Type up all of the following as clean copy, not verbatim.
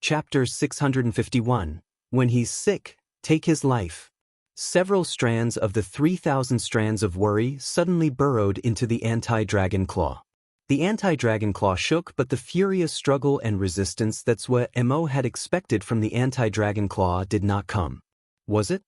Chapter 651. When he's sick, take his life. Several strands of the 3,000 strands of worry suddenly burrowed into the anti-dragon claw. The anti-dragon claw shook, but the furious struggle and resistance that's what Mo had expected from the anti-dragon claw did not come. Was it?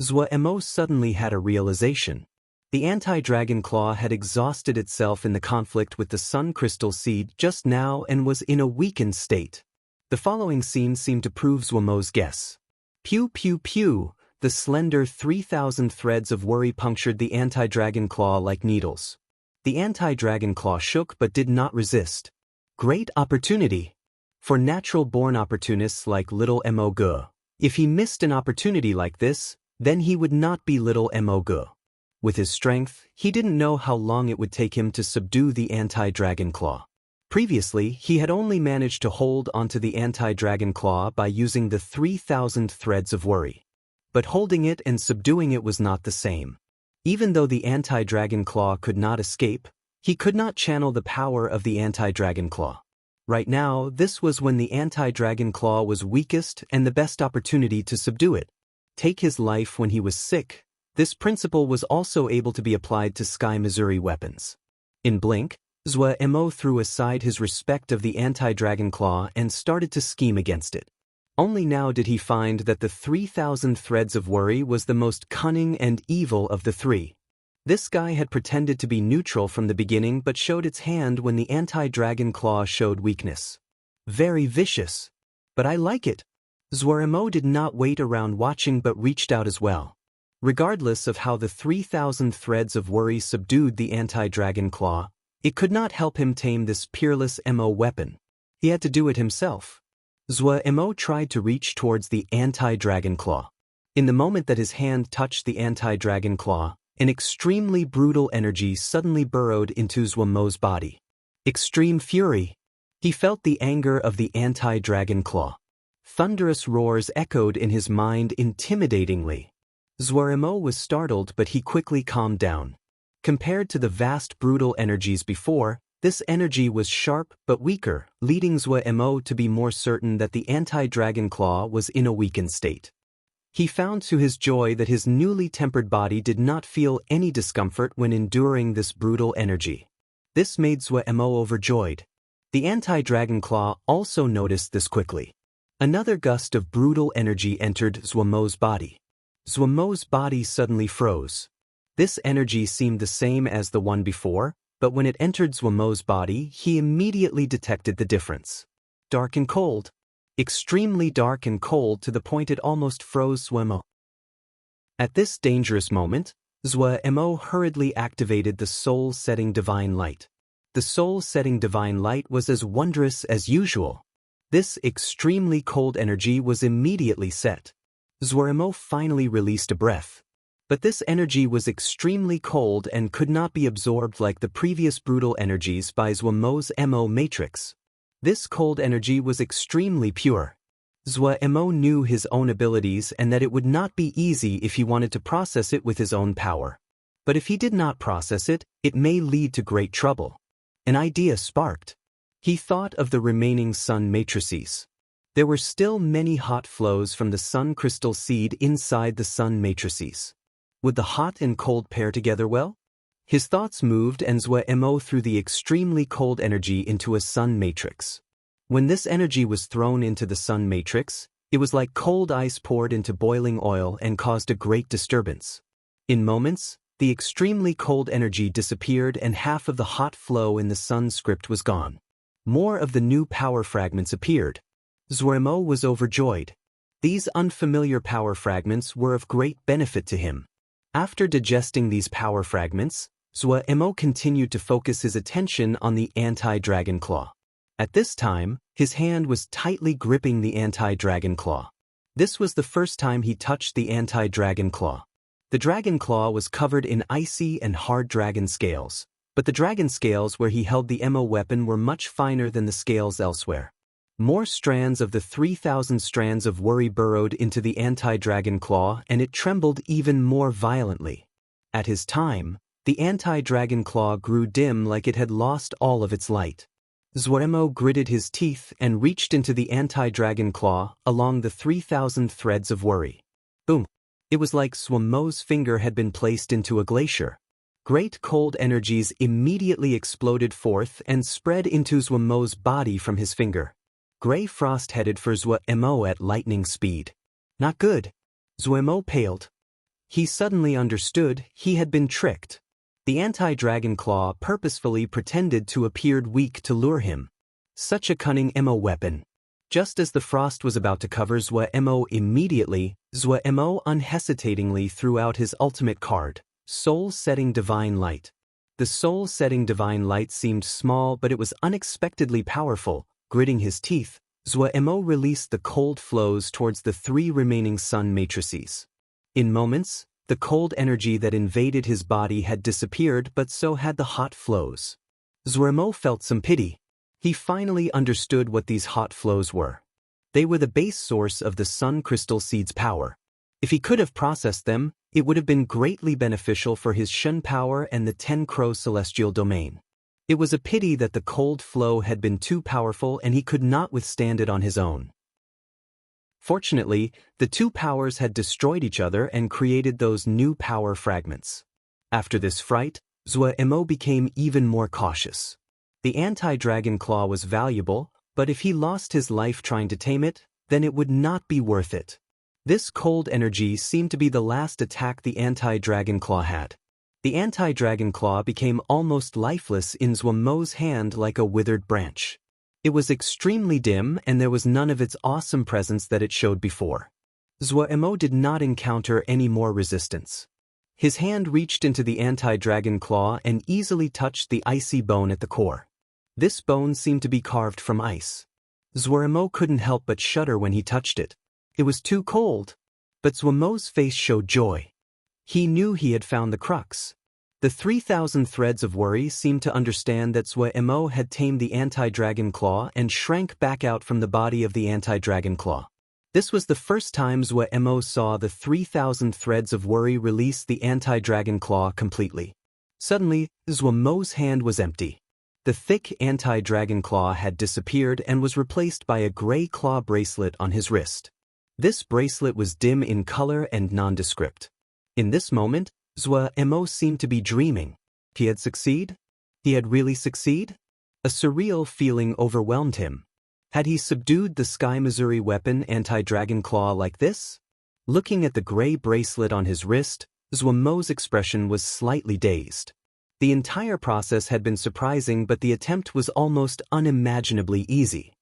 Mo suddenly had a realization. The anti-dragon claw had exhausted itself in the conflict with the sun crystal seed just now and was in a weakened state. The following scene seemed to prove Mo's guess. Pew pew pew, the slender 3,000 threads of worry punctured the anti-dragon claw like needles. The anti-dragon claw shook but did not resist. Great opportunity. For natural-born opportunists like little Mo. If he missed an opportunity like this, then he would not be little Mo. With his strength, he didn't know how long it would take him to subdue the anti-dragon claw. Previously, he had only managed to hold onto the anti-dragon claw by using the 3,000 threads of worry. But holding it and subduing it was not the same. Even though the anti-dragon claw could not escape, he could not channel the power of the anti-dragon claw. Right now, this was when the anti-dragon claw was weakest and the best opportunity to subdue it. Take his life when he was sick. This principle was also able to be applied to Sky Missouri weapons. In blink, Mo threw aside his respect of the anti-dragon claw and started to scheme against it. Only now did he find that the 3,000 threads of worry was the most cunning and evil of the three. This guy had pretended to be neutral from the beginning but showed its hand when the anti-dragon claw showed weakness. Very vicious. But I like it. Mo did not wait around watching but reached out as well. Regardless of how the 3,000 threads of worry subdued the anti-dragon claw, it could not help him tame this peerless Mo weapon. He had to do it himself. Mo tried to reach towards the anti-dragon claw. In the moment that his hand touched the anti-dragon claw, an extremely brutal energy suddenly burrowed into Mo's body. Extreme fury. He felt the anger of the anti-dragon claw. Thunderous roars echoed in his mind intimidatingly. Mo was startled, but he quickly calmed down. Compared to the vast brutal energies before, this energy was sharp but weaker, leading Mo to be more certain that the anti-dragon claw was in a weakened state. He found to his joy that his newly tempered body did not feel any discomfort when enduring this brutal energy. This made Mo overjoyed. The anti-dragon claw also noticed this quickly. Another gust of brutal energy entered Mo's body. Mo's body suddenly froze. This energy seemed the same as the one before, but when it entered Mo's body, he immediately detected the difference. Dark and cold. Extremely dark and cold to the point it almost froze Mo. At this dangerous moment, Mo hurriedly activated the soul-setting divine light. The soul-setting divine light was as wondrous as usual. This extremely cold energy was immediately set. Mo finally released a breath. But this energy was extremely cold and could not be absorbed like the previous brutal energies by Mo's Mo matrix. This cold energy was extremely pure. Mo knew his own abilities and that it would not be easy if he wanted to process it with his own power. But if he did not process it, it may lead to great trouble. An idea sparked. He thought of the remaining sun matrices. There were still many hot flows from the sun crystal seed inside the sun matrices. Would the hot and cold pair together well? His thoughts moved and Mo threw the extremely cold energy into a sun matrix. When this energy was thrown into the sun matrix, it was like cold ice poured into boiling oil and caused a great disturbance. In moments, the extremely cold energy disappeared and half of the hot flow in the sun script was gone. More of the new power fragments appeared. Mo was overjoyed. These unfamiliar power fragments were of great benefit to him. After digesting these power fragments, Mo continued to focus his attention on the anti-dragon claw. At this time, his hand was tightly gripping the anti-dragon claw. This was the first time he touched the anti-dragon claw. The dragon claw was covered in icy and hard dragon scales, but the dragon scales where he held the Mo weapon were much finer than the scales elsewhere. More strands of the 3,000 strands of worry burrowed into the anti-dragon claw and it trembled even more violently. At his time, the anti-dragon claw grew dim like it had lost all of its light. Zuemo gritted his teeth and reached into the anti-dragon claw along the 3,000 threads of worry. Boom! It was like Zuemo's finger had been placed into a glacier. Great cold energies immediately exploded forth and spread into Zuemo's body from his finger. Gray frost headed for Zuemo at lightning speed. Not good. Zuemo paled. He suddenly understood he had been tricked. The anti-dragon claw purposefully pretended to appear weak to lure him. Such a cunning Zuemo weapon. Just as the frost was about to cover Zuemo immediately, Zuemo unhesitatingly threw out his ultimate card, Soul-Setting Divine Light. The Soul-Setting Divine Light seemed small, but it was unexpectedly powerful. Gritting his teeth, Zuemo released the cold flows towards the 3 remaining sun matrices. In moments, the cold energy that invaded his body had disappeared, but so had the hot flows. Zuemo felt some pity. He finally understood what these hot flows were. They were the base source of the Sun Crystal Seed's power. If he could have processed them, it would have been greatly beneficial for his Shun power and the 10 Crow Celestial Domain. It was a pity that the cold flow had been too powerful and he could not withstand it on his own. Fortunately, the 2 powers had destroyed each other and created those new power fragments. After this fright, Zuemo became even more cautious. The anti-dragon claw was valuable, but if he lost his life trying to tame it, then it would not be worth it. This cold energy seemed to be the last attack the anti-dragon claw had. The anti-dragon claw became almost lifeless in Zuemo's hand like a withered branch. It was extremely dim and there was none of its awesome presence that it showed before. Zuemo did not encounter any more resistance. His hand reached into the anti-dragon claw and easily touched the icy bone at the core. This bone seemed to be carved from ice. Zuemo couldn't help but shudder when he touched it. It was too cold. But Zuemo's face showed joy. He knew he had found the crux. The 3,000 threads of worry seemed to understand that Zuemo had tamed the anti-dragon claw and shrank back out from the body of the anti-dragon claw. This was the first time Zuemo saw the 3,000 threads of worry release the anti-dragon claw completely. Suddenly, Zuemo's hand was empty. The thick anti-dragon claw had disappeared and was replaced by a gray claw bracelet on his wrist. This bracelet was dim in color and nondescript. In this moment, Zuemo seemed to be dreaming. He had succeeded? He had really succeeded? A surreal feeling overwhelmed him. Had he subdued the Sky Missouri weapon anti-dragon claw like this? Looking at the gray bracelet on his wrist, Zuemo's expression was slightly dazed. The entire process had been surprising, but the attempt was almost unimaginably easy.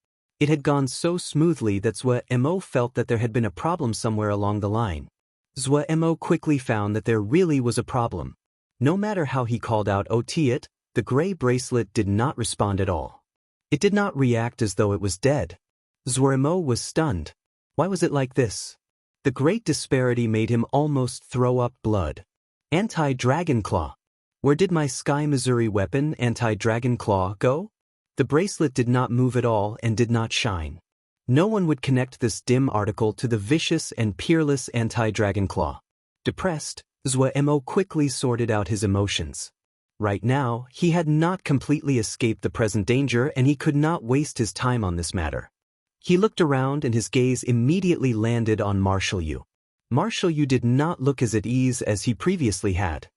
It had gone so smoothly that Zuemo felt that there had been a problem somewhere along the line. Zuemo quickly found that there really was a problem. No matter how he called out "Otiat," the gray bracelet did not respond at all. It did not react as though it was dead. Zuemo was stunned. Why was it like this? The great disparity made him almost throw up blood. Anti-Dragon Claw. Where did my Sky Missouri weapon, Anti-Dragon Claw, go? The bracelet did not move at all and did not shine. No one would connect this dim article to the vicious and peerless anti-dragon claw. Depressed, Zuemo quickly sorted out his emotions. Right now, he had not completely escaped the present danger and he could not waste his time on this matter. He looked around and his gaze immediately landed on Marshall Yu. Marshall Yu did not look as at ease as he previously had.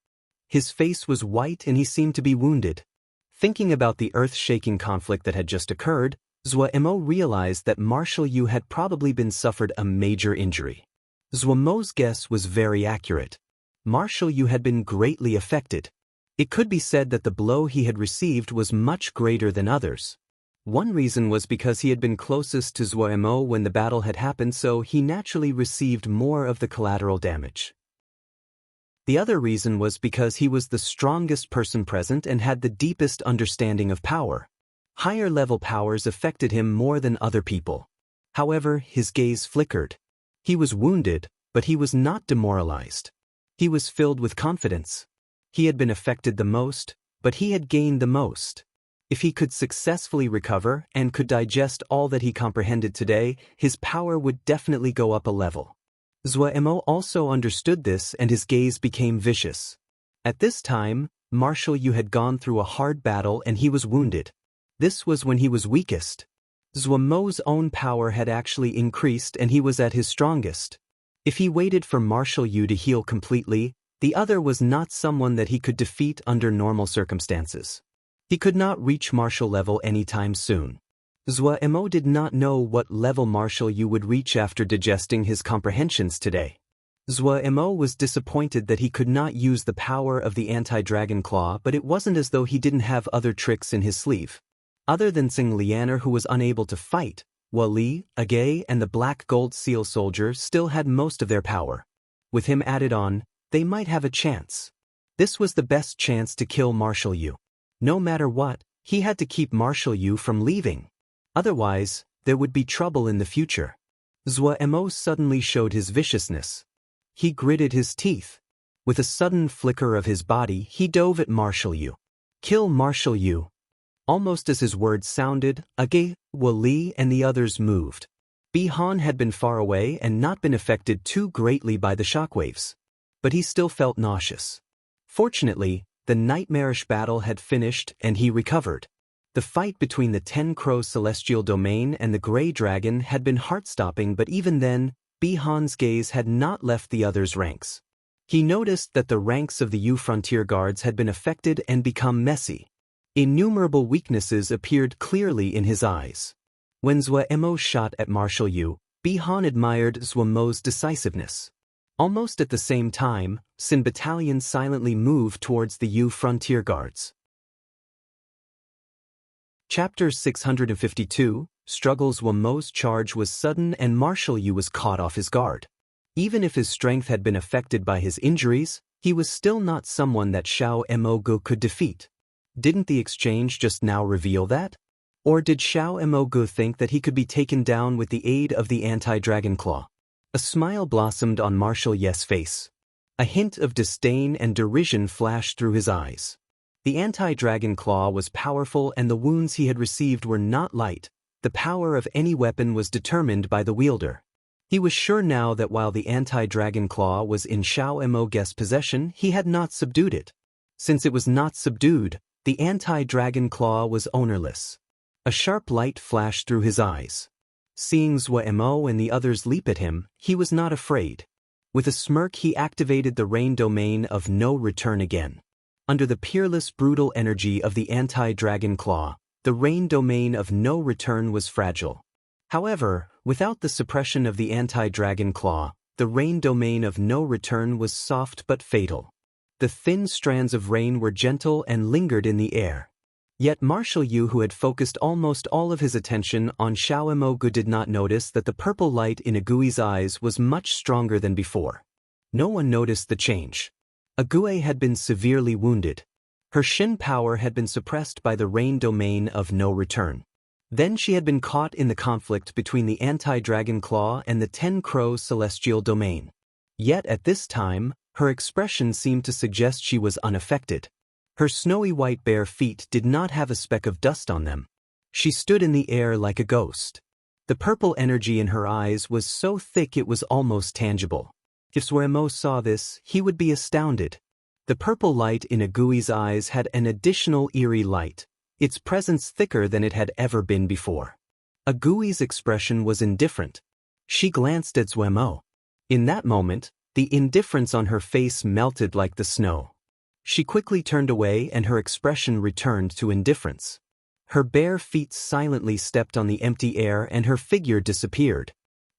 His face was white and he seemed to be wounded. Thinking about the earth-shaking conflict that had just occurred, Zuemo realized that Marshall Yu had probably been suffered a major injury. Zuemo's guess was very accurate. Marshall Yu had been greatly affected. It could be said that the blow he had received was much greater than others. One reason was because he had been closest to Zuemo when the battle had happened, so he naturally received more of the collateral damage. The other reason was because he was the strongest person present and had the deepest understanding of power. Higher-level powers affected him more than other people. However, his gaze flickered. He was wounded, but he was not demoralized. He was filled with confidence. He had been affected the most, but he had gained the most. If he could successfully recover and could digest all that he comprehended today, his power would definitely go up a level. Zuemo also understood this and his gaze became vicious. At this time, Marshall Yu had gone through a hard battle and he was wounded. This was when he was weakest. Zhuomo's own power had actually increased and he was at his strongest. If he waited for Marshal Yu to heal completely, the other was not someone that he could defeat under normal circumstances. He could not reach martial level anytime soon. Zhuo did not know what level Marshal Yu would reach after digesting his comprehensions today. Zhuo was disappointed that he could not use the power of the anti-dragon claw, but it wasn't as though he didn't have other tricks in his sleeve. Other than Xing Lianer, who was unable to fight, Wali, Agay, and the Black Gold Seal Soldier still had most of their power. With him added on, they might have a chance. This was the best chance to kill Marshal Yu. No matter what, he had to keep Marshal Yu from leaving. Otherwise, there would be trouble in the future. Zhuo suddenly showed his viciousness. He gritted his teeth. With a sudden flicker of his body, he dove at Marshal Yu. Kill Marshal Yu. Almost as his words sounded, Agay, Wali, and the others moved. Bihan had been far away and not been affected too greatly by the shockwaves. But he still felt nauseous. Fortunately, the nightmarish battle had finished and he recovered. The fight between the 10 Crow Celestial Domain and the Grey Dragon had been heart-stopping, but even then, Bihan's gaze had not left the others' ranks. He noticed that the ranks of the Yu frontier guards had been affected and become messy. Innumerable weaknesses appeared clearly in his eyes. When Zhuo shot at Marshal Yu, Bihan admired Zhuomo's decisiveness. Almost at the same time, Sin Battalion silently moved towards the Yu frontier guards. Chapter 652, Struggles. Zhuomo's charge was sudden and Marshal Yu was caught off his guard. Even if his strength had been affected by his injuries, he was still not someone that Xiao Mogu could defeat. Didn't the exchange just now reveal that? Or did Xiao Mogu think that he could be taken down with the aid of the anti-dragon claw? A smile blossomed on Marshal Yu's face. A hint of disdain and derision flashed through his eyes. The anti-dragon claw was powerful and the wounds he had received were not light. The power of any weapon was determined by the wielder. He was sure now that while the anti-dragon claw was in Xiao Mogu's possession, he had not subdued it. Since it was not subdued, the anti-dragon claw was ownerless. A sharp light flashed through his eyes. Seeing Zhuo and the others leap at him, he was not afraid. With a smirk he activated the rain domain of no return again. Under the peerless brutal energy of the anti-dragon claw, the rain domain of no return was fragile. However, without the suppression of the anti-dragon claw, the rain domain of no return was soft but fatal. The thin strands of rain were gentle and lingered in the air. Yet Marshal Yu, who had focused almost all of his attention on Xiao Mogu, did not notice that the purple light in Agui's eyes was much stronger than before. No one noticed the change. Agui had been severely wounded. Her Shin power had been suppressed by the rain domain of no return. Then she had been caught in the conflict between the anti-dragon claw and the 10 Crow Celestial Domain. Yet at this time, her expression seemed to suggest she was unaffected. Her snowy white bare feet did not have a speck of dust on them. She stood in the air like a ghost. The purple energy in her eyes was so thick it was almost tangible. If Zhuo saw this, he would be astounded. The purple light in Agui's eyes had an additional eerie light, its presence thicker than it had ever been before. Agui's expression was indifferent. She glanced at Zhuo. In that moment, the indifference on her face melted like the snow. She quickly turned away and her expression returned to indifference. Her bare feet silently stepped on the empty air and her figure disappeared.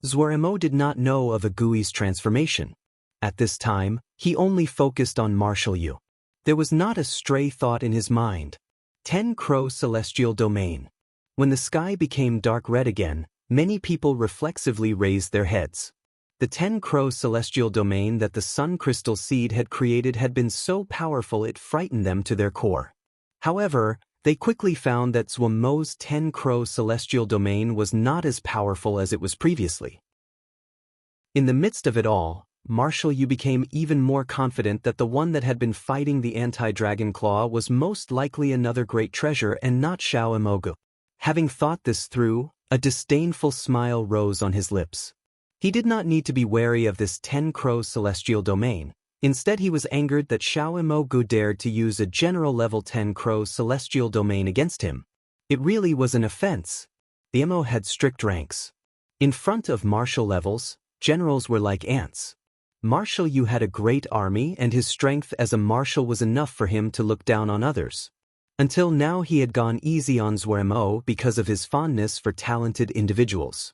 Zhuo did not know of Agui's transformation. At this time, he only focused on Marshal Yu. There was not a stray thought in his mind. 10 Crow Celestial Domain. When the sky became dark red again, many people reflexively raised their heads. The 10 Crow Celestial Domain that the Sun Crystal Seed had created had been so powerful it frightened them to their core. However, they quickly found that Zhuomo's 10 Crow Celestial Domain was not as powerful as it was previously. In the midst of it all, Marshal Yu became even more confident that the one that had been fighting the anti-dragon claw was most likely another great treasure and not Xiao Mogu. Having thought this through, a disdainful smile rose on his lips. He did not need to be wary of this 10 Crow Celestial Domain. Instead, he was angered that Xiao Mogu dared to use a general level 10 Crow Celestial Domain against him. It really was an offense. The MO had strict ranks. In front of martial levels, generals were like ants. Marshal Yu had a great army and his strength as a marshal was enough for him to look down on others. Until now he had gone easy on Zhuemo because of his fondness for talented individuals.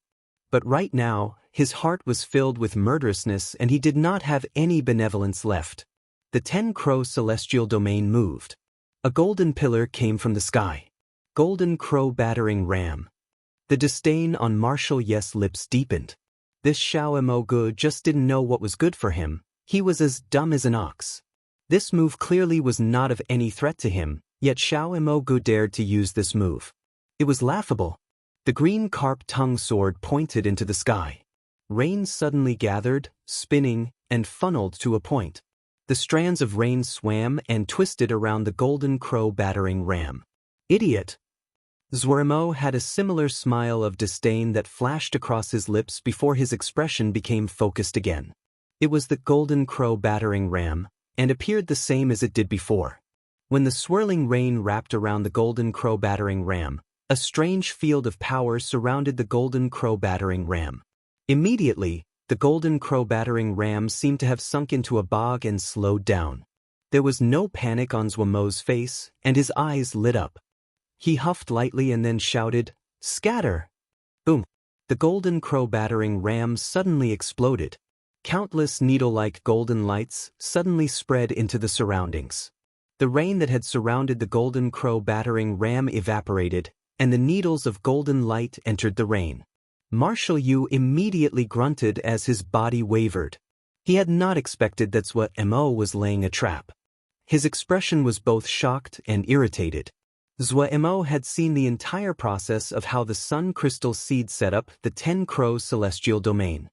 But right now, his heart was filled with murderousness and he did not have any benevolence left. The 10-crow celestial domain moved. A golden pillar came from the sky. Golden crow battering ram. The disdain on Marshal Ye's lips deepened. This Xiao Mo Gu just didn't know what was good for him. He was as dumb as an ox. This move clearly was not of any threat to him, yet Xiao Mo Gu dared to use this move. It was laughable. The green carp tongue sword pointed into the sky. Rain suddenly gathered, spinning, and funneled to a point. The strands of rain swam and twisted around the golden crow battering ram. Idiot! Zhuemo had a similar smile of disdain that flashed across his lips before his expression became focused again. It was the golden crow battering ram, and appeared the same as it did before. When the swirling rain wrapped around the golden crow battering ram, a strange field of power surrounded the golden crow battering ram. Immediately, the golden crow battering ram seemed to have sunk into a bog and slowed down. There was no panic on Zhuemo's face, and his eyes lit up. He huffed lightly and then shouted, "Scatter!" Boom! The golden crow battering ram suddenly exploded. Countless needle-like golden lights suddenly spread into the surroundings. The rain that had surrounded the golden crow battering ram evaporated, and the needles of golden light entered the rain. Marshal Yu immediately grunted as his body wavered. He had not expected that Zhuemo was laying a trap. His expression was both shocked and irritated. Zhuemo had seen the entire process of how the Sun Crystal Seed set up the 10-crow celestial domain.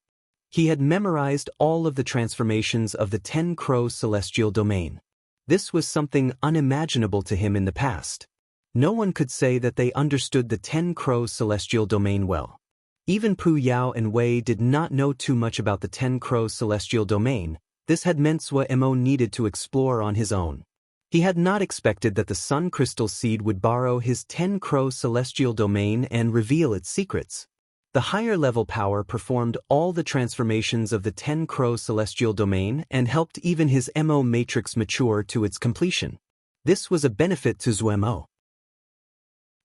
He had memorized all of the transformations of the 10-crow celestial domain. This was something unimaginable to him in the past. No one could say that they understood the 10-crow celestial domain well. Even Pu Yao and Wei did not know too much about the 10-crow celestial domain. This had meant Zhuemo needed to explore on his own. He had not expected that the Sun Crystal Seed would borrow his 10-crow celestial domain and reveal its secrets. The higher-level power performed all the transformations of the 10-crow celestial domain and helped even his MO matrix mature to its completion. This was a benefit to Zhuemo.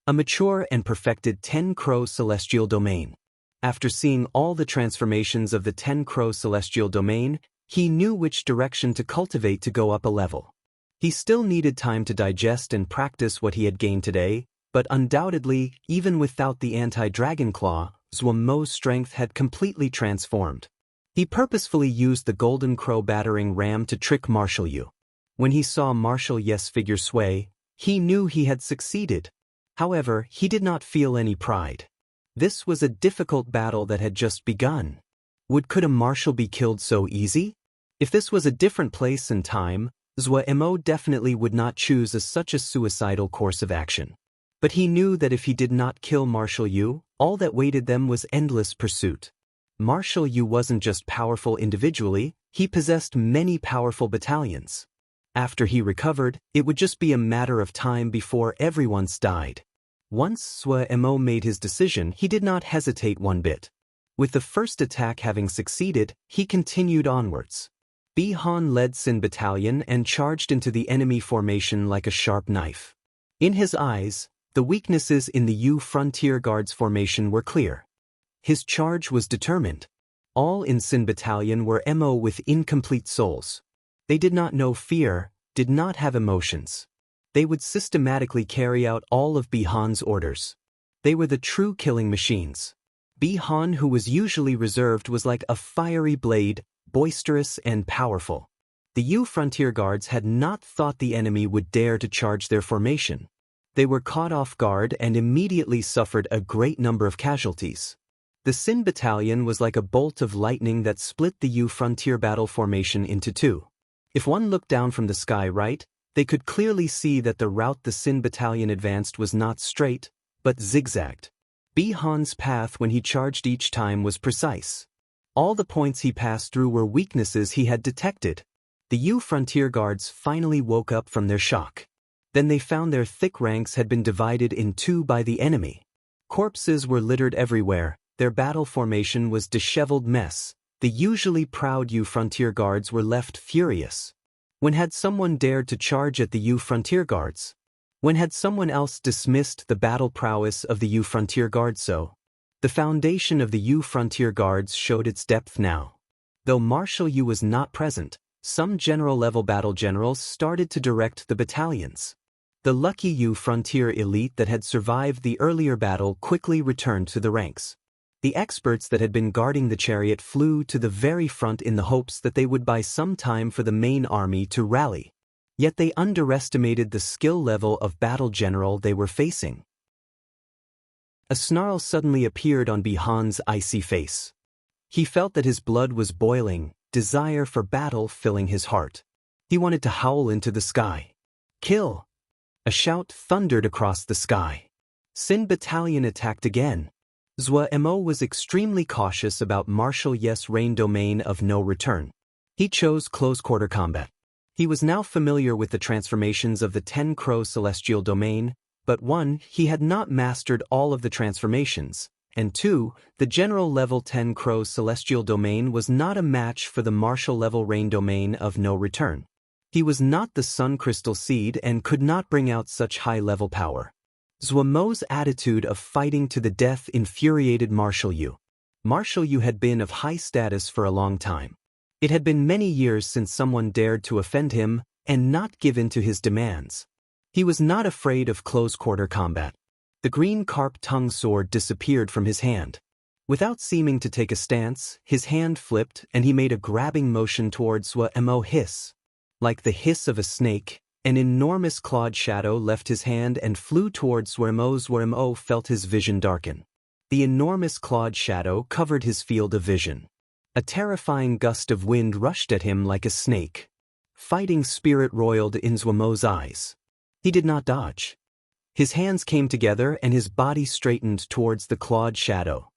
A mature and perfected 10-crow celestial domain. After seeing all the transformations of the 10-crow celestial domain, he knew which direction to cultivate to go up a level. He still needed time to digest and practice what he had gained today, but undoubtedly, even without the anti-dragon claw, Zhuemo's strength had completely transformed. He purposefully used the golden crow battering ram to trick Marshal Yu. When he saw Marshal Ye's figure sway, he knew he had succeeded. However, he did not feel any pride. This was a difficult battle that had just begun. Could a marshal be killed so easy? If this was a different place and time, Zhuemo definitely would not choose such a suicidal course of action. But he knew that if he did not kill Marshal Yu, all that waited them was endless pursuit. Marshal Yu wasn't just powerful individually, he possessed many powerful battalions. After he recovered, it would just be a matter of time before everyone's died. Once Zhuemo made his decision, he did not hesitate one bit. With the first attack having succeeded, he continued onwards. Bi Han led Sin Battalion and charged into the enemy formation like a sharp knife. In his eyes, the weaknesses in the Yu Frontier Guards formation were clear. His charge was determined. All in Sin Battalion were MO with incomplete souls. They did not know fear, did not have emotions. They would systematically carry out all of Bi Han's orders. They were the true killing machines. Bi Han, who was usually reserved, was like a fiery blade, boisterous and powerful. The Yu Frontier Guards had not thought the enemy would dare to charge their formation. They were caught off guard and immediately suffered a great number of casualties. The Sin Battalion was like a bolt of lightning that split the Yu Frontier battle formation into two. If one looked down from the sky right, they could clearly see that the route the Sin Battalion advanced was not straight, but zigzagged. Bi Han's path when he charged each time was precise. All the points he passed through were weaknesses he had detected. The Yu Frontier Guards finally woke up from their shock. Then they found their thick ranks had been divided in two by the enemy. Corpses were littered everywhere, their battle formation was disheveled mess. The usually proud Yu frontier guards were left furious. When had someone dared to charge at the Yu frontier guards? When had someone else dismissed the battle prowess of the Yu frontier guards so? The foundation of the Yu frontier guards showed its depth now. Though Marshal Yu was not present, some general-level battle generals started to direct the battalions. The lucky Yu frontier elite that had survived the earlier battle quickly returned to the ranks. The experts that had been guarding the chariot flew to the very front in the hopes that they would buy some time for the main army to rally. Yet they underestimated the skill level of battle general they were facing. A snarl suddenly appeared on Bihan's icy face. He felt that his blood was boiling, desire for battle filling his heart. He wanted to howl into the sky. Kill! A shout thundered across the sky. Sin Battalion attacked again. Zhou Mo was extremely cautious about Marshal Ye's reign domain of no return. He chose close-quarter combat. He was now familiar with the transformations of the 10-Crow celestial domain, but 1. He had not mastered all of the transformations, and 2. The general-level 10-Crow celestial domain was not a match for the martial-level rain domain of no return. He was not the Sun Crystal Seed and could not bring out such high-level power. Zhou Mo's attitude of fighting to the death infuriated Marshal Yu. Marshal Yu had been of high status for a long time. It had been many years since someone dared to offend him and not give in to his demands. He was not afraid of close-quarter combat. The green carp tongue sword disappeared from his hand. Without seeming to take a stance, his hand flipped and he made a grabbing motion towards Zhou Mo. Hiss. Like the hiss of a snake, an enormous clawed shadow left his hand and flew towards Zhou Mo. Zhou Mo felt his vision darken. The enormous clawed shadow covered his field of vision. A terrifying gust of wind rushed at him like a snake. Fighting spirit roiled in Zhou Mo's eyes. He did not dodge. His hands came together and his body straightened towards the clawed shadow.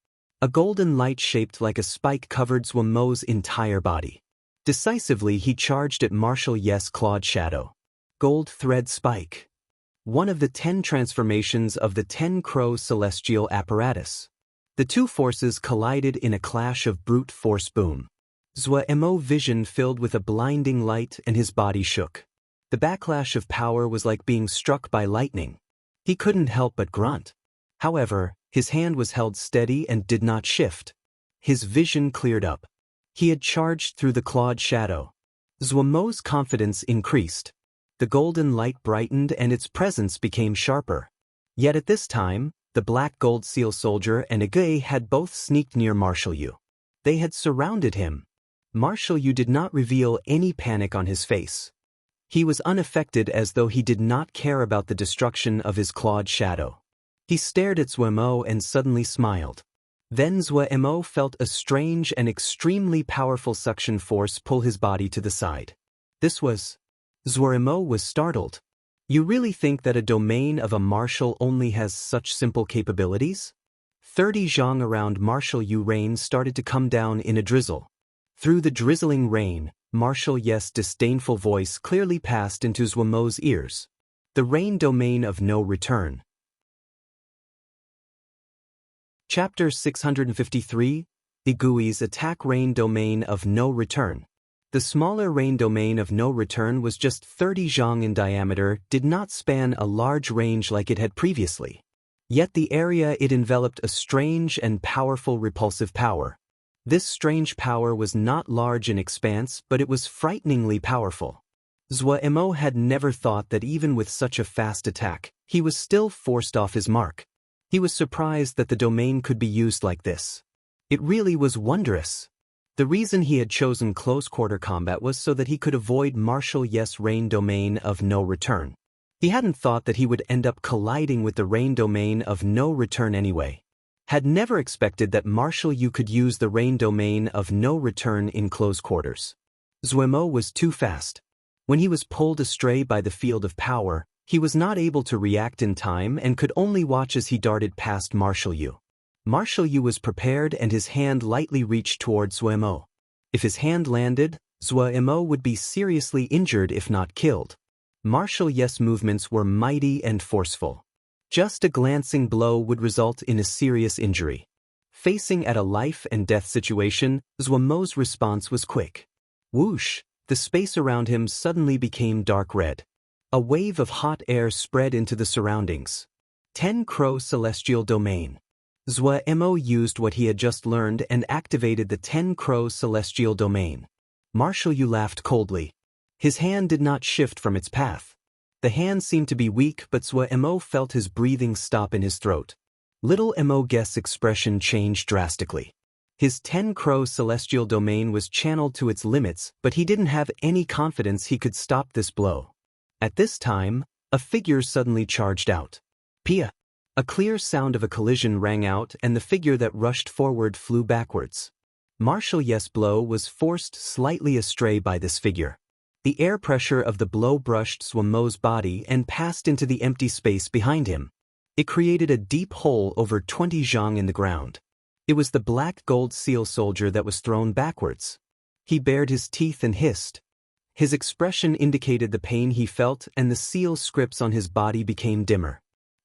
A golden light shaped like a spike covered Zhou Mo's entire body. Decisively he charged at Marshal Ye's clawed shadow. Gold thread spike. One of the 10 transformations of the 10-Crow celestial apparatus. The two forces collided in a clash of brute force boom. Zhou Mo vision filled with a blinding light and his body shook. The backlash of power was like being struck by lightning. He couldn't help but grunt. However, his hand was held steady and did not shift. His vision cleared up. He had charged through the clawed shadow. Zhou Mo's confidence increased. The golden light brightened and its presence became sharper. Yet at this time, the Black Gold Seal Soldier and Agui had both sneaked near Marshal Yu. They had surrounded him. Marshal Yu did not reveal any panic on his face. He was unaffected as though he did not care about the destruction of his clawed shadow. He stared at Zhou Mo and suddenly smiled. Then Zhou Mo felt a strange and extremely powerful suction force pull his body to the side. This was... Zhou Mo was startled. You really think that a domain of a marshal only has such simple capabilities? 30 zhang around Marshal Yu rain started to come down in a drizzle. Through the drizzling rain, Marshal Ye's disdainful voice clearly passed into Zhou Mo's ears. The rain domain of no return. Chapter 653, Igui's attack rain domain of no return. The smaller rain domain of no return was just 30 zhang in diameter, did not span a large range like it had previously. Yet the area it enveloped a strange and powerful repulsive power. This strange power was not large in expanse, but it was frighteningly powerful. Zhou Mo had never thought that even with such a fast attack, he was still forced off his mark. He was surprised that the domain could be used like this. It really was wondrous. The reason he had chosen close-quarter combat was so that he could avoid Marshal Ye's rain domain of no return. He hadn't thought that he would end up colliding with the rain domain of no return anyway. Had never expected that Marshal Yu could use the rain domain of no return in close quarters. Zhou Mo was too fast. When he was pulled astray by the field of power, he was not able to react in time and could only watch as he darted past Marshal Yu. Marshal Yu was prepared and his hand lightly reached towards Zhou Mo. If his hand landed, Zhou Mo would be seriously injured if not killed. Martial Yes movements were mighty and forceful. Just a glancing blow would result in a serious injury. Facing at a life-and-death situation, Zhuomo's response was quick. Whoosh! The space around him suddenly became dark red. A wave of hot air spread into the surroundings. 10 Crow Celestial Domain. Zhuo used what he had just learned and activated the 10 Crow Celestial Domain. Martial Yu laughed coldly. His hand did not shift from its path. The hand seemed to be weak, but Zhuo felt his breathing stop in his throat. Little Mo's expression changed drastically. His 10 Crow Celestial Domain was channeled to its limits, but he didn't have any confidence he could stop this blow. At this time, a figure suddenly charged out. Pia! A clear sound of a collision rang out and the figure that rushed forward flew backwards. Martial Yes blow was forced slightly astray by this figure. The air pressure of the blow brushed Zhuomo's body and passed into the empty space behind him. It created a deep hole over 20 zhang in the ground. It was the black gold seal soldier that was thrown backwards. He bared his teeth and hissed. His expression indicated the pain he felt and the seal scripts on his body became dimmer.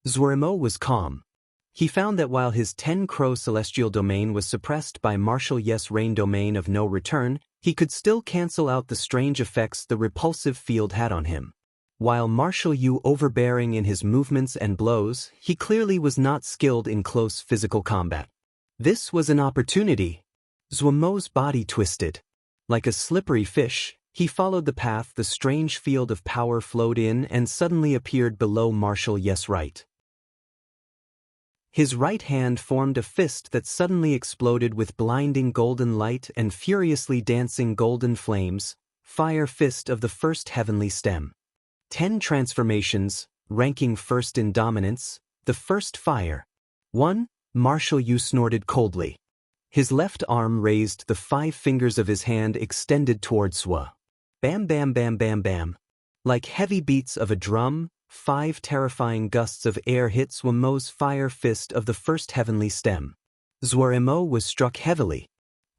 Zhuo was calm. He found that while his 10 Crow Celestial Domain was suppressed by Martial Yes Rain Domain of No Return, he could still cancel out the strange effects the repulsive field had on him. While Martial Yu overbearing in his movements and blows, he clearly was not skilled in close physical combat. This was an opportunity. Zhuomo's body twisted. Like a slippery fish, he followed the path the strange field of power flowed in and suddenly appeared below Martial Yes' right. His right hand formed a fist that suddenly exploded with blinding golden light and furiously dancing golden flames, Fire Fist of the First Heavenly Stem. 10 transformations, ranking first in dominance, the first fire. 1. Martial Yu snorted coldly. His left arm raised, the 5 fingers of his hand extended toward Zhuo. Bam bam bam bam bam. Like heavy beats of a drum, 5 terrifying gusts of air hit Zhuomo's Fire Fist of the First Heavenly Stem. Zhuo was struck heavily.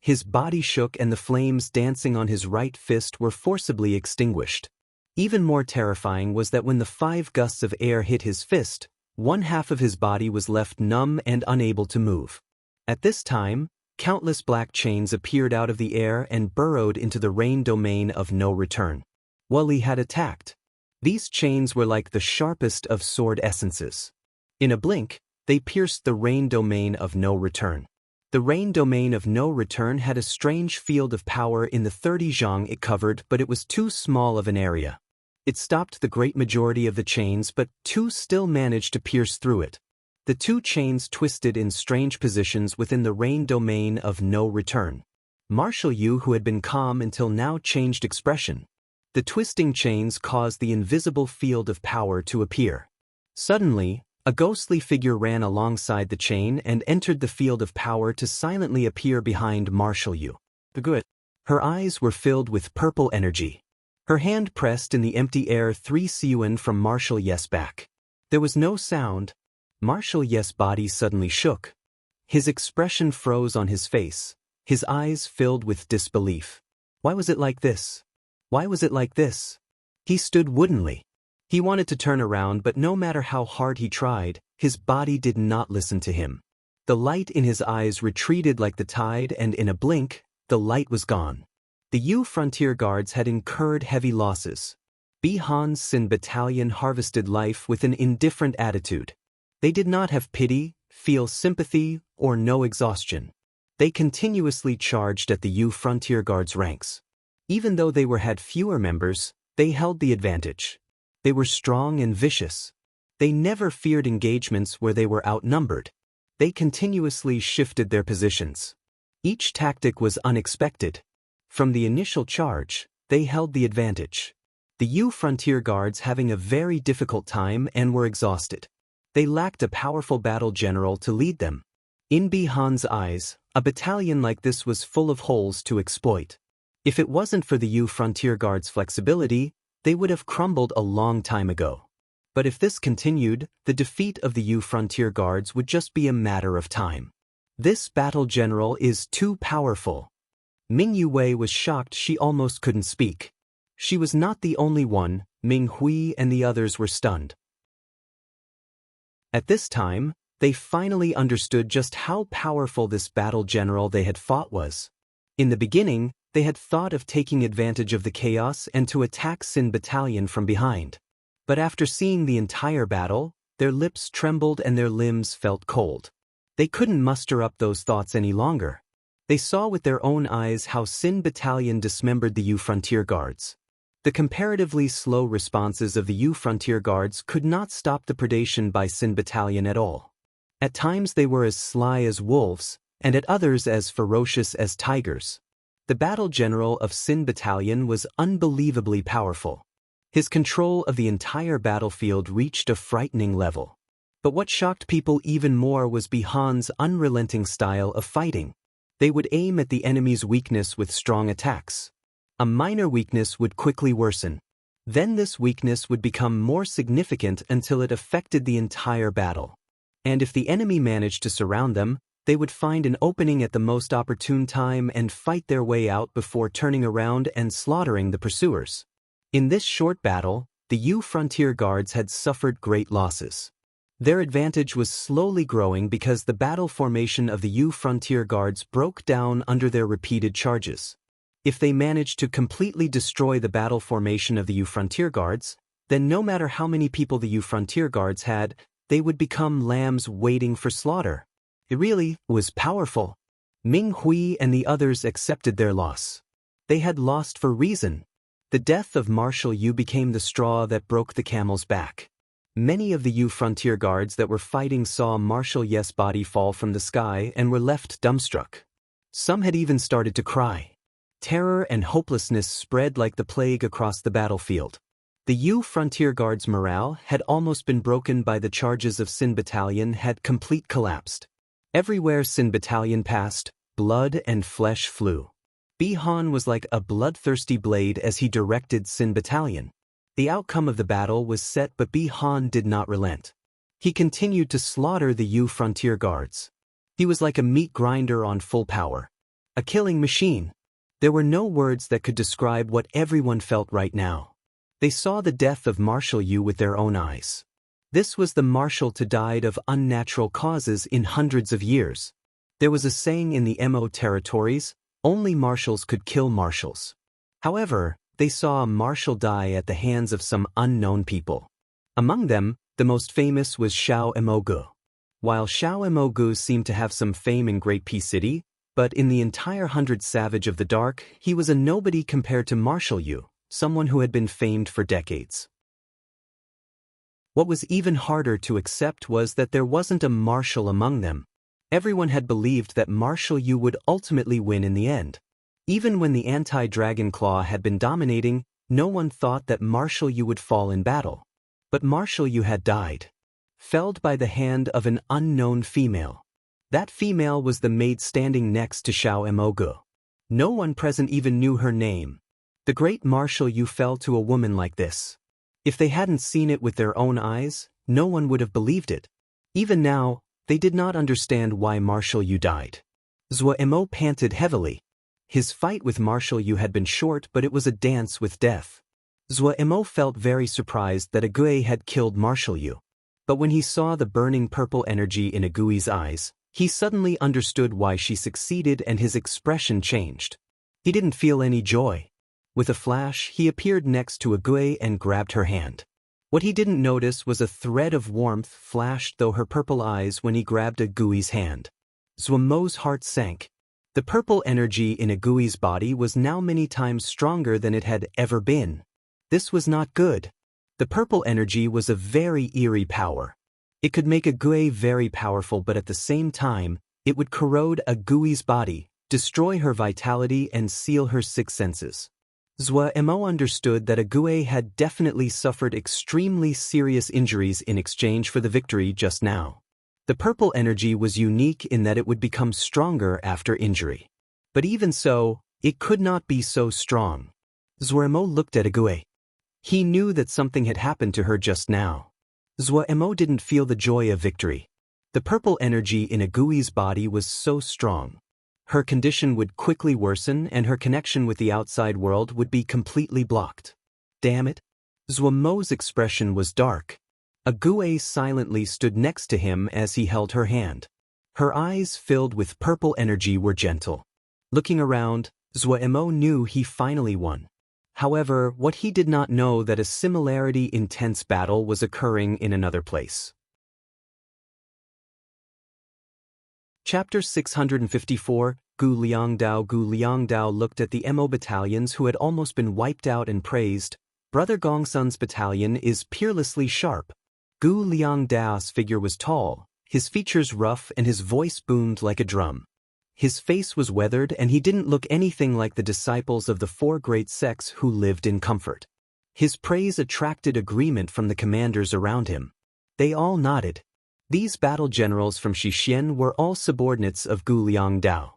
His body shook and the flames dancing on his right fist were forcibly extinguished. Even more terrifying was that when the 5 gusts of air hit his fist, 1/2 of his body was left numb and unable to move. At this time, countless black chains appeared out of the air and burrowed into the rain domain of no return. Wally had attacked. These chains were like the sharpest of sword essences. In a blink, they pierced the rain domain of no return. The rain domain of no return had a strange field of power in the 30 zhang it covered, but it was too small of an area. It stopped the great majority of the chains, but 2 still managed to pierce through it. The 2 chains twisted in strange positions within the rain domain of no return. Martial Yu, who had been calm until now, changed expression. The twisting chains caused the invisible field of power to appear. Suddenly, a ghostly figure ran alongside the chain and entered the field of power to silently appear behind Martial Yu. Good. Her eyes were filled with purple energy. Her hand pressed in the empty air 3 Siyuan from Martial Yes' back. There was no sound. Martial Yes' body suddenly shook. His expression froze on his face. His eyes filled with disbelief. Why was it like this? Why was it like this? He stood woodenly. He wanted to turn around, but no matter how hard he tried, his body did not listen to him. The light in his eyes retreated like the tide, and in a blink, the light was gone. The Yu Frontier Guards had incurred heavy losses. Bihan's Sin Battalion harvested life with an indifferent attitude. They did not have pity, feel sympathy, or know exhaustion. They continuously charged at the Yu Frontier Guards' ranks. Even though they had fewer members, they held the advantage. They were strong and vicious. They never feared engagements where they were outnumbered. They continuously shifted their positions. Each tactic was unexpected. From the initial charge, they held the advantage. The Yu Frontier Guards having a very difficult time and were exhausted. They lacked a powerful battle general to lead them. In Bihan's eyes, a battalion like this was full of holes to exploit. If it wasn't for the Yu Frontier Guards' flexibility, they would have crumbled a long time ago. But if this continued, the defeat of the Yu Frontier Guards would just be a matter of time. This battle general is too powerful. Ming Yue was shocked she almost couldn't speak. She was not the only one. Ming Hui and the others were stunned. At this time, they finally understood just how powerful this battle general they had fought was. In the beginning, they had thought of taking advantage of the chaos and to attack Sin Battalion from behind. But after seeing the entire battle, their lips trembled and their limbs felt cold. They couldn't muster up those thoughts any longer. They saw with their own eyes how Sin Battalion dismembered the U Frontier Guards. The comparatively slow responses of the U Frontier Guards could not stop the predation by Sin Battalion at all. At times they were as sly as wolves, and at others as ferocious as tigers. The battle general of Sin Battalion was unbelievably powerful. His control of the entire battlefield reached a frightening level. But what shocked people even more was Bihan's unrelenting style of fighting. They would aim at the enemy's weakness with strong attacks. A minor weakness would quickly worsen. Then this weakness would become more significant until it affected the entire battle. And if the enemy managed to surround them, they would find an opening at the most opportune time and fight their way out before turning around and slaughtering the pursuers. In this short battle, the U Frontier Guards had suffered great losses. Their advantage was slowly growing because the battle formation of the U Frontier Guards broke down under their repeated charges. If they managed to completely destroy the battle formation of the U Frontier Guards, then no matter how many people the U Frontier Guards had, they would become lambs waiting for slaughter. It really was powerful. Ming Hui and the others accepted their loss. They had lost for reason. The death of Marshal Yu became the straw that broke the camel's back. Many of the U Frontier Guards that were fighting saw Marshal Ye's body fall from the sky and were left dumbstruck. Some had even started to cry. Terror and hopelessness spread like the plague across the battlefield. The U Frontier Guards' morale had almost been broken by the charges of Sin Battalion had complete collapsed. Everywhere Sin Battalion passed, blood and flesh flew. Bihan was like a bloodthirsty blade as he directed Sin Battalion. The outcome of the battle was set, but Bihan did not relent. He continued to slaughter the U Frontier Guards. He was like a meat grinder on full power. A killing machine. There were no words that could describe what everyone felt right now. They saw the death of Marshal Yu with their own eyes. This was the marshal to died of unnatural causes in hundreds of years. There was a saying in the Mo territories, only marshals could kill marshals. However, they saw a marshal die at the hands of some unknown people. Among them, the most famous was Xiao Emogu. While Xiao Emogu seemed to have some fame in Great Peace City, but in the entire 100 Savage of the Dark, he was a nobody compared to Marshal Yu, someone who had been famed for decades. What was even harder to accept was that there wasn't a marshal among them. Everyone had believed that Marshal Yu would ultimately win in the end. Even when the anti-Dragon Claw had been dominating, no one thought that Marshal Yu would fall in battle. But Marshal Yu had died. Felled by the hand of an unknown female. That female was the maid standing next to Xiao Emogu. No one present even knew her name. The great Marshal Yu fell to a woman like this. If they hadn't seen it with their own eyes, no one would have believed it. Even now, they did not understand why Marshal Yu died. Zhou Emo panted heavily. His fight with Marshal Yu had been short, but it was a dance with death. Zhou Emo felt very surprised that Agui had killed Marshal Yu. But when he saw the burning purple energy in Agui's eyes, he suddenly understood why she succeeded and his expression changed. He didn't feel any joy. With a flash, he appeared next to Agui and grabbed her hand. What he didn't notice was a thread of warmth flashed through her purple eyes when he grabbed Agui's hand. Zhou Emo's heart sank. The purple energy in Agui's body was now many times stronger than it had ever been. This was not good. The purple energy was a very eerie power. It could make Agui very powerful, but at the same time, it would corrode Agui's body, destroy her vitality and seal her six senses. Zhou Emo understood that Agui had definitely suffered extremely serious injuries in exchange for the victory just now. The purple energy was unique in that it would become stronger after injury. But even so, it could not be so strong. Zhou Emo looked at Agui. He knew that something had happened to her just now. Zhou Emo didn't feel the joy of victory. The purple energy in Agui's body was so strong. Her condition would quickly worsen and her connection with the outside world would be completely blocked. Damn it. Zhuomo's expression was dark. Ague silently stood next to him as he held her hand. Her eyes, filled with purple energy, were gentle. Looking around, Zhuomo knew he finally won. However, what he did not know that a similarly intense battle was occurring in another place. Chapter 654, Gu Liangdao looked at the Mo battalions who had almost been wiped out and praised, "Brother Gongsun's battalion is peerlessly sharp." Gu Liangdao's figure was tall, his features rough, and his voice boomed like a drum. His face was weathered, and he didn't look anything like the disciples of the four great sects who lived in comfort. His praise attracted agreement from the commanders around him. They all nodded. These battle generals from Xishan were all subordinates of Gu Liangdao.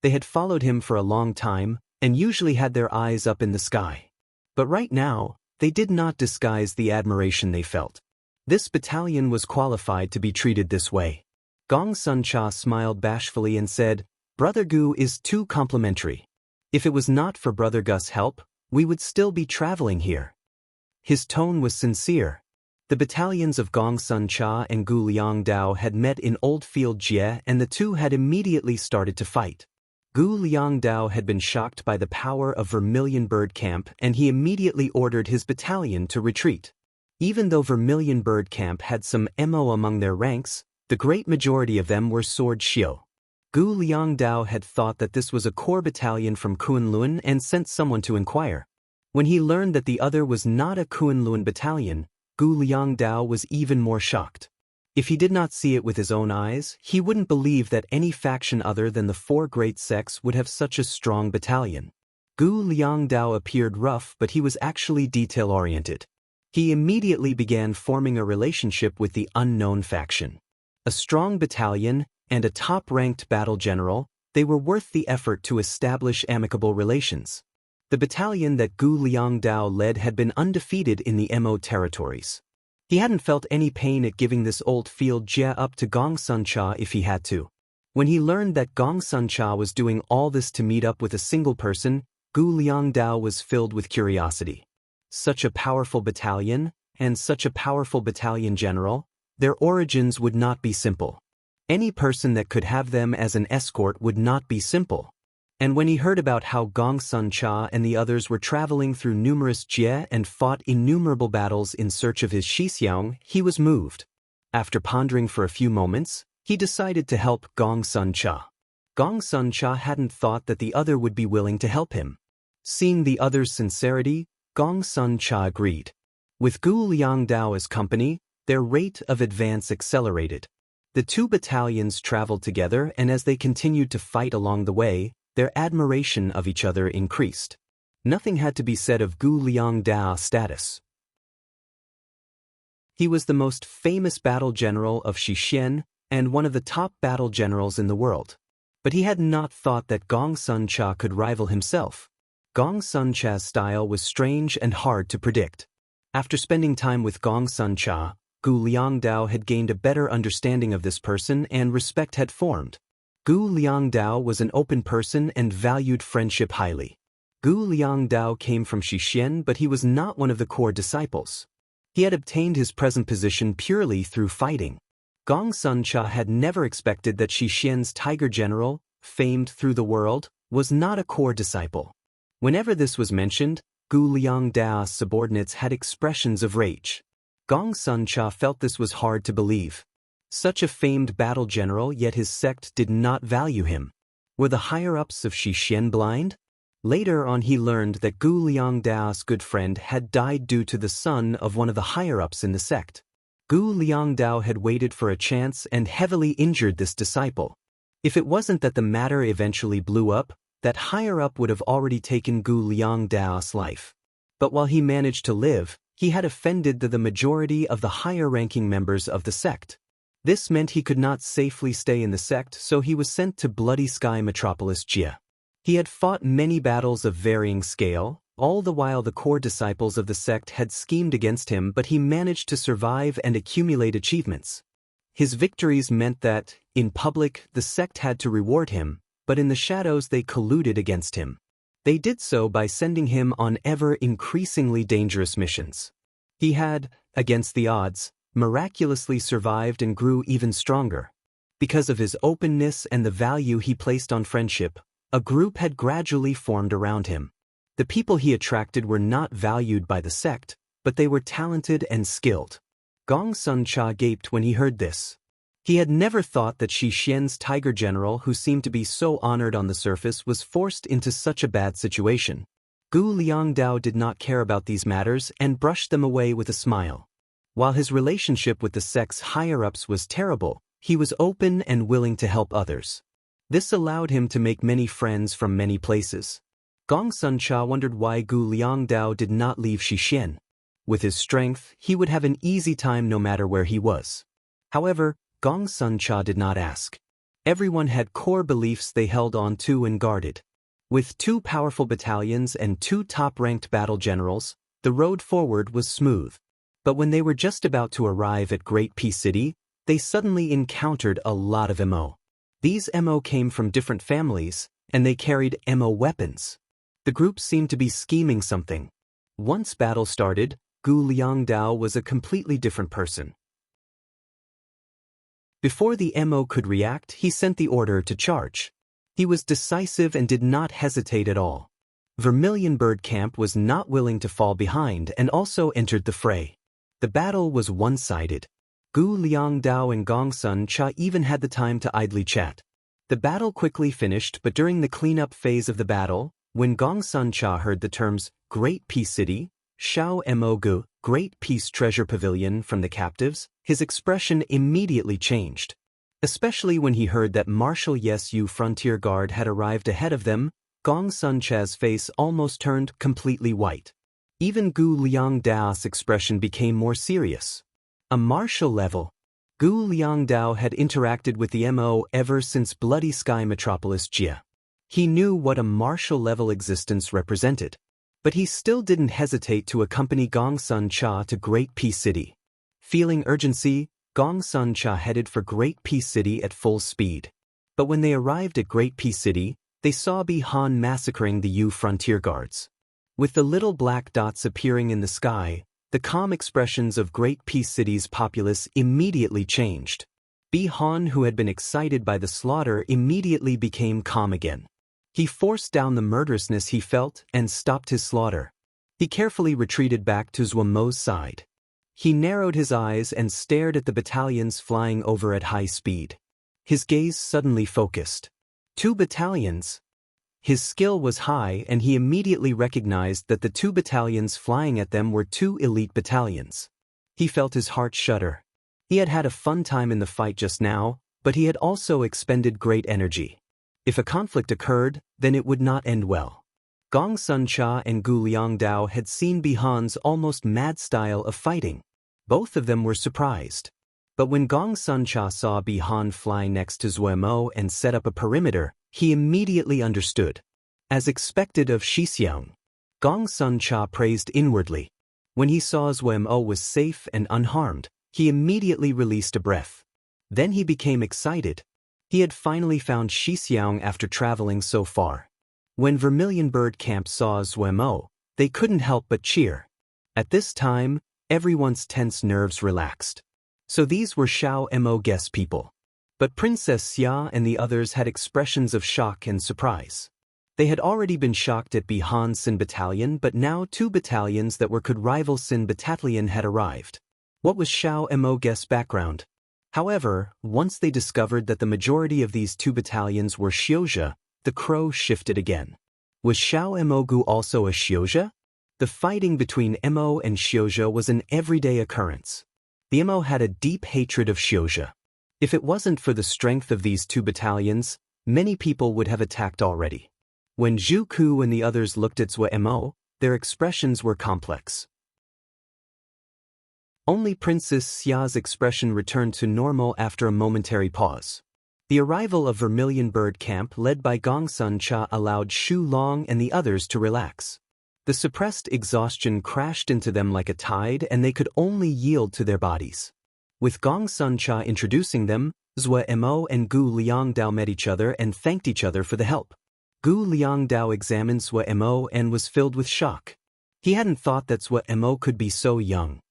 They had followed him for a long time, and usually had their eyes up in the sky. But right now, they did not disguise the admiration they felt. This battalion was qualified to be treated this way. Gongsun Cha smiled bashfully and said, "Brother Gu is too complimentary. If it was not for Brother Gus's help, we would still be traveling here." His tone was sincere. The battalions of Gongsun Cha and Gu Liangdao had met in Old Field Jie, and the two had immediately started to fight. Gu Liangdao had been shocked by the power of Vermilion Bird Camp, and he immediately ordered his battalion to retreat. Even though Vermilion Bird Camp had some Mo among their ranks, the great majority of them were Sword Xiu. Gu Liangdao had thought that this was a core battalion from Kunlun and sent someone to inquire. When he learned that the other was not a Kunlun battalion, Gu Liangdao was even more shocked. If he did not see it with his own eyes, he wouldn't believe that any faction other than the four great sects would have such a strong battalion. Gu Liangdao appeared rough, but he was actually detail-oriented. He immediately began forming a relationship with the unknown faction. A strong battalion and a top-ranked battle general, they were worth the effort to establish amicable relations. The battalion that Gu Liangdao led had been undefeated in the Mo territories. He hadn't felt any pain at giving this Old Field Jie up to Gongsun Cha if he had to. When he learned that Gongsun Cha was doing all this to meet up with a single person, Gu Liangdao was filled with curiosity. Such a powerful battalion, and such a powerful battalion general, their origins would not be simple. Any person that could have them as an escort would not be simple. And when he heard about how Gongsun Cha and the others were traveling through numerous jie and fought innumerable battles in search of his Shixiang, he was moved. After pondering for a few moments, he decided to help Gongsun Cha. Gongsun Cha hadn't thought that the other would be willing to help him. Seeing the other's sincerity, Gongsun Cha agreed. With Gu Liangdao as company, their rate of advance accelerated. The two battalions traveled together, and as they continued to fight along the way, their admiration of each other increased. Nothing had to be said of Gu Liangdao's status. He was the most famous battle general of Xishan and one of the top battle generals in the world. But he had not thought that Gongsun Cha could rival himself. Gongsun Cha's style was strange and hard to predict. After spending time with Gongsun Cha, Gu Liangdao had gained a better understanding of this person, and respect had formed. Gu Liangdao was an open person and valued friendship highly. Gu Liangdao came from Xishan, but he was not one of the core disciples. He had obtained his present position purely through fighting. Gongsun Cha had never expected that Xishan's tiger general, famed through the world, was not a core disciple. Whenever this was mentioned, Gu Liangdao's subordinates had expressions of rage. Gongsun Cha felt this was hard to believe. Such a famed battle general, yet his sect did not value him. Were the higher-ups of Xishan blind? Later on he learned that Gu Liangdao's good friend had died due to the son of one of the higher-ups in the sect. Gu Liangdao had waited for a chance and heavily injured this disciple. If it wasn't that the matter eventually blew up, that higher-up would have already taken Gu Liangdao's life. But while he managed to live, he had offended the majority of the higher-ranking members of the sect. This meant he could not safely stay in the sect, so he was sent to Bloody Sky Metropolis Jie. He had fought many battles of varying scale, all the while the core disciples of the sect had schemed against him, but he managed to survive and accumulate achievements. His victories meant that, in public, the sect had to reward him, but in the shadows they colluded against him. They did so by sending him on ever-increasingly dangerous missions. He had, against the odds, miraculously survived and grew even stronger. Because of his openness and the value he placed on friendship, a group had gradually formed around him. The people he attracted were not valued by the sect, but they were talented and skilled. Gong Sun Cha gaped when he heard this. He had never thought that Shi Xian's tiger general, who seemed to be so honored on the surface, was forced into such a bad situation. Gu Liangdao did not care about these matters and brushed them away with a smile. While his relationship with the sect's higher-ups was terrible, he was open and willing to help others. This allowed him to make many friends from many places. Gong Sun Cha wondered why Gu Liangdao did not leave Shi Xian. With his strength, he would have an easy time no matter where he was. However, Gong Sun Cha did not ask. Everyone had core beliefs they held on to and guarded. With 2 powerful battalions and 2 top-ranked battle generals, the road forward was smooth. But when they were just about to arrive at Great Peace City, they suddenly encountered a lot of MO. These MO came from different families, and they carried MO weapons. The group seemed to be scheming something. Once battle started, Gu Liangdao was a completely different person. Before the MO could react, he sent the order to charge. He was decisive and did not hesitate at all. Vermilion Bird Camp was not willing to fall behind and also entered the fray. The battle was one-sided. Gu Liangdao and Gong Sun Cha even had the time to idly chat. The battle quickly finished, but during the cleanup phase of the battle, when Gong Sun Cha heard the terms Great Peace City, Shao Mo Gu, Great Peace Treasure Pavilion from the captives, his expression immediately changed. Especially when he heard that Marshal Yesu Frontier Guard had arrived ahead of them, Gong Sun Cha's face almost turned completely white. Even Gu Liangdao's expression became more serious. A martial level. Gu Liangdao had interacted with the MO ever since Bloody Sky Metropolis Jia. He knew what a martial level existence represented. But he still didn't hesitate to accompany Gong Sun Cha to Great Peace City. Feeling urgency, Gong Sun Cha headed for Great Peace City at full speed. But when they arrived at Great Peace City, they saw Bi Han massacring the Yu Frontier Guards. With the little black dots appearing in the sky, the calm expressions of Great Peace City's populace immediately changed. Bi Han, who had been excited by the slaughter, immediately became calm again. He forced down the murderousness he felt and stopped his slaughter. He carefully retreated back to Zhuo Mo's side. He narrowed his eyes and stared at the battalions flying over at high speed. His gaze suddenly focused. 2 battalions. His skill was high, and he immediately recognized that the 2 battalions flying at them were 2 elite battalions. He felt his heart shudder. He had had a fun time in the fight just now, but he had also expended great energy. If a conflict occurred, then it would not end well. Gong Sun Cha and Gu Liangdao had seen Bi Han's almost mad style of fighting. Both of them were surprised. But when Gong Sun Cha saw Bi Han fly next to Zhuo Mo and set up a perimeter, he immediately understood. As expected of Shi Xiang, Gong Sun Cha praised inwardly. When he saw Zhuo Mo was safe and unharmed, he immediately released a breath. Then he became excited. He had finally found Shi Xiang after traveling so far. When Vermilion Bird Camp saw Zhuo Mo, they couldn't help but cheer. At this time, everyone's tense nerves relaxed. So these were Shao Mo guest people. But Princess Xia and the others had expressions of shock and surprise. They had already been shocked at Bi Han's Sin Battalion, but now 2 battalions that could rival Sin Battalion had arrived. What was Shao Mo guest's background? However, once they discovered that the majority of these 2 battalions were Xiozha, the crow shifted again. Was Shao Mo Gu also a Xiozha? The fighting between Mo and Xiozha was an everyday occurrence. The Mo had a deep hatred of Xiozha. If it wasn't for the strength of these 2 battalions, many people would have attacked already. When Zhu Ku and the others looked at Zhuo Mo, their expressions were complex. Only Princess Xia's expression returned to normal after a momentary pause. The arrival of Vermilion Bird Camp led by Gong Sun Cha allowed Shu Long and the others to relax. The suppressed exhaustion crashed into them like a tide, and they could only yield to their bodies. With Gong Sun Cha introducing them, Zhuo Mo and Gu Liangdao met each other and thanked each other for the help. Gu Liangdao examined Zhuo Mo and was filled with shock. He hadn't thought that Zhuo Mo could be so young.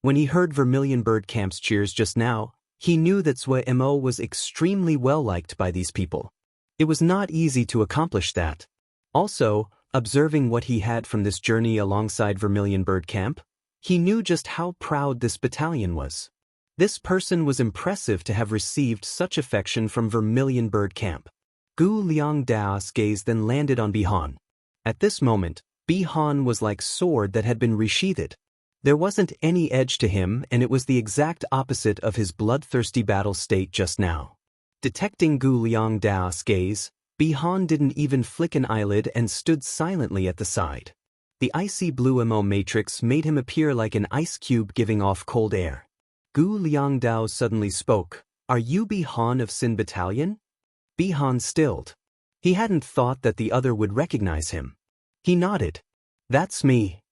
When he heard Vermilion Bird Camp's cheers just now, he knew that Zwe Mo was extremely well liked by these people. It was not easy to accomplish that. Also, observing what he had from this journey alongside Vermilion Bird Camp, he knew just how proud this battalion was. This person was impressive to have received such affection from Vermilion Bird Camp. Gu Liangdao's gaze then landed on Bihan. At this moment, Bihan was like sword that had been resheathed. There wasn't any edge to him, and it was the exact opposite of his bloodthirsty battle state just now. Detecting Gu Liangdao's gaze, Bihan didn't even flick an eyelid and stood silently at the side. The icy blue Mo matrix made him appear like an ice cube giving off cold air. Gu Liangdao suddenly spoke, "Are you Bihan of Sin Battalion?" Bihan stilled. He hadn't thought that the other would recognize him. He nodded. "That's me."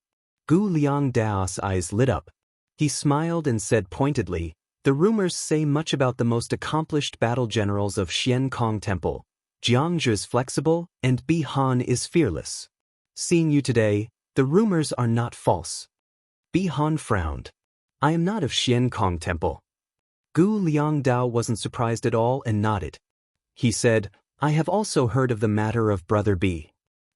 Gu Liangdao's eyes lit up. He smiled and said pointedly, "The rumors say much about the most accomplished battle generals of Xian Kong Temple. Jiangzhi is flexible, and Bihan is fearless. Seeing you today, the rumors are not false." Bihan frowned. "I am not of Xian Kong Temple." Gu Liangdao wasn't surprised at all and nodded. He said, "I have also heard of the matter of Brother B."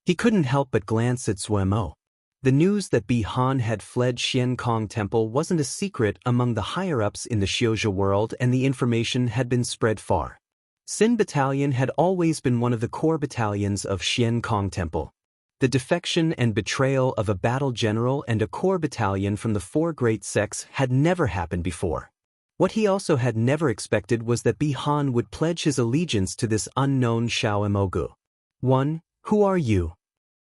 He couldn't help but glance at Zwe Mo. The news that Bihan had fled Xian Kong Temple wasn't a secret among the higher-ups in the Xiuzhi world, and the information had been spread far. Sin Battalion had always been one of the core battalions of Xian Kong Temple. The defection and betrayal of a battle general and a core battalion from the four great sects had never happened before. What he also had never expected was that Bihan would pledge his allegiance to this unknown Xiao Emogu. "1. Who are you?"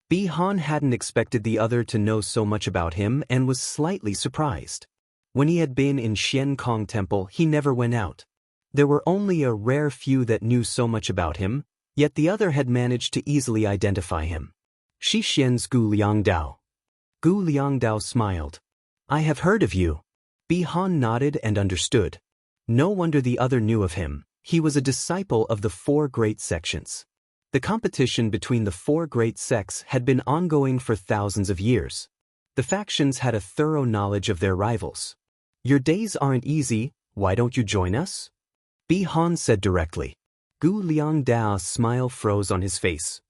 Bihan hadn't expected the other to know so much about him and was slightly surprised. When he had been in Xian Kong Temple, he never went out. There were only a rare few that knew so much about him, yet the other had managed to easily identify him. "Shi Xian's Gu Liangdao." Gu Liangdao smiled. "I have heard of you." Bihan nodded and understood. No wonder the other knew of him. He was a disciple of the four great sections. The competition between the four great sects had been ongoing for thousands of years. The factions had a thorough knowledge of their rivals. "Your days aren't easy, why don't you join us?" Bihan said directly. Gu Liangdao's smile froze on his face.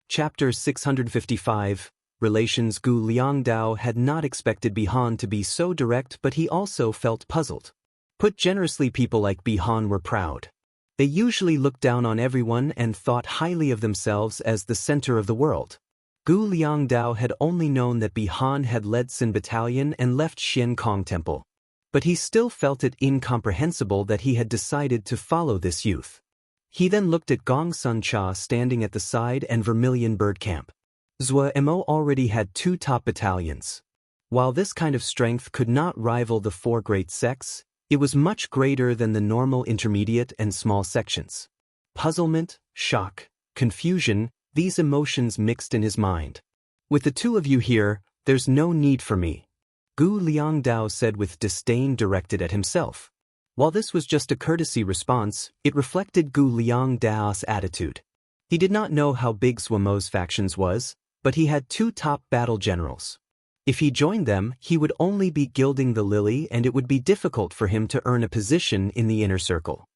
Chapter 655, Relations. Gu Liangdao had not expected Bihan to be so direct, but he also felt puzzled. Put generously, people like Bihan were proud. They usually looked down on everyone and thought highly of themselves as the center of the world. Gu Liangdao had only known that Bihan had led Sin Battalion and left Xian Kong Temple. But he still felt it incomprehensible that he had decided to follow this youth. He then looked at Gong Sun Cha standing at the side and Vermilion Bird Camp. Zwe Mo already had 2 top battalions. While this kind of strength could not rival the 4 great sects, it was much greater than the normal intermediate and small sections. Puzzlement, shock, confusion, these emotions mixed in his mind. "With the 2 of you here, there's no need for me," Gu Liangdao said with disdain directed at himself. While this was just a courtesy response, it reflected Gu Liangdao's attitude. He did not know how big Zwe Mo's factions was, but he had 2 top battle generals. If he joined them, he would only be gilding the lily, and it would be difficult for him to earn a position in the inner circle.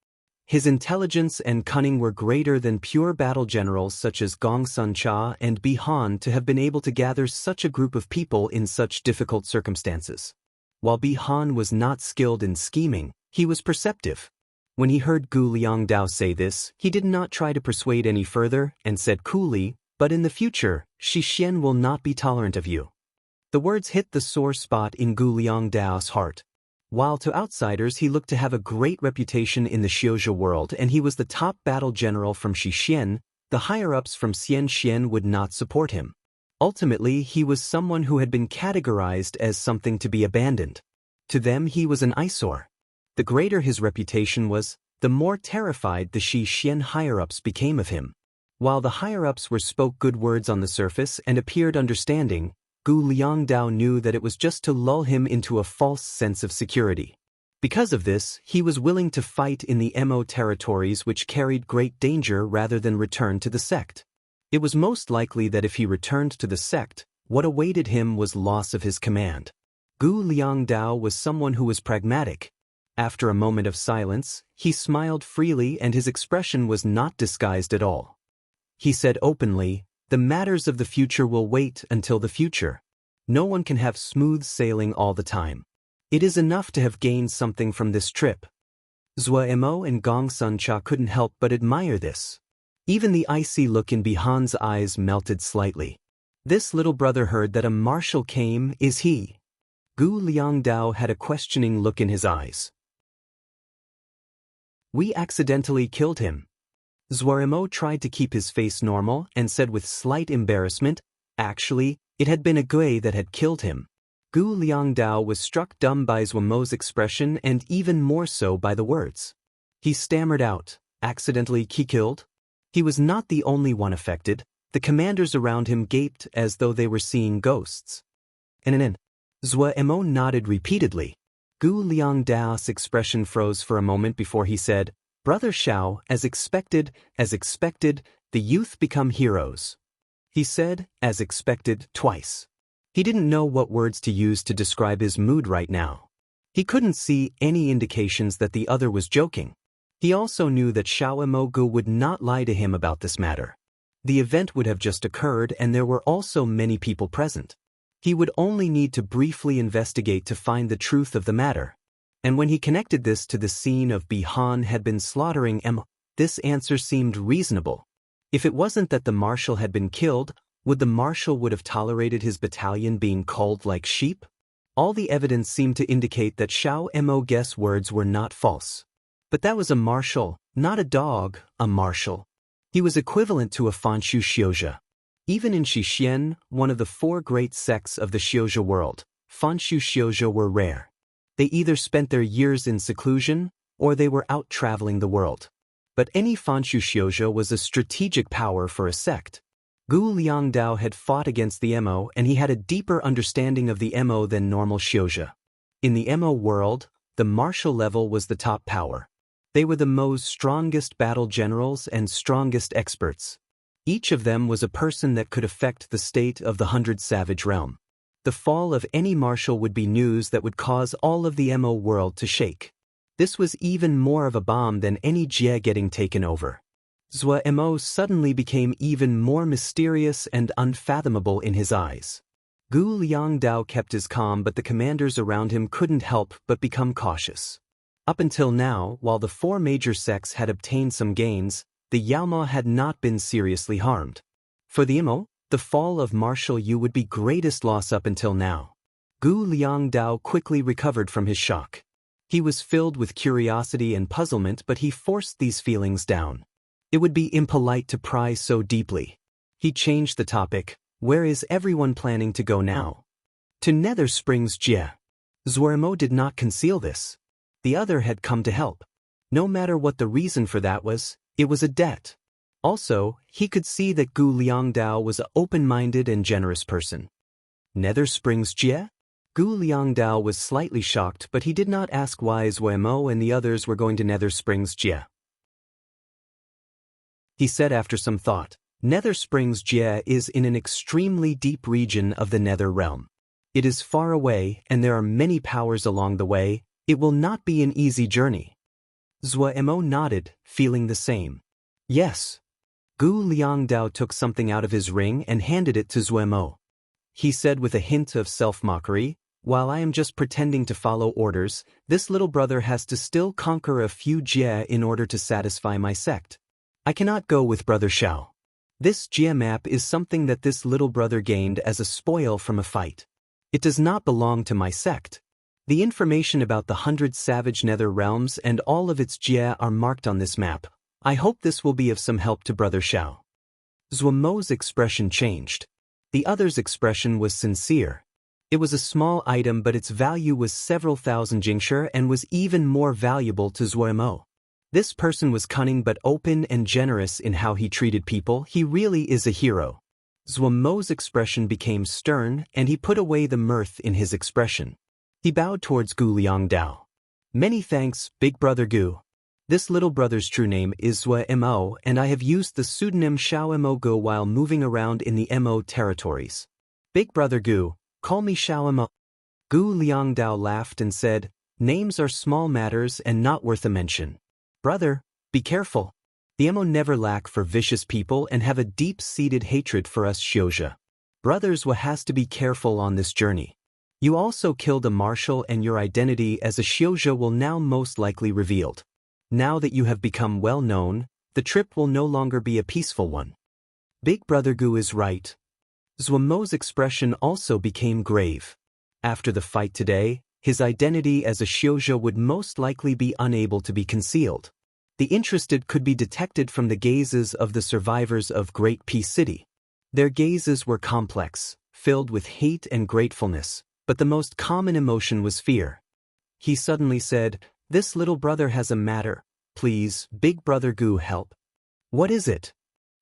His intelligence and cunning were greater than pure battle generals such as Gong Sun Cha and Bihan to have been able to gather such a group of people in such difficult circumstances. While Bihan was not skilled in scheming, he was perceptive. When he heard Gu Liangdao say this, he did not try to persuade any further and said coolly, "But in the future, Shi Xian will not be tolerant of you." The words hit the sore spot in Gu Liangdao's heart. While to outsiders he looked to have a great reputation in the Xiuzhi world and he was the top battle general from Shi Xian, the higher-ups from Xian Xian would not support him. Ultimately, he was someone who had been categorized as something to be abandoned. To them he was an eyesore. The greater his reputation was, the more terrified the Shi Xian higher-ups became of him. While the higher-ups spoke good words on the surface and appeared understanding, Gu Liangdao knew that it was just to lull him into a false sense of security. Because of this, he was willing to fight in the Mo territories which carried great danger rather than return to the sect. It was most likely that if he returned to the sect, What awaited him was loss of his command. Gu Liangdao was someone who was pragmatic. After a moment of silence, he smiled freely and his expression was not disguised at all. He said openly, "The matters of the future will wait until the future. No one can have smooth sailing all the time. It is enough to have gained something from this trip." Zhou Mo and Gong Sun Cha couldn't help but admire this. Even the icy look in Bihan's eyes melted slightly. This little brother heard that a marshal came, is he? Gu Liangdao had a questioning look in his eyes. "We accidentally killed him." Zhou Mo tried to keep his face normal and said with slight embarrassment, "Actually, it had been a Gui that had killed him." Gu Liangdao was struck dumb by Zhou Mo's expression and even more so by the words. He stammered out, "Accidentally killed?" He was not the only one affected. The commanders around him gaped as though they were seeing ghosts. Zhou Mo nodded repeatedly. Gu Liangdao's expression froze for a moment before he said, "Brother Xiao, as expected, the youth become heroes." He said, "as expected," twice. He didn't know what words to use to describe his mood right now. He couldn't see any indications that the other was joking. He also knew that Xiao Mogu would not lie to him about this matter. The event would have just occurred and there were also many people present. He would only need to briefly investigate to find the truth of the matter. And when he connected this to the scene of Bihan had been slaughtering this answer seemed reasonable. If it wasn't that the marshal had been killed, would the marshal would have tolerated his battalion being culled like sheep? All the evidence seemed to indicate that Xiao Mogu's words were not false. But that was a marshal, not a dog, a marshal. He was equivalent to a Fanshu Xiuzhe. Even in Xixian, one of the four great sects of the Xiuzhe world, Fanshu Xiuzhe were rare. They either spent their years in seclusion, or they were out traveling the world. But any Fanshu Xiuzhe was a strategic power for a sect. Gu Liangdao had fought against the Mo and he had a deeper understanding of the Mo than normal Xiuzhe. In the Mo world, the martial level was the top power. They were the Mo's strongest battle generals and strongest experts. Each of them was a person that could affect the state of the 100 Savage Realm. The fall of any marshal would be news that would cause all of the Mo world to shake. This was even more of a bomb than any Jie getting taken over. Zhou Mo suddenly became even more mysterious and unfathomable in his eyes. Gu Liangdao kept his calm, but the commanders around him couldn't help but become cautious. Up until now, while the four major sects had obtained some gains, the Yaoma had not been seriously harmed. For the Mo, the fall of Marshal Yu would be greatest loss up until now. Gu Liangdao quickly recovered from his shock. He was filled with curiosity and puzzlement, but he forced these feelings down. It would be impolite to pry so deeply. He changed the topic. "Where is everyone planning to go now?" "To Nether Springs Jie." Zhou Mo did not conceal this. The other had come to help. No matter what the reason for that was, it was a debt. Also, he could see that Gu Liangdao was an open-minded and generous person. Nether Springs Jie? Gu Liangdao was slightly shocked, but he did not ask why Zhou Mo and the others were going to Nether Springs Jie. He said after some thought, "Nether Springs Jie is in an extremely deep region of the Nether Realm. It is far away and there are many powers along the way. It will not be an easy journey." Zhou Mo nodded, feeling the same. "Yes." Gu Liangdao took something out of his ring and handed it to Zhou Mo. He said with a hint of self-mockery, "While I am just pretending to follow orders, this little brother has to still conquer a few Jie in order to satisfy my sect. I cannot go with Brother Xiao. This Jie map is something that this little brother gained as a spoil from a fight. It does not belong to my sect. The information about the 100 Savage Nether Realms and all of its Jie are marked on this map. I hope this will be of some help to Brother Xiao." Zhou Mo's expression changed. The other's expression was sincere. It was a small item, but its value was several thousand jingshi and was even more valuable to Zhou Mo. This person was cunning but open and generous in how he treated people. He really is a hero. Zhou Mo's expression became stern, and he put away the mirth in his expression. He bowed towards Gu Liangdao. "Many thanks, Big Brother Gu. This little brother's true name is Zhou Mo, and I have used the pseudonym Xiao Mo Gu while moving around in the Mo territories. Big brother Gu, call me Xiao. Gu Liangdao laughed and said, names are small matters and not worth a mention. Brother, be careful. The Emo never lack for vicious people and have a deep-seated hatred for us Xiozha. Brothers has to be careful on this journey. You also killed a marshal and your identity as a Xiozha will now most likely revealed. Now that you have become well known, the trip will no longer be a peaceful one. Big brother Gu is right. Zhuamo's expression also became grave. After the fight today, his identity as a Xiozha would most likely be unable to be concealed. The interested could be detected from the gazes of the survivors of Great Peace City. Their gazes were complex, filled with hate and gratefulness, but the most common emotion was fear. He suddenly said, this little brother has a matter. Please, big brother Gu, help. What is it?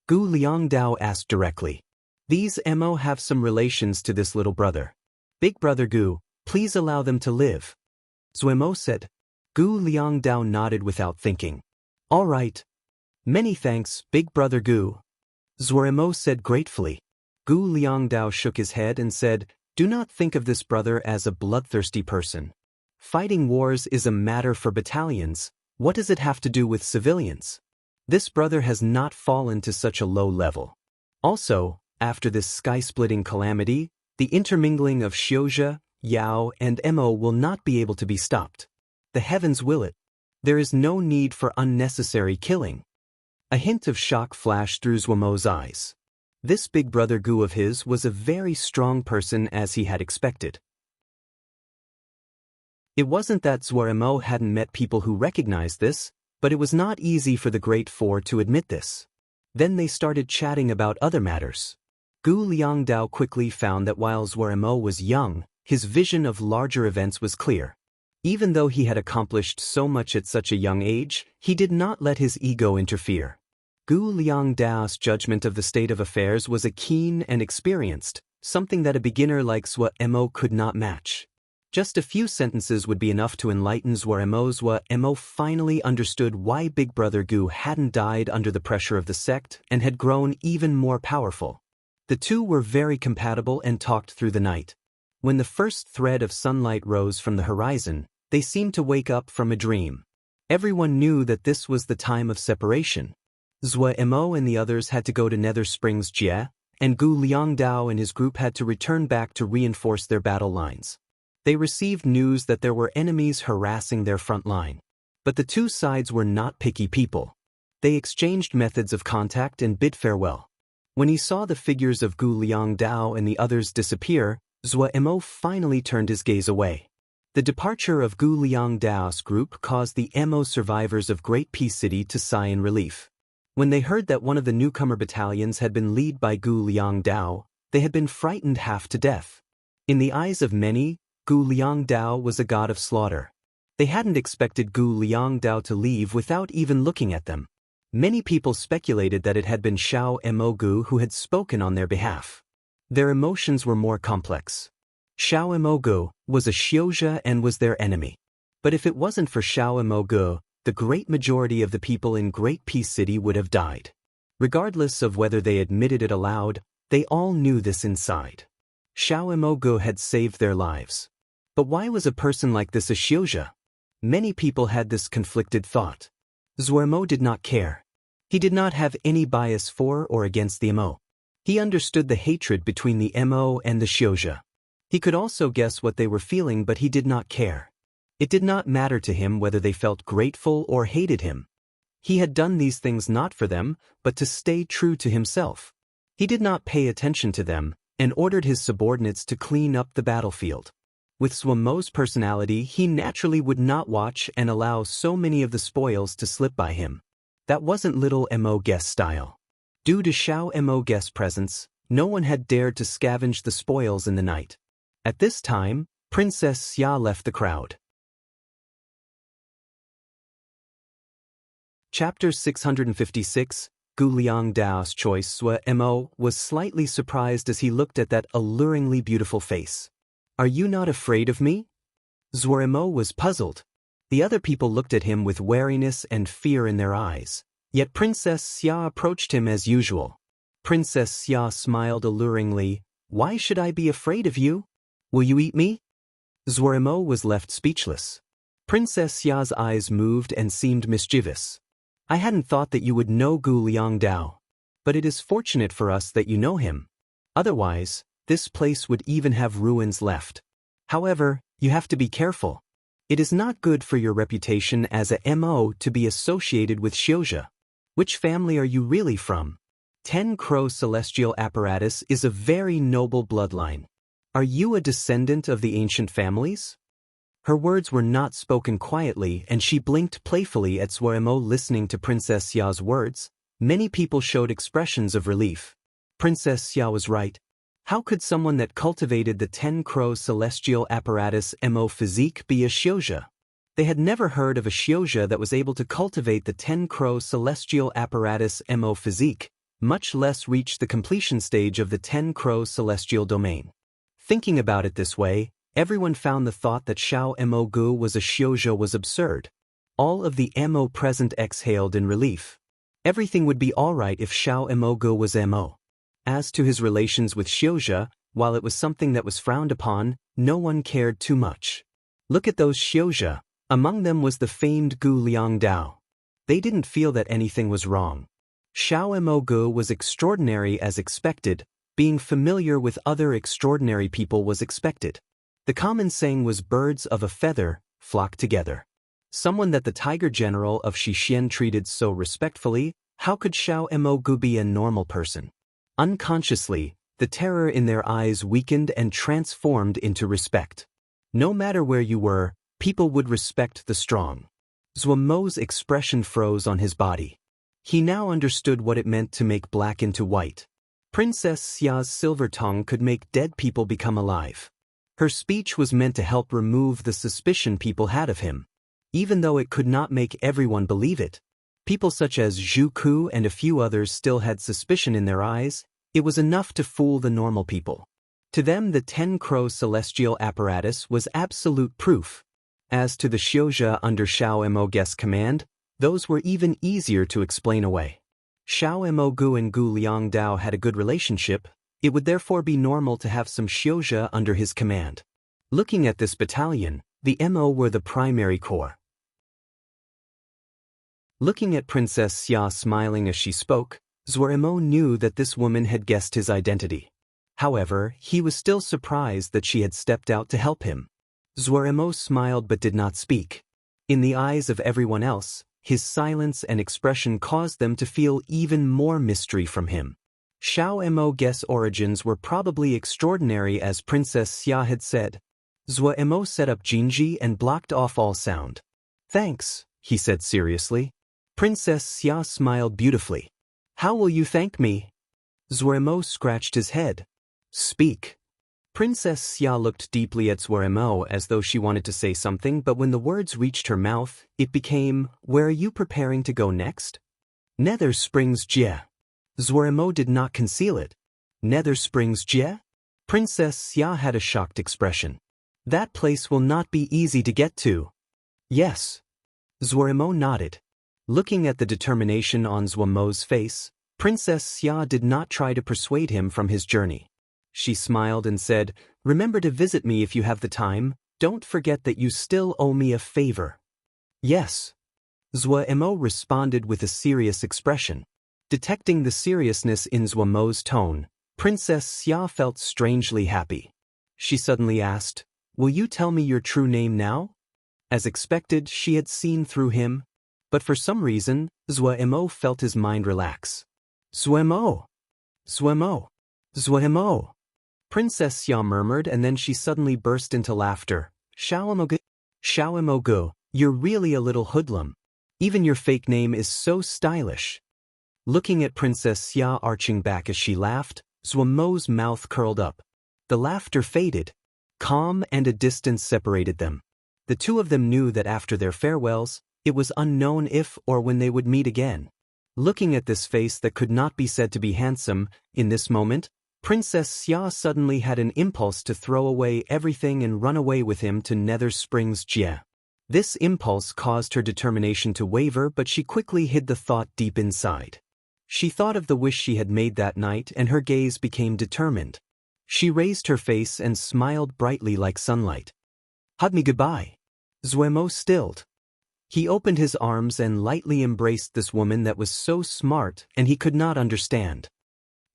Gu Liangdao asked directly. These Mo have some relations to this little brother. Big brother Gu, please allow them to live. Zhuemo said. Gu Liangdao nodded without thinking. All right. Many thanks, big brother Gu. Zhuemo said gratefully. Gu Liangdao shook his head and said, do not think of this brother as a bloodthirsty person. Fighting wars is a matter for battalions. What does it have to do with civilians? This brother has not fallen to such a low level. Also, after this sky-splitting calamity, the intermingling of Xiozha, Yao, and Mo will not be able to be stopped. The heavens will it. There is no need for unnecessary killing. A hint of shock flashed through Zhuamo's eyes. This big brother Gu of his was a very strong person as he had expected. It wasn't that Zhuemo hadn't met people who recognized this, but it was not easy for the Great Four to admit this. Then they started chatting about other matters. Gu Liangdao quickly found that while Zhuemo was young, his vision of larger events was clear. Even though he had accomplished so much at such a young age, he did not let his ego interfere. Gu Liangdao's judgment of the state of affairs was a keen and experienced, something that a beginner like Zhuemo could not match. Just a few sentences would be enough to enlighten Zhuemo. Zhuemo finally understood why Big Brother Gu hadn't died under the pressure of the sect and had grown even more powerful. The two were very compatible and talked through the night. When the first thread of sunlight rose from the horizon, they seemed to wake up from a dream. Everyone knew that this was the time of separation. Zhuemo and the others had to go to Nether Springs Jie, and Gu Liangdao and his group had to return back to reinforce their battle lines. They received news that there were enemies harassing their front line. But the two sides were not picky people. They exchanged methods of contact and bid farewell. When he saw the figures of Gu Liangdao and the others disappear, Zhuemo finally turned his gaze away. The departure of Gu Liangdao's group caused the Mo survivors of Great Peace City to sigh in relief. When they heard that one of the newcomer battalions had been led by Gu Liangdao, they had been frightened half to death. In the eyes of many, Gu Liangdao was a god of slaughter. They hadn't expected Gu Liangdao to leave without even looking at them. Many people speculated that it had been Xiao Mo Gu who had spoken on their behalf. Their emotions were more complex. Xiao Mo Gu was a Xiozha and was their enemy. But if it wasn't for Xiao Mo Gu, the great majority of the people in Great Peace City would have died. Regardless of whether they admitted it aloud, they all knew this inside. Xiao Mo Gu had saved their lives. But why was a person like this a Xiozha? Many people had this conflicted thought. Zhuemo did not care. He did not have any bias for or against the Mo. He understood the hatred between the Mo and the Xiozha. He could also guess what they were feeling, but he did not care. It did not matter to him whether they felt grateful or hated him. He had done these things not for them, but to stay true to himself. He did not pay attention to them, and ordered his subordinates to clean up the battlefield. With Zhuemo's personality, he naturally would not watch and allow so many of the spoils to slip by him. That wasn't little Mo Guest's style. Due to Xiao Mo Guest's presence, no one had dared to scavenge the spoils in the night. At this time, Princess Xia left the crowd. Chapter 656, Gu Liangdao's choice. Mo was slightly surprised as he looked at that alluringly beautiful face. Are you not afraid of me? Zhuemo was puzzled. The other people looked at him with wariness and fear in their eyes. Yet Princess Xia approached him as usual. Princess Xia smiled alluringly. Why should I be afraid of you? Will you eat me? Zhuoremo was left speechless. Princess Xia's eyes moved and seemed mischievous. I hadn't thought that you would know Gu Liangdao. But it is fortunate for us that you know him. Otherwise, this place would even have ruins left. However, you have to be careful. It is not good for your reputation as a MO to be associated with Xiuzhe. Which family are you really from? 10 Crow Celestial Apparatus is a very noble bloodline. Are you a descendant of the ancient families? Her words were not spoken quietly, and she blinked playfully at Zhuoremo. Listening to Princess Xia's words, many people showed expressions of relief. Princess Xia was right. How could someone that cultivated the 10 Crow Celestial Apparatus MO physique be a Xiuzhe? They had never heard of a Xiuzhe that was able to cultivate the 10 Crow Celestial Apparatus MO physique, much less reach the completion stage of the 10 Crow Celestial Domain. Thinking about it this way, everyone found the thought that Xiao Mo Gu was a Xiuzhe was absurd. All of the Mo present exhaled in relief. Everything would be alright if Xiao Mo Gu was Mo. As to his relations with Xiuzhe, while it was something that was frowned upon, no one cared too much. Look at those Xiuzhe. Among them was the famed Gu Liangdao. They didn't feel that anything was wrong. Xiao Mo Gu was extraordinary as expected. Being familiar with other extraordinary people was expected. The common saying was birds of a feather flock together. Someone that the Tiger General of Xixin treated so respectfully, how could Xiao Mo Gu be a normal person? Unconsciously, the terror in their eyes weakened and transformed into respect. No matter where you were, people would respect the strong. Zhuomo's expression froze on his body. He now understood what it meant to make black into white. Princess Xia's silver tongue could make dead people become alive. Her speech was meant to help remove the suspicion people had of him. Even though it could not make everyone believe it, people such as Zhu Ku and a few others still had suspicion in their eyes. It was enough to fool the normal people. To them, the 10 Crow Celestial Apparatus was absolute proof. As to the Xiuzhe under Xiao Mo Gu's command, those were even easier to explain away. Xiao Mo Gu and Gu Liangdao had a good relationship. It would therefore be normal to have some Xiuzhe under his command. Looking at this battalion, the MO were the primary core. Looking at Princess Xia smiling as she spoke, Zhuoremo knew that this woman had guessed his identity. However, he was still surprised that she had stepped out to help him. Zhuoremo smiled but did not speak. In the eyes of everyone else, his silence and expression caused them to feel even more mystery from him. Xiao Mo Gu's origins were probably extraordinary, as Princess Xia had said. Zhuoremo set up Jinji and blocked off all sound. "Thanks," he said seriously. Princess Xia smiled beautifully. "How will you thank me?" Zhuoremo scratched his head. "Speak." Princess Xia looked deeply at Zhuoremo as though she wanted to say something, but when the words reached her mouth, it became, "Where are you preparing to go next?" "Nether Springs Jie." Zhuoremo did not conceal it. "Nether Springs Jie?" Princess Xia had a shocked expression. "That place will not be easy to get to." "Yes." Zhuoremo nodded. Looking at the determination on Zhuomo's face, Princess Xia did not try to persuade him from his journey. She smiled and said, "Remember to visit me if you have the time. Don't forget that you still owe me a favor." "Yes." Zhuoremo responded with a serious expression. Detecting the seriousness in Zhuomo's tone, Princess Xia felt strangely happy. She suddenly asked, "Will you tell me your true name now?" As expected, she had seen through him. But for some reason, Zhuoremo felt his mind relax. "Zhuoremo! Zhuoremo! Zhuoremo!" Princess Xia murmured, and then she suddenly burst into laughter. Xiao Mo Gu, you're really a little hoodlum. Even your fake name is so stylish." Looking at Princess Xia arching back as she laughed, Zhuomo's mouth curled up. The laughter faded. Calm and a distance separated them. The two of them knew that after their farewells, it was unknown if or when they would meet again. Looking at this face that could not be said to be handsome, in this moment, Princess Xia suddenly had an impulse to throw away everything and run away with him to Nether Springs Jie. This impulse caused her determination to waver, but she quickly hid the thought deep inside. She thought of the wish she had made that night, and her gaze became determined. She raised her face and smiled brightly like sunlight. Hug me goodbye. Zuemo stilled. He opened his arms and lightly embraced this woman that was so smart and he could not understand.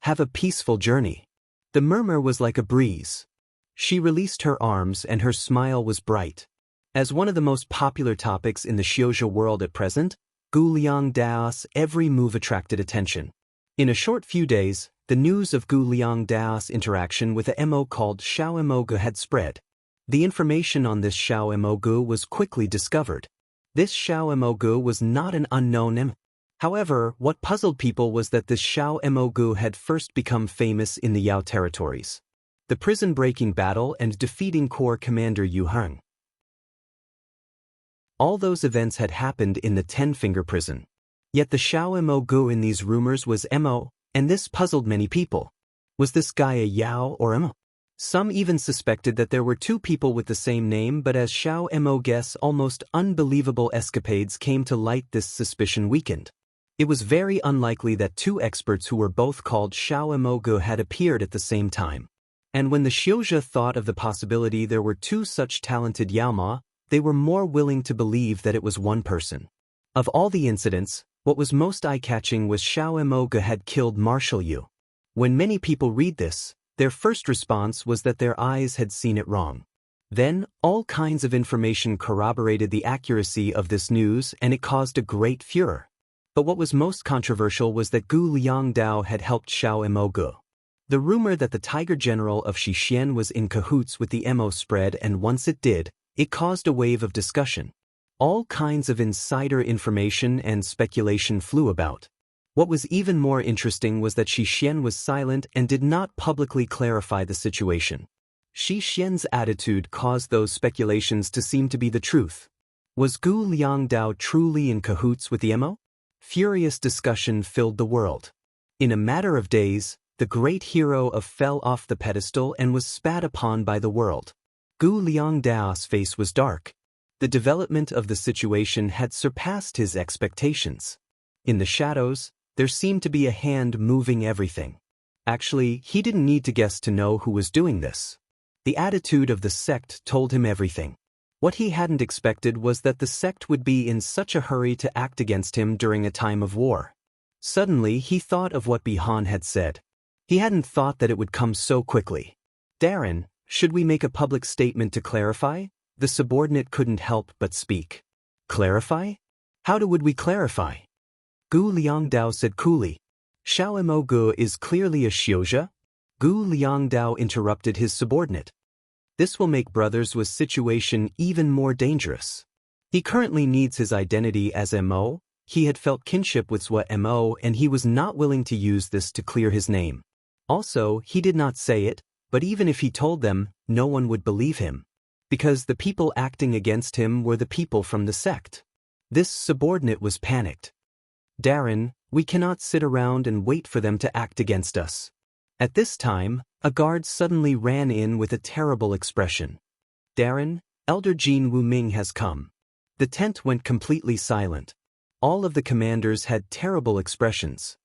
Have a peaceful journey. The murmur was like a breeze. She released her arms and her smile was bright. As one of the most popular topics in the shoujo world at present, Gu Liangdao's every move attracted attention. In a short few days, the news of Gu Liangdao's interaction with a mo called Xiao Emogu had spread. The information on this Xiao Emogu was quickly discovered. This Xiao Emogu was not an unknown M. However, what puzzled people was that this Xiao Emogu had first become famous in the Yao territories. The prison-breaking battle and defeating Corps Commander Yu Heng. All those events had happened in the Ten-Finger prison. Yet the Xiao Emogu in these rumors was Mo, and this puzzled many people. Was this guy a Yao or Mo? Some even suspected that there were two people with the same name, but as Xiao Mo guess almost unbelievable escapades came to light, this suspicion weakened. It was very unlikely that two experts who were both called Xiao Emogu had appeared at the same time. And when the Shioja thought of the possibility there were two such talented Yaoma, they were more willing to believe that it was one person. Of all the incidents, what was most eye-catching was Xiao Emogu had killed Marshal Yu. When many people read this, their first response was that their eyes had seen it wrong. Then, all kinds of information corroborated the accuracy of this news and it caused a great furor. But what was most controversial was that Gu Liangdao had helped Xiao Emogu. The rumor that the Tiger General of Shixian was in cahoots with the Mo spread, and once it did, it caused a wave of discussion. All kinds of insider information and speculation flew about. What was even more interesting was that Shixian was silent and did not publicly clarify the situation. Shixian's attitude caused those speculations to seem to be the truth. Was Gu Liangdao truly in cahoots with the Mo? Furious discussion filled the world. In a matter of days, the great hero fell off the pedestal and was spat upon by the world. Gu Liangdao's face was dark. The development of the situation had surpassed his expectations. In the shadows, there seemed to be a hand moving everything. Actually, he didn't need to guess to know who was doing this. The attitude of the sect told him everything. What he hadn't expected was that the sect would be in such a hurry to act against him during a time of war. Suddenly, he thought of what Bihan had said. He hadn't thought that it would come so quickly. Darren, should we make a public statement to clarify? The subordinate couldn't help but speak. Clarify? How would we clarify? Gu Liangdao said coolly. Xiao Emogu is clearly a shioja. Gu Liangdao interrupted his subordinate. This will make brothers with situation even more dangerous. He currently needs his identity as Mo. He had felt kinship with Swa Mo and he was not willing to use this to clear his name. Also, he did not say it, but even if he told them, no one would believe him. Because the people acting against him were the people from the sect. This subordinate was panicked. Darren, we cannot sit around and wait for them to act against us. At this time, a guard suddenly ran in with a terrible expression. Darren, Elder Jean Wu Ming has come. The tent went completely silent. All of the commanders had terrible expressions.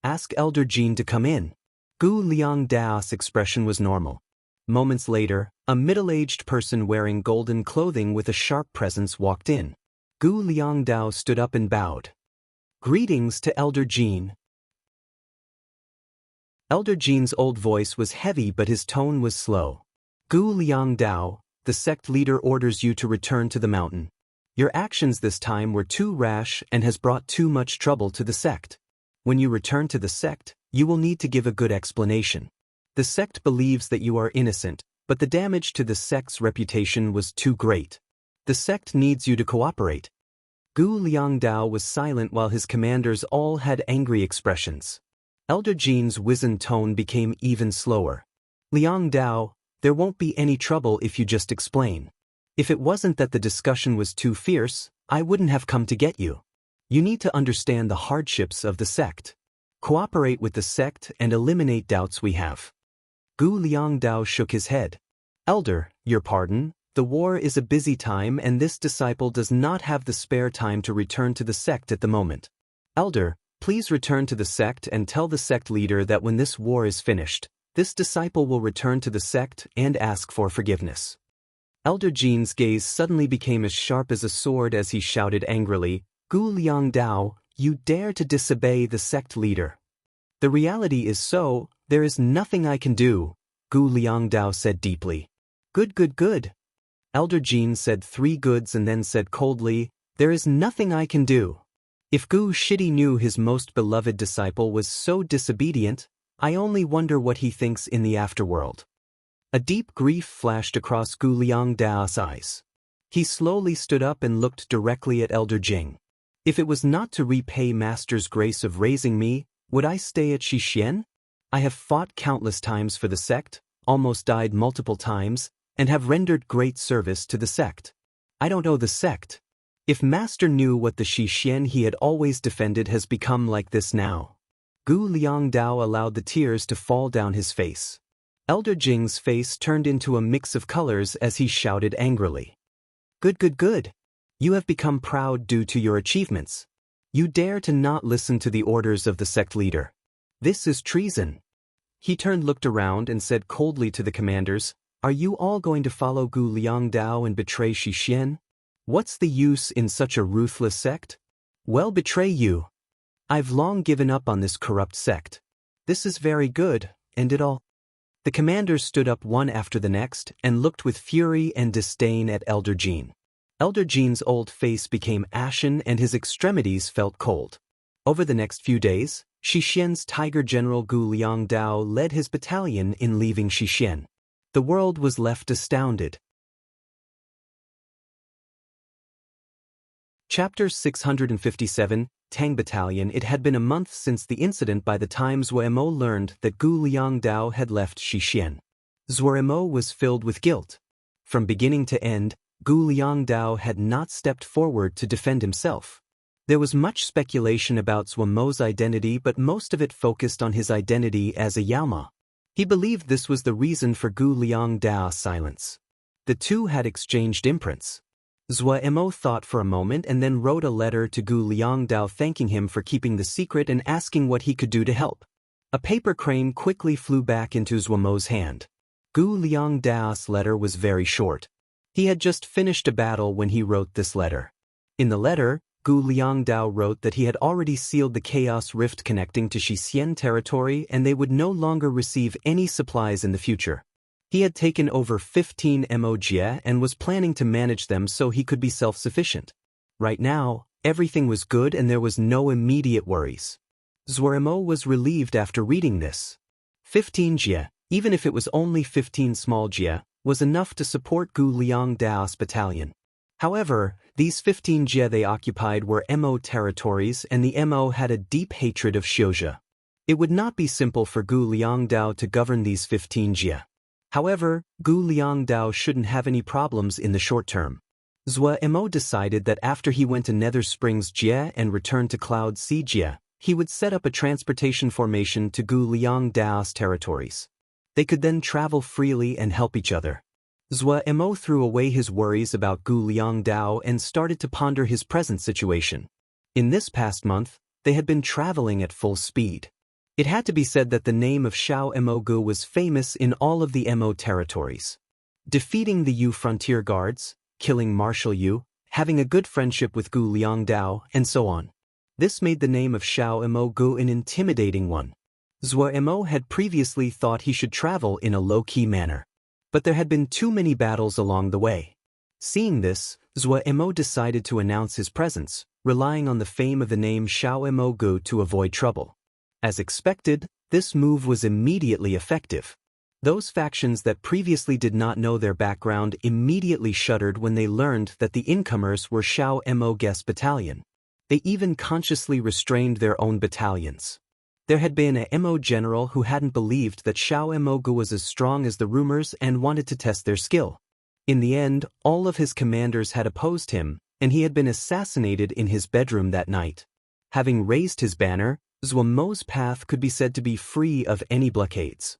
Ask Elder Jean to come in. Gu Liangdao's expression was normal. Moments later, a middle-aged person wearing golden clothing with a sharp presence walked in. Gu Liangdao stood up and bowed. Greetings to Elder Jean. Elder Jean's old voice was heavy but his tone was slow. Gu Liangdao, the sect leader orders you to return to the mountain. Your actions this time were too rash and has brought too much trouble to the sect. When you return to the sect, you will need to give a good explanation. The sect believes that you are innocent, but the damage to the sect's reputation was too great. The sect needs you to cooperate. Gu Liangdao was silent while his commanders all had angry expressions. Elder Jean's wizened tone became even slower. Liangdao, there won't be any trouble if you just explain. If it wasn't that the discussion was too fierce, I wouldn't have come to get you. You need to understand the hardships of the sect. Cooperate with the sect and eliminate doubts we have. Gu Liangdao shook his head. Elder, your pardon, the war is a busy time and this disciple does not have the spare time to return to the sect at the moment. Elder, please return to the sect and tell the sect leader that when this war is finished, this disciple will return to the sect and ask for forgiveness. Elder Jin's gaze suddenly became as sharp as a sword as he shouted angrily, Gu Liang Dao, you dare to disobey the sect leader. The reality is so, there is nothing I can do, Gu Liang Dao said deeply. Good, good, good. Elder Jin said 3 goods and then said coldly, there is nothing I can do. If Gu Shidi knew his most beloved disciple was so disobedient, I only wonder what he thinks in the afterworld. A deep grief flashed across Gu Liang Dao's eyes. He slowly stood up and looked directly at Elder Jing. If it was not to repay Master's grace of raising me, would I stay at Shixian? I have fought countless times for the sect, almost died multiple times, and have rendered great service to the sect. I don't owe the sect. If Master knew what the Shixian he had always defended has become like this now. Gu Liang Dao allowed the tears to fall down his face. Elder Jing's face turned into a mix of colors as he shouted angrily. Good, good, good. You have become proud due to your achievements. You dare to not listen to the orders of the sect leader. This is treason. He looked around and said coldly to the commanders, are you all going to follow Gu Liang Dao and betray Shixian? What's the use in such a ruthless sect? Well, betray you. I've long given up on this corrupt sect. This is very good, end it all. The commanders stood up one after the next and looked with fury and disdain at Elder Jin. Elder Jin's old face became ashen and his extremities felt cold. Over the next few days, Shixian's Tiger General Gu Liang Dao led his battalion in leaving Shixian. The world was left astounded. Chapter 657, Tang Battalion. It had been a month since the incident by the time Zuemo learned that Gu Liang Dao had left Shixian. Zuemo was filled with guilt. From beginning to end, Gu Liang Dao had not stepped forward to defend himself. There was much speculation about Zuemo's identity, but most of it focused on his identity as a Yaoma. He believed this was the reason for Gu Liang Dao's silence. The two had exchanged imprints. Zuemo thought for a moment and then wrote a letter to Gu Liang Dao thanking him for keeping the secret and asking what he could do to help. A paper crane quickly flew back into Zuemo's hand. Gu Liang Dao's letter was very short. He had just finished a battle when he wrote this letter. In the letter, Gu Liang Dao wrote that he had already sealed the Chaos Rift connecting to Shixian territory and they would no longer receive any supplies in the future. He had taken over 15 MOJie and was planning to manage them so he could be self-sufficient. Right now, everything was good and there was no immediate worries. Zuemo was relieved after reading this. 15 jie, even if it was only 15 small jie, was enough to support Gu Liang Dao's battalion. However, these 15 jie they occupied were MO territories and the MO had a deep hatred of Xiuzhe. It would not be simple for Gu Liang Dao to govern these 15 jie. However, Gu Liang Dao shouldn't have any problems in the short term. Zuemo decided that after he went to Nether Springs Jie and returned to Cloud Sea Jie, he would set up a transportation formation to Gu Liang Dao's territories. They could then travel freely and help each other. Zuemo threw away his worries about Gu Liang Dao and started to ponder his present situation. In this past month, they had been traveling at full speed. It had to be said that the name of Xiao Mogu was famous in all of the Mo territories. Defeating the Yu frontier guards, killing Marshal Yu, having a good friendship with Gu Liang Dao, and so on. This made the name of Xiao Mogu an intimidating one. Zuemo had previously thought he should travel in a low-key manner. But there had been too many battles along the way. Seeing this, Zuemo decided to announce his presence, relying on the fame of the name Xiao Mogu to avoid trouble. As expected, this move was immediately effective. Those factions that previously did not know their background immediately shuddered when they learned that the incomers were Xiao Mogu's battalion. They even consciously restrained their own battalions. There had been a Mo general who hadn't believed that Xiao Mogu was as strong as the rumors and wanted to test their skill. In the end, all of his commanders had opposed him, and he had been assassinated in his bedroom that night. Having raised his banner, Zuemo's path could be said to be free of any blockades.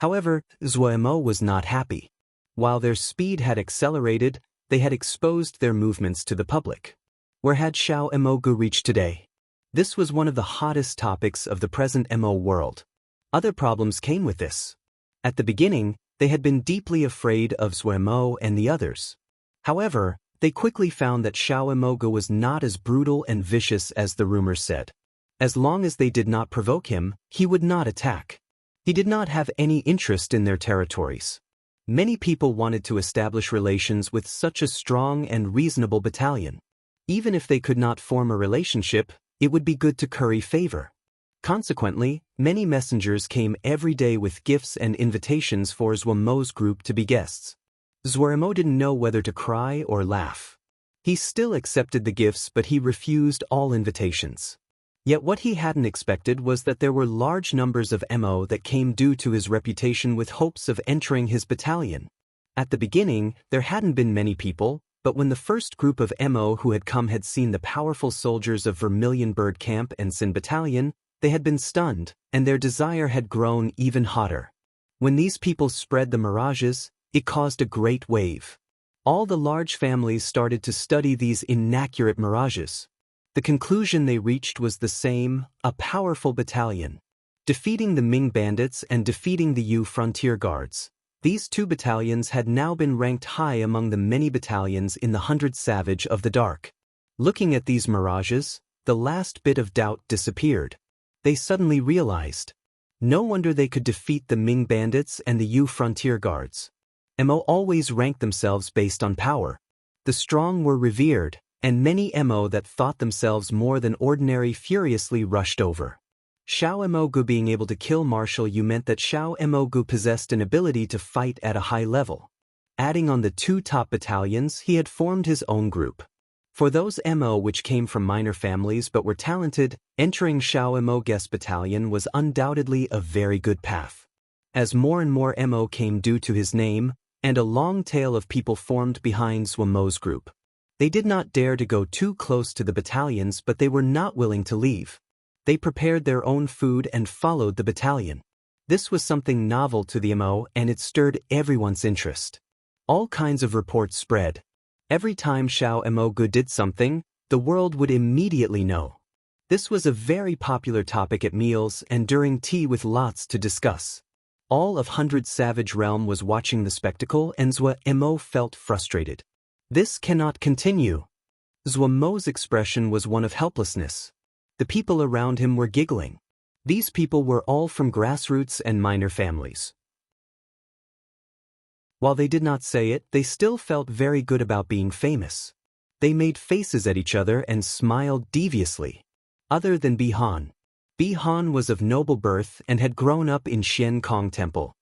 However, Zuemo was not happy. While their speed had accelerated, they had exposed their movements to the public. Where had Xiao Mogu reached today? This was one of the hottest topics of the present Mo world. Other problems came with this. At the beginning, they had been deeply afraid of Zhuemo and the others. However, they quickly found that Xiao Emogu was not as brutal and vicious as the rumors said. As long as they did not provoke him, he would not attack. He did not have any interest in their territories. Many people wanted to establish relations with such a strong and reasonable battalion. Even if they could not form a relationship, it would be good to curry favor. Consequently, many messengers came every day with gifts and invitations for Zhuemo's group to be guests. Zhuemo didn't know whether to cry or laugh. He still accepted the gifts, but he refused all invitations. Yet what he hadn't expected was that there were large numbers of Mo that came due to his reputation with hopes of entering his battalion. At the beginning, there hadn't been many people, but when the first group of Mo who had come had seen the powerful soldiers of Vermilion Bird Camp and Sin Battalion, they had been stunned, and their desire had grown even hotter. When these people spread the mirages, it caused a great wave. All the large families started to study these inaccurate mirages. The conclusion they reached was the same: a powerful battalion. Defeating the Ming bandits and defeating the Yu frontier guards. These two battalions had now been ranked high among the many battalions in the 100 Savage of the Dark. Looking at these mirages, the last bit of doubt disappeared. They suddenly realized. No wonder they could defeat the Ming bandits and the Yu frontier guards. Mo always ranked themselves based on power. The strong were revered, and many Mo that thought themselves more than ordinary furiously rushed over. Xiao Emogu being able to kill Marshal Yu meant that Xiao Emogu possessed an ability to fight at a high level. Adding on the two top battalions, he had formed his own group. For those Mo which came from minor families but were talented, entering Xiao Emogu's battalion was undoubtedly a very good path. As more and more Mo came due to his name, and a long tail of people formed behind Zhuemo's group. They did not dare to go too close to the battalions, but they were not willing to leave. They prepared their own food and followed the battalion. This was something novel to the Mo, and it stirred everyone's interest. All kinds of reports spread. Every time Xiao Emogu did something, the world would immediately know. This was a very popular topic at meals and during tea with lots to discuss. All of 100 Savage Realm was watching the spectacle, and Zhuemo felt frustrated. This cannot continue. Zhuemo's expression was one of helplessness. The people around him were giggling. These people were all from grassroots and minor families. While they did not say it, they still felt very good about being famous. They made faces at each other and smiled deviously. Other than Bihan. Bihan was of noble birth and had grown up in Xian Kong Temple.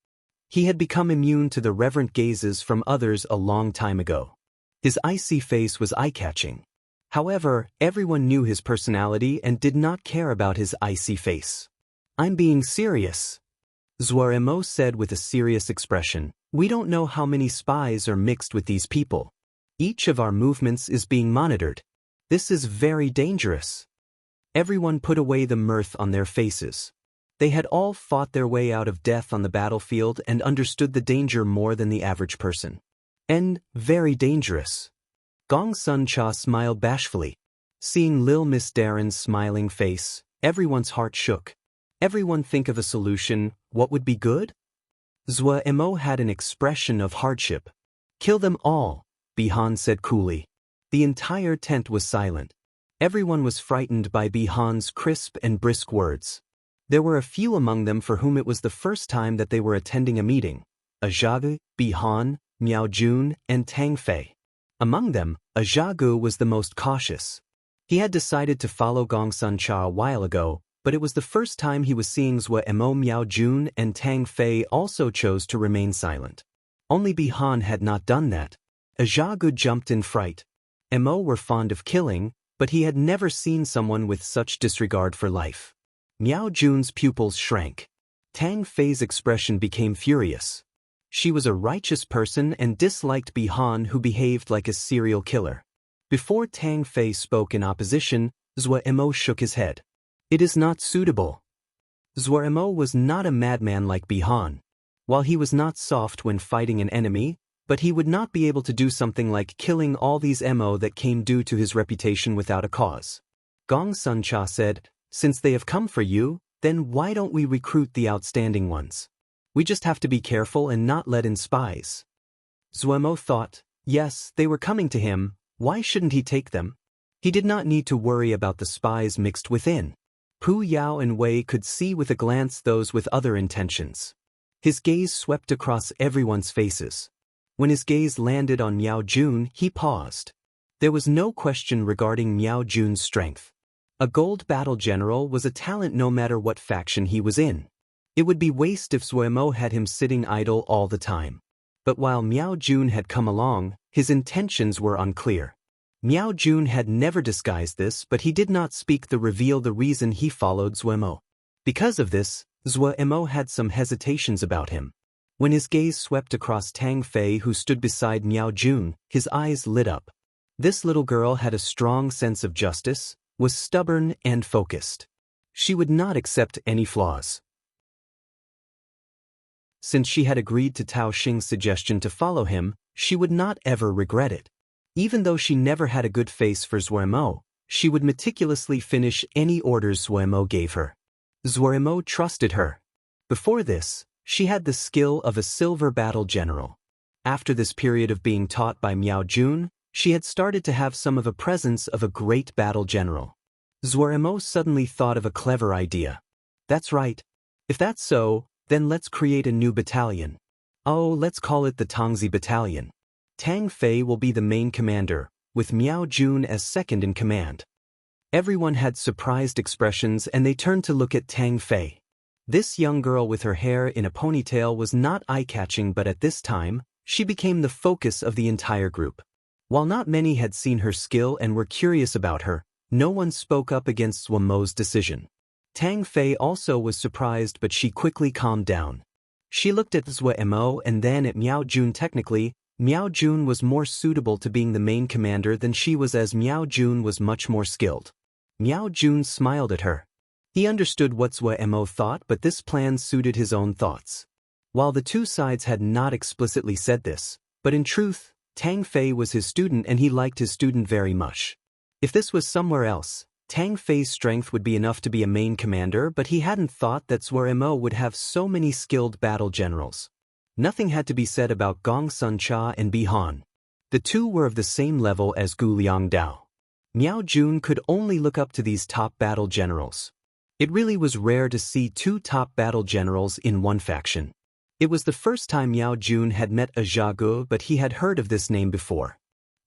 He had become immune to the reverent gazes from others a long time ago. His icy face was eye-catching. However, everyone knew his personality and did not care about his icy face. "I'm being serious," Zhuemo said with a serious expression. "We don't know how many spies are mixed with these people. Each of our movements is being monitored. This is very dangerous." Everyone put away the mirth on their faces. They had all fought their way out of death on the battlefield and understood the danger more than the average person. And very dangerous. Gong Sun Cha smiled bashfully. Seeing Lil Miss Darren's smiling face, everyone's heart shook. Everyone think of a solution. What would be good? Zhuemo had an expression of hardship. "Kill them all," Bihan said coolly. The entire tent was silent. Everyone was frightened by Bihan's crisp and brisk words. There were a few among them for whom it was the first time that they were attending a meeting. Ajagu, Bihan, Miao Jun, and Tang Fei. Among them, Ajagu was the most cautious. He had decided to follow Gong Sun Cha a while ago, but it was the first time he was seeing Zhuemo. Miao Jun and Tang Fei also chose to remain silent. Only Bihan had not done that. Ajagu jumped in fright. Mo were fond of killing, but he had never seen someone with such disregard for life. Miao Jun's pupils shrank. Tang Fei's expression became furious. She was a righteous person and disliked Bihan, who behaved like a serial killer. Before Tang Fei spoke in opposition, Zhuemo shook his head. "It is not suitable." Zhuemo was not a madman like Bihan. While he was not soft when fighting an enemy, but he would not be able to do something like killing all these Mo that came due to his reputation without a cause. Gong Sun Cha said, "Since they have come for you, Then why don't we recruit the outstanding ones? We just have to be careful and not let in spies. Zuemo thought, yes, they were coming to him, why shouldn't he take them? He did not need to worry about the spies mixed within. Pu Yao and Wei could see with a glance those with other intentions. His gaze swept across everyone's faces. When his gaze landed on Miao Jun, he paused. There was no question regarding Miao Jun's strength. A gold battle general was a talent no matter what faction he was in. It would be waste if Zuemo had him sitting idle all the time. But while Miao Jun had come along, his intentions were unclear. Miao Jun had never disguised this, but he did not speak to reveal the reason he followed Zuemo. Because of this, Zuemo had some hesitations about him. When his gaze swept across Tang Fei, who stood beside Miao Jun, his eyes lit up. This little girl had a strong sense of justice, was stubborn and focused. She would not accept any flaws. Since she had agreed to Tao Xing's suggestion to follow him, she would not ever regret it. Even though she never had a good face for Zuemo, she would meticulously finish any orders Zuemo gave her. Zuemo trusted her. Before this, she had the skill of a silver battle general. After this period of being taught by Miao Jun, she had started to have some of a presence of a great battle general. Zuemo suddenly thought of a clever idea. That's right. If that's so, then let's create a new battalion. Oh, let's call it the Tongzi Battalion. Tang Fei will be the main commander, with Miao Jun as second in command. Everyone had surprised expressions and they turned to look at Tang Fei. This young girl with her hair in a ponytail was not eye-catching, but at this time, she became the focus of the entire group. While not many had seen her skill and were curious about her, no one spoke up against Zuemo's decision. Tang Fei also was surprised, but she quickly calmed down. She looked at Zuemo and then at Miao Jun. Technically, Miao Jun was more suitable to being the main commander than she was, as Miao Jun was much more skilled. Miao Jun smiled at her. He understood what Zuemo thought, but this plan suited his own thoughts. While the two sides had not explicitly said this, but in truth, Tang Fei was his student and he liked his student very much. If this was somewhere else, Tang Fei's strength would be enough to be a main commander, but he hadn't thought that Zuemo would have so many skilled battle generals. Nothing had to be said about Gong Sun Cha and Bi Han. The two were of the same level as Gu Liang Dao. Miao Jun could only look up to these top battle generals. It really was rare to see two top battle generals in one faction. It was the first time Miao Jun had met a Zhagu, but he had heard of this name before.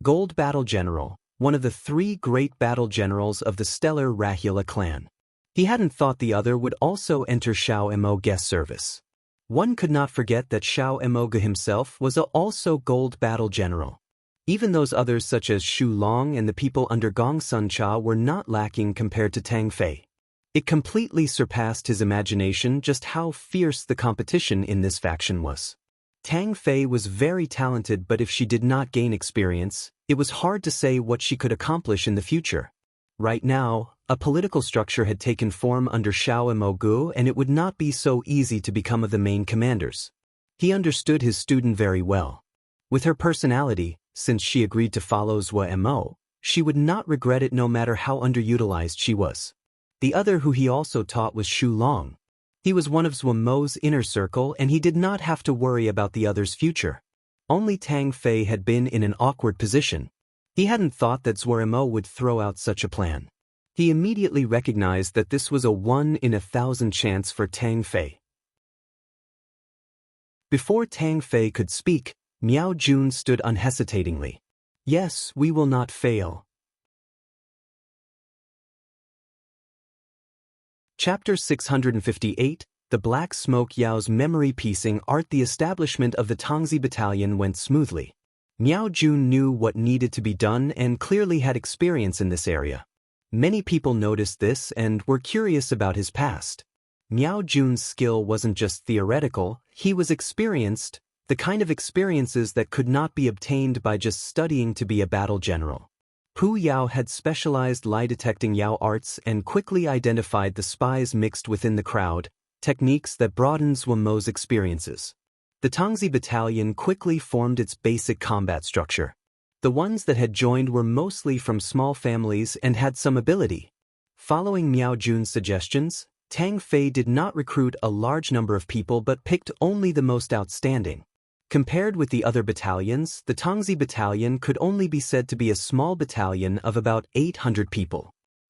Gold Battle General, one of the three great battle generals of the stellar Rahula clan. He hadn't thought the other would also enter Xiao Emoge's service. One could not forget that Xiao Emoge himself was also gold battle general. Even those others such as Shu Long and the people under Gong Sun Cha were not lacking compared to Tang Fei. It completely surpassed his imagination just how fierce the competition in this faction was. Tang Fei was very talented, but if she did not gain experience, it was hard to say what she could accomplish in the future. Right now, a political structure had taken form under Xiao Emogu, and it would not be so easy to become of the main commanders. He understood his student very well. With her personality, since she agreed to follow Zuemo, she would not regret it no matter how underutilized she was. The other who he also taught was Shu Long. He was one of Zuemo's inner circle and he did not have to worry about the other's future. Only Tang Fei had been in an awkward position. He hadn't thought that Zuemo would throw out such a plan. He immediately recognized that this was a 1 in 1,000 chance for Tang Fei. Before Tang Fei could speak, Miao Jun stood unhesitatingly. Yes, we will not fail. Chapter 658, The Black Smoke. Yao's memory-piecing art. The establishment of the Tongzi Battalion went smoothly. Miao Jun knew what needed to be done and clearly had experience in this area. Many people noticed this and were curious about his past. Miao Jun's skill wasn't just theoretical, he was experienced, the kind of experiences that could not be obtained by just studying to be a battle general. Pu Yao had specialized lie-detecting Yao arts and quickly identified the spies mixed within the crowd, techniques that broadened Zuemo's experiences. The Tongzi Battalion quickly formed its basic combat structure. The ones that had joined were mostly from small families and had some ability. Following Miao Jun's suggestions, Tang Fei did not recruit a large number of people but picked only the most outstanding. Compared with the other battalions, the Tongzi battalion could only be said to be a small battalion of about 800 people.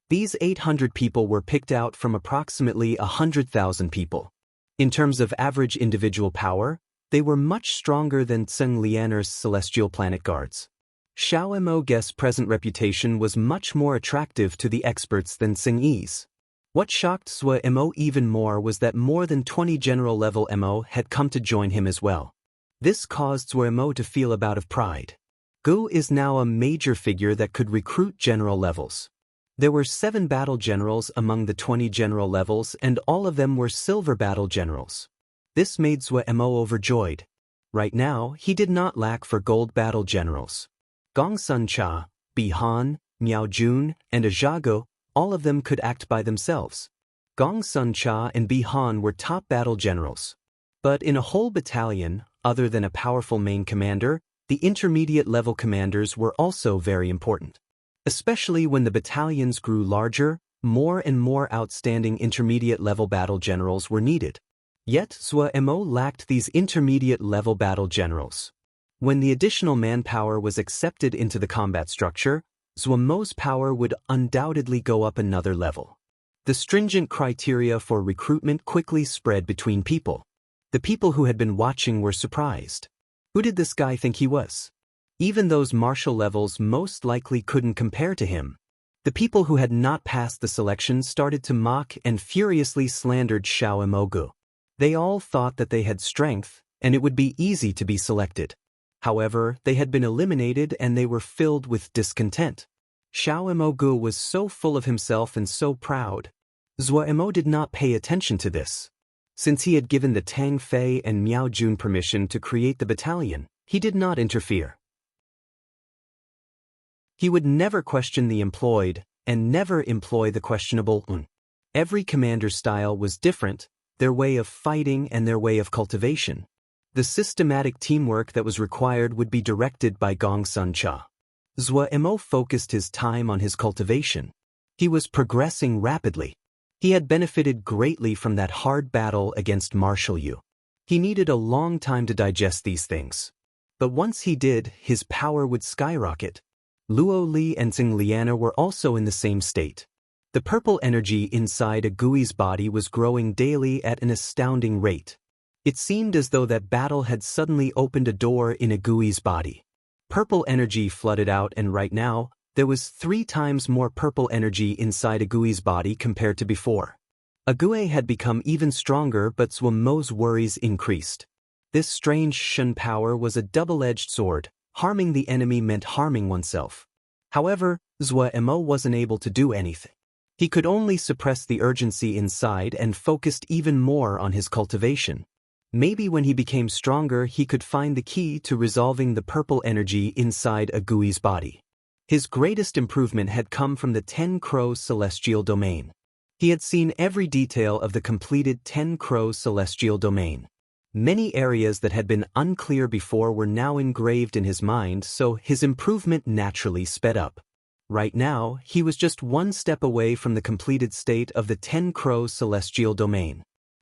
These 800 people were picked out from approximately 100,000 people. In terms of average individual power, they were much stronger than Tseng Lianer's celestial planet guards. Xiao Mo's present reputation was much more attractive to the experts than Tseng Yi's. What shocked Zhou Mo even more was that more than 20 general-level Mo had come to join him as well. This caused Zhou Mo to feel a bout of pride. Gu is now a major figure that could recruit general levels. There were 7 battle generals among the 20 general levels, and all of them were silver battle generals. This made Zhou Mo overjoyed. Right now, he did not lack for gold battle generals. Gong Sun Cha, Bi Han, Miao Jun, and Ajago, all of them could act by themselves. Gong Sun Cha and Bi Han were top battle generals. But in a whole battalion, other than a powerful main commander, the intermediate level commanders were also very important. Especially when the battalions grew larger, more and more outstanding intermediate level battle generals were needed. Yet Zhou Mo lacked these intermediate level battle generals. When the additional manpower was accepted into the combat structure, Zhou Mo's power would undoubtedly go up another level. The stringent criteria for recruitment quickly spread between people. The people who had been watching were surprised. Who did this guy think he was? Even those martial levels most likely couldn't compare to him. The people who had not passed the selection started to mock and furiously slandered Xiao Mo. They all thought that they had strength, and it would be easy to be selected. However, they had been eliminated and they were filled with discontent. Xiao Mo was so full of himself and so proud. Zhou Mo did not pay attention to this. Since he had given the Tang Fei and Miao Jun permission to create the battalion, he did not interfere. He would never question the employed, and never employ the questionable. Every commander's style was different, their way of fighting and their way of cultivation. The systematic teamwork that was required would be directed by Gong Sun Cha. Zhou Mo focused his time on his cultivation. He was progressing rapidly. He had benefited greatly from that hard battle against Marshal Yu. He needed a long time to digest these things. But once he did, his power would skyrocket. Luo Li and Tseng Liana were also in the same state. The purple energy inside Agui's body was growing daily at an astounding rate. It seemed as though that battle had suddenly opened a door in Agui's body. Purple energy flooded out, and right now, there was 3 times more purple energy inside Agui's body compared to before. Agui had become even stronger, but Zhou Mo's worries increased. This strange Shen power was a double-edged sword. Harming the enemy meant harming oneself. However, Zhou Mo wasn't able to do anything. He could only suppress the urgency inside and focused even more on his cultivation. Maybe when he became stronger, he could find the key to resolving the purple energy inside Agui's body. His greatest improvement had come from the 10 Crow celestial domain. He had seen every detail of the completed 10 Crow celestial domain. Many areas that had been unclear before were now engraved in his mind, so his improvement naturally sped up. Right now, he was just one step away from the completed state of the 10 Crow celestial domain.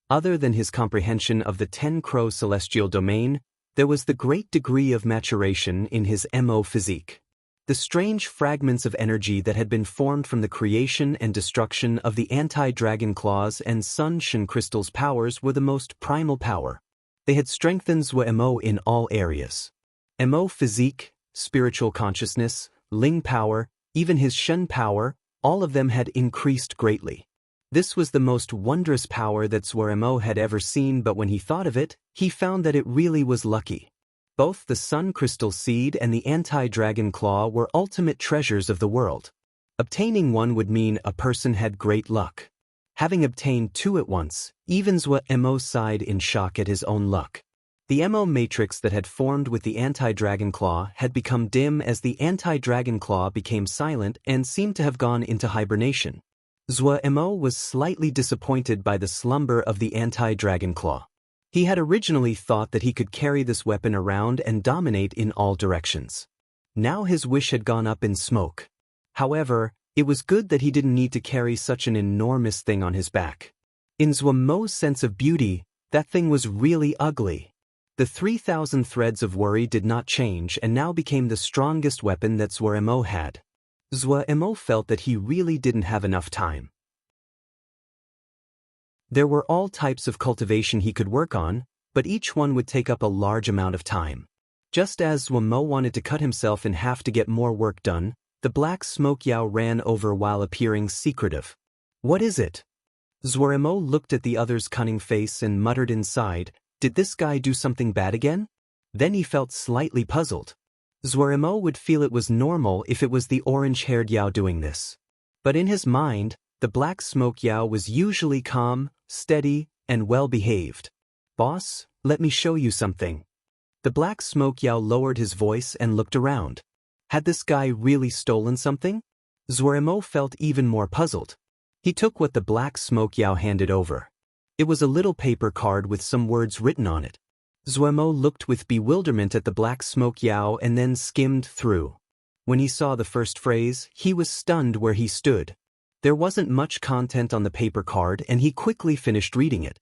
Other than his comprehension of the 10 Crow celestial domain, there was the great degree of maturation in his Mo physique. The strange fragments of energy that had been formed from the creation and destruction of the anti-dragon claws and Sun Shen crystal's powers were the most primal power. They had strengthened Zhou Mo in all areas. Mo physique, spiritual consciousness, Ling power, even his Shen power, all of them had increased greatly. This was the most wondrous power that Zhou Mo had ever seen, but when he thought of it, he found that it really was lucky. Both the Sun Crystal Seed and the Anti-Dragon Claw were ultimate treasures of the world. Obtaining one would mean a person had great luck. Having obtained 2 at once, even Zhou Mo sighed in shock at his own luck. The Mo matrix that had formed with the Anti-Dragon Claw had become dim as the Anti-Dragon Claw became silent and seemed to have gone into hibernation. Zhou Mo was slightly disappointed by the slumber of the Anti-Dragon Claw. He had originally thought that he could carry this weapon around and dominate in all directions. Now his wish had gone up in smoke. However, it was good that he didn't need to carry such an enormous thing on his back. In Zhuo sense of beauty, that thing was really ugly. The 3,000 threads of worry did not change and now became the strongest weapon that Zhuo had. Zhuo felt that he really didn't have enough time. There were all types of cultivation he could work on, but each one would take up a large amount of time. Just as Zhuo wanted to cut himself in half to get more work done, the black smoke Yao ran over while appearing secretive. "What is it?" Zhuo looked at the other's cunning face and muttered inside, "Did this guy do something bad again?" Then he felt slightly puzzled. Zhuo would feel it was normal if it was the orange-haired Yao doing this. But in his mind, the black smoke Yao was usually calm, steady, and well-behaved. "Boss, let me show you something." The black smoke Yao lowered his voice and looked around. Had this guy really stolen something? Zhuo felt even more puzzled. He took what the black smoke Yao handed over. It was a little paper card with some words written on it. Zhuo looked with bewilderment at the black smoke Yao and then skimmed through. When he saw the first phrase, he was stunned where he stood. There wasn't much content on the paper card and he quickly finished reading it.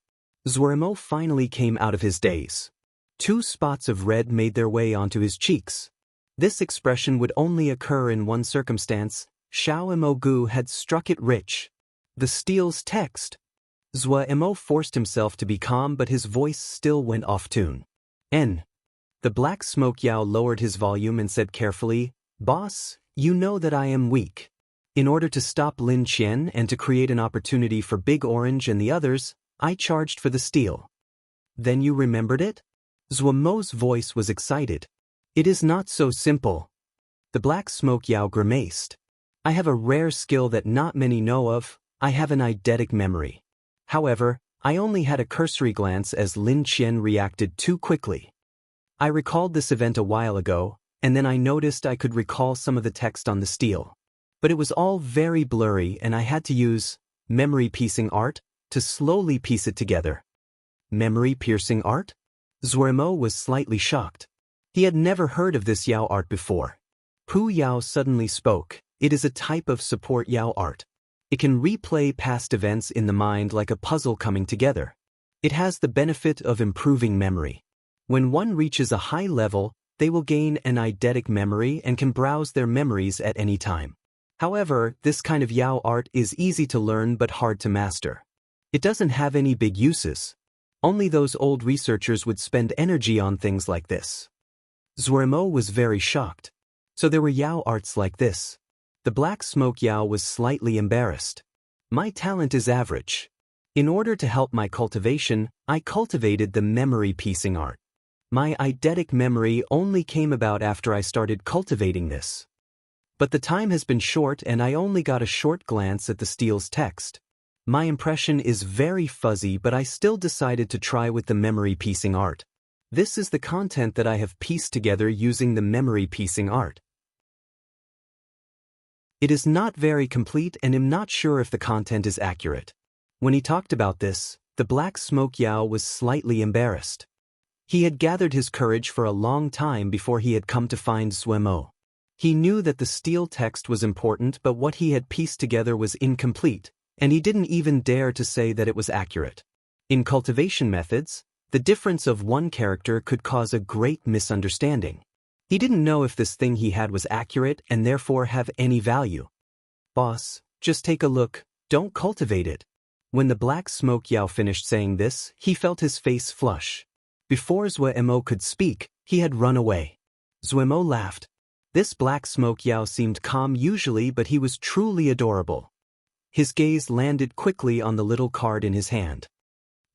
Zhuo finally came out of his daze. 2 spots of red made their way onto his cheeks. This expression would only occur in one circumstance: Xiao Gu had struck it rich. The steel's text. Zhuo forced himself to be calm, but his voice still went off-tune. "N." The black smoke Yao lowered his volume and said carefully, "Boss, you know that I am weak. In order to stop Lin Qian and to create an opportunity for Big Orange and the others, I charged for the steel." "Then you remembered it?" Zhuo's voice was excited. "It is not so simple." The black smoke Yao grimaced. "I have a rare skill that not many know of. I have an eidetic memory. However, I only had a cursory glance as Lin Qian reacted too quickly. I recalled this event a while ago, and then I noticed I could recall some of the text on the steel. But it was all very blurry and I had to use memory-piecing art to slowly piece it together." Memory-piercing art? Zhuo was slightly shocked. He had never heard of this Yao art before. Pu Yao suddenly spoke. "It is a type of support Yao art. It can replay past events in the mind like a puzzle coming together. It has the benefit of improving memory. When one reaches a high level, they will gain an eidetic memory and can browse their memories at any time. However, this kind of Yao art is easy to learn but hard to master. It doesn't have any big uses. Only those old researchers would spend energy on things like this." Zhuo was very shocked. So there were Yao arts like this. The black smoke Yao was slightly embarrassed. "My talent is average. In order to help my cultivation, I cultivated the memory-piecing art. My eidetic memory only came about after I started cultivating this. But the time has been short and I only got a short glance at the steel's text. My impression is very fuzzy, but I still decided to try with the memory-piecing art. This is the content that I have pieced together using the memory-piecing art. It is not very complete and am not sure if the content is accurate." When he talked about this, the black smoke Yao was slightly embarrassed. He had gathered his courage for a long time before he had come to find Zhuo. He knew that the steel text was important, but what he had pieced together was incomplete, and he didn't even dare to say that it was accurate. In cultivation methods, the difference of one character could cause a great misunderstanding. He didn't know if this thing he had was accurate and therefore have any value. "Boss, just take a look, don't cultivate it." When the black smoke Yao finished saying this, he felt his face flush. Before Zhuo could speak, he had run away. Zhuo laughed. This black smoke Yao seemed calm usually, but he was truly adorable. His gaze landed quickly on the little card in his hand.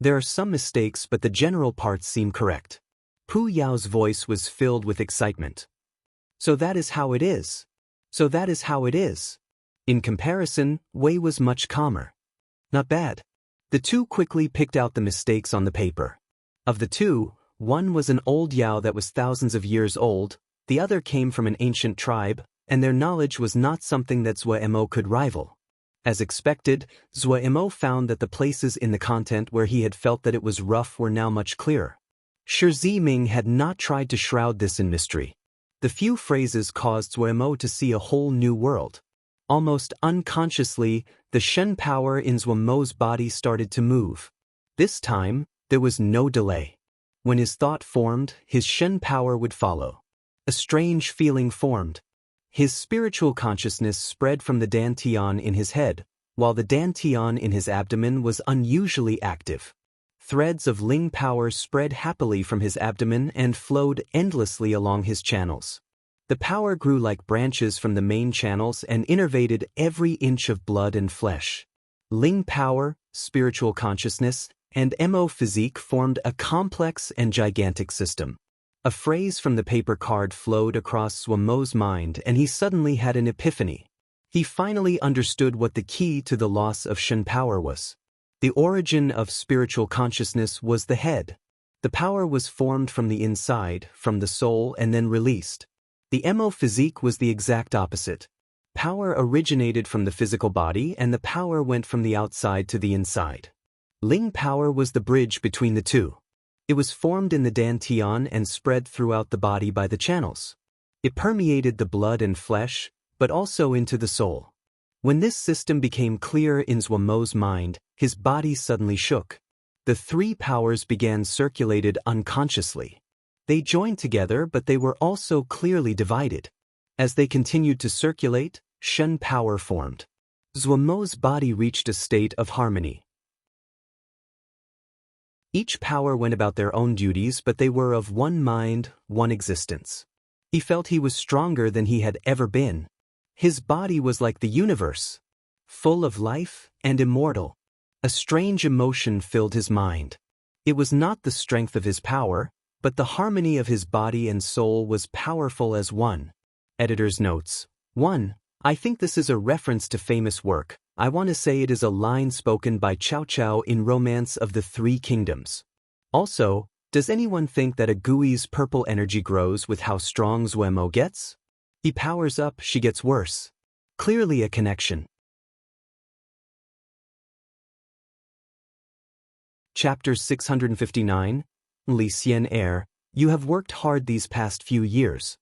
"There are some mistakes, but the general parts seem correct." Pu Yao's voice was filled with excitement. "So that is how it is. So that is how it is." In comparison, Wei was much calmer. "Not bad." The two quickly picked out the mistakes on the paper. Of the two, one was an old Yao that was thousands of years old, the other came from an ancient tribe, and their knowledge was not something that Zhuo could rival. As expected, Zhuo found that the places in the content where he had felt that it was rough were now much clearer. Shi Ziming had not tried to shroud this in mystery. The few phrases caused Zhuo to see a whole new world. Almost unconsciously, the Shen power in Zhuomo's body started to move. This time, there was no delay. When his thought formed, his Shen power would follow. A strange feeling formed. His spiritual consciousness spread from the dantian in his head, while the dantian in his abdomen was unusually active. Threads of Ling power spread happily from his abdomen and flowed endlessly along his channels. The power grew like branches from the main channels and innervated every inch of blood and flesh. Ling power, spiritual consciousness, and Mo physique formed a complex and gigantic system. A phrase from the paper card flowed across Zhuomo's mind, and he suddenly had an epiphany. He finally understood what the key to the loss of Shen power was. The origin of spiritual consciousness was the head. The power was formed from the inside, from the soul, and then released. The Mo physique was the exact opposite. Power originated from the physical body, and the power went from the outside to the inside. Ling power was the bridge between the two. It was formed in the dantian and spread throughout the body by the channels. It permeated the blood and flesh, but also into the soul. When this system became clear in Zhuomo's mind, his body suddenly shook. The three powers began circulated unconsciously. They joined together, but they were also clearly divided. As they continued to circulate, Shen power formed. Zhuomo's body reached a state of harmony. Each power went about their own duties, but they were of one mind, one existence. He felt he was stronger than he had ever been. His body was like the universe, full of life and immortal. A strange emotion filled his mind. It was not the strength of his power, but the harmony of his body and soul was powerful as one. Editor's notes. 1. I think this is a reference to famous work. I want to say it is a line spoken by Cao Cao in Romance of the Three Kingdoms. Also, does anyone think that a Gui's purple energy grows with how strong Zhuomo gets? He powers up, she gets worse. Clearly a connection. Chapter 659. Li Xian Heir, you have worked hard these past few years.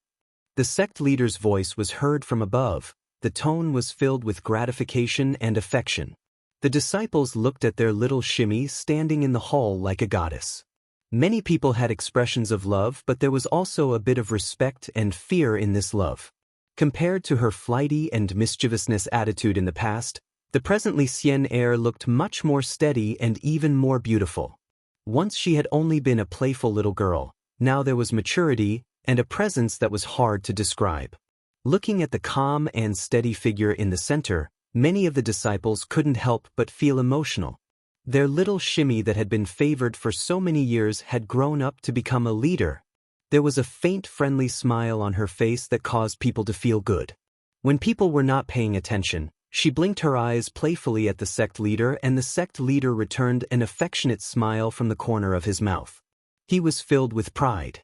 The sect leader's voice was heard from above. The tone was filled with gratification and affection. The disciples looked at their little shimmy standing in the hall like a goddess. Many people had expressions of love, but there was also a bit of respect and fear in this love. Compared to her flighty and mischievousness attitude in the past, the present Li Xian Heir looked much more steady and even more beautiful. Once she had only been a playful little girl, now there was maturity and a presence that was hard to describe. Looking at the calm and steady figure in the center, many of the disciples couldn't help but feel emotional. Their little shimmy that had been favored for so many years had grown up to become a leader. There was a faint friendly smile on her face that caused people to feel good. When people were not paying attention, she blinked her eyes playfully at the sect leader, and the sect leader returned an affectionate smile from the corner of his mouth. He was filled with pride.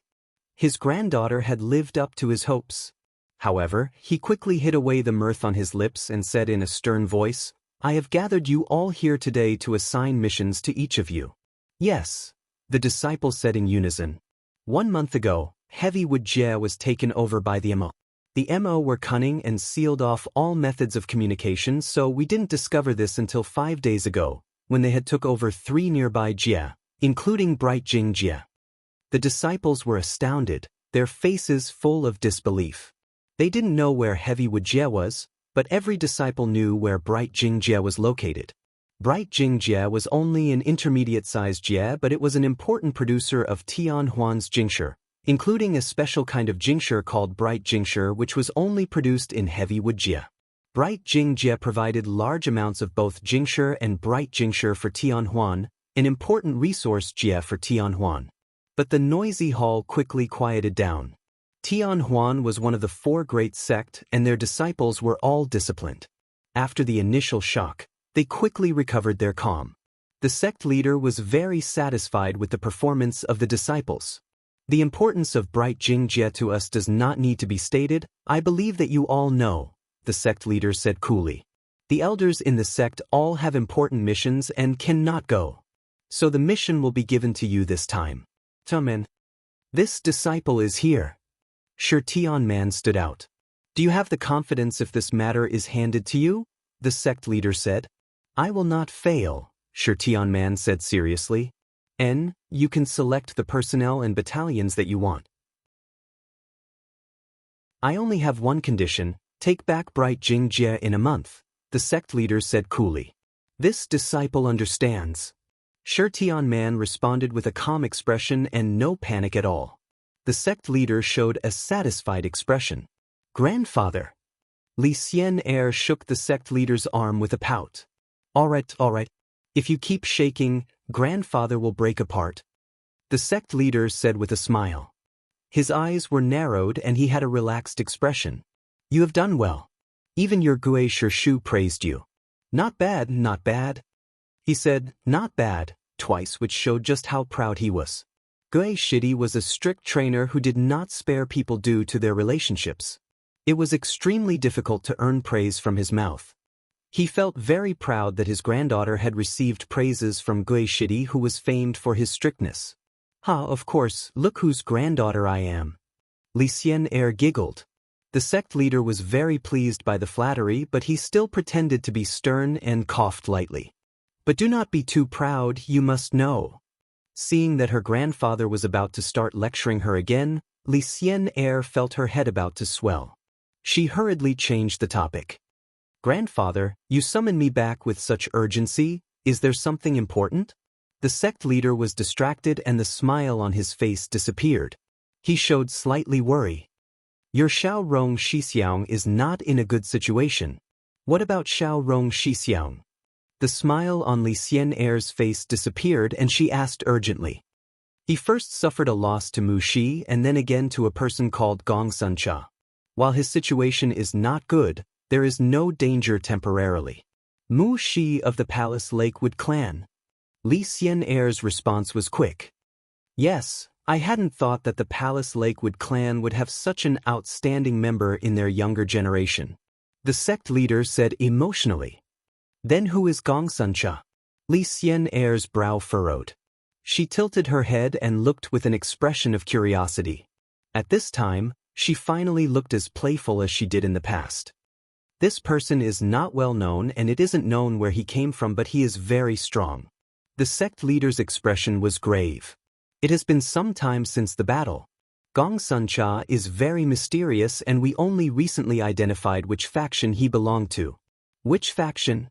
His granddaughter had lived up to his hopes. However, he quickly hid away the mirth on his lips and said in a stern voice, I have gathered you all here today to assign missions to each of you. Yes, the disciples said in unison. 1 month ago, Heavywood Jie was taken over by the Mo. The Mo were cunning and sealed off all methods of communication, so we didn't discover this until 5 days ago, when they had took over 3 nearby Jie, including Bright Jing Jie. The disciples were astounded, their faces full of disbelief. They didn't know where Heavywood Jie was, but every disciple knew where Bright Jing Jie was located. Bright Jing Jie was only an intermediate-sized Jie, but it was an important producer of Tianhuan's Jingshi, including a special kind of Jingshi called Bright Jingshi, which was only produced in Heavywood Jie. Bright Jing Jie provided large amounts of both Jingshi and Bright Jingshi for Tianhuan, an important resource Jie for Tianhuan. But the noisy hall quickly quieted down. Tianhuan was one of the 4 great sects, and their disciples were all disciplined. After the initial shock, they quickly recovered their calm. The sect leader was very satisfied with the performance of the disciples. The importance of Bright Jing Jie to us does not need to be stated. I believe that you all know, the sect leader said coolly. The elders in the sect all have important missions and cannot go. So the mission will be given to you this time. Tumen. This disciple is here. Shi Tianman stood out. Do you have the confidence if this matter is handed to you? The sect leader said. I will not fail, Sir Tianman said seriously. You can select the personnel and battalions that you want. I only have one condition, take back Bright Jingjie in a month, the sect leader said coolly. This disciple understands. Sir Tianman responded with a calm expression and no panic at all. The sect leader showed a satisfied expression. Grandfather. Li Xian shook the sect leader's arm with a pout. All right. If you keep shaking, grandfather will break apart. The sect leader said with a smile. His eyes were narrowed and he had a relaxed expression. You have done well. Even your Gui Shu praised you. Not bad. He said, not bad, twice, which showed just how proud he was. Gui Shidi was a strict trainer who did not spare people due to their relationships. It was extremely difficult to earn praise from his mouth. He felt very proud that his granddaughter had received praises from Gui Shidi, who was famed for his strictness. Of course, look whose granddaughter I am. Li Xian giggled. The sect leader was very pleased by the flattery, but he still pretended to be stern and coughed lightly. But do not be too proud, you must know. Seeing that her grandfather was about to start lecturing her again, Li Xian felt her head about to swell. She hurriedly changed the topic. Grandfather, you summon me back with such urgency, is there something important? The sect leader was distracted and the smile on his face disappeared. He showed slightly worry. Your Xiao Rong Shixiang is not in a good situation. What about Xiao Rong Shixiang? The smile on Li Xian face disappeared and she asked urgently. He first suffered a loss to Mu Shi and then again to a person called Gong Suncha. While his situation is not good, there is no danger temporarily. Mu Shi of the Palace Lakewood clan. Li Xian response was quick. Yes, I hadn't thought that the Palace Lakewood clan would have such an outstanding member in their younger generation. The sect leader said emotionally. Then who is Gong Suncha? Li Xian brow furrowed. She tilted her head and looked with an expression of curiosity. At this time, she finally looked as playful as she did in the past. This person is not well known and it isn't known where he came from, but he is very strong. The sect leader's expression was grave. It has been some time since the battle. Gong Suncha is very mysterious and we only recently identified which faction he belonged to. Which faction?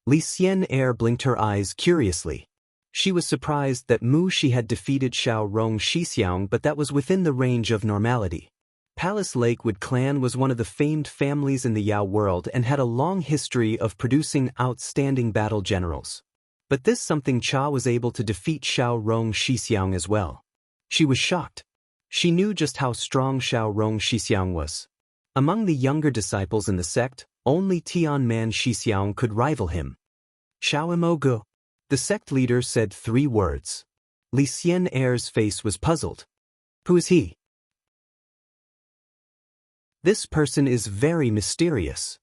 Li Xian blinked her eyes curiously. She was surprised that Mu Shi had defeated Xiao Rong Shixiang, but that was within the range of normality. Palace Lakewood clan was one of the famed families in the Yao world and had a long history of producing outstanding battle generals. But this something Cha was able to defeat Xiao Rong Shixiang as well. She was shocked. She knew just how strong Xiao Rong Shixiang was. Among the younger disciples in the sect, only Tianman Shixiang could rival him. Xiao Imogu. The sect leader said 3 words. Li Xian face was puzzled. Who is he? This person is very mysterious.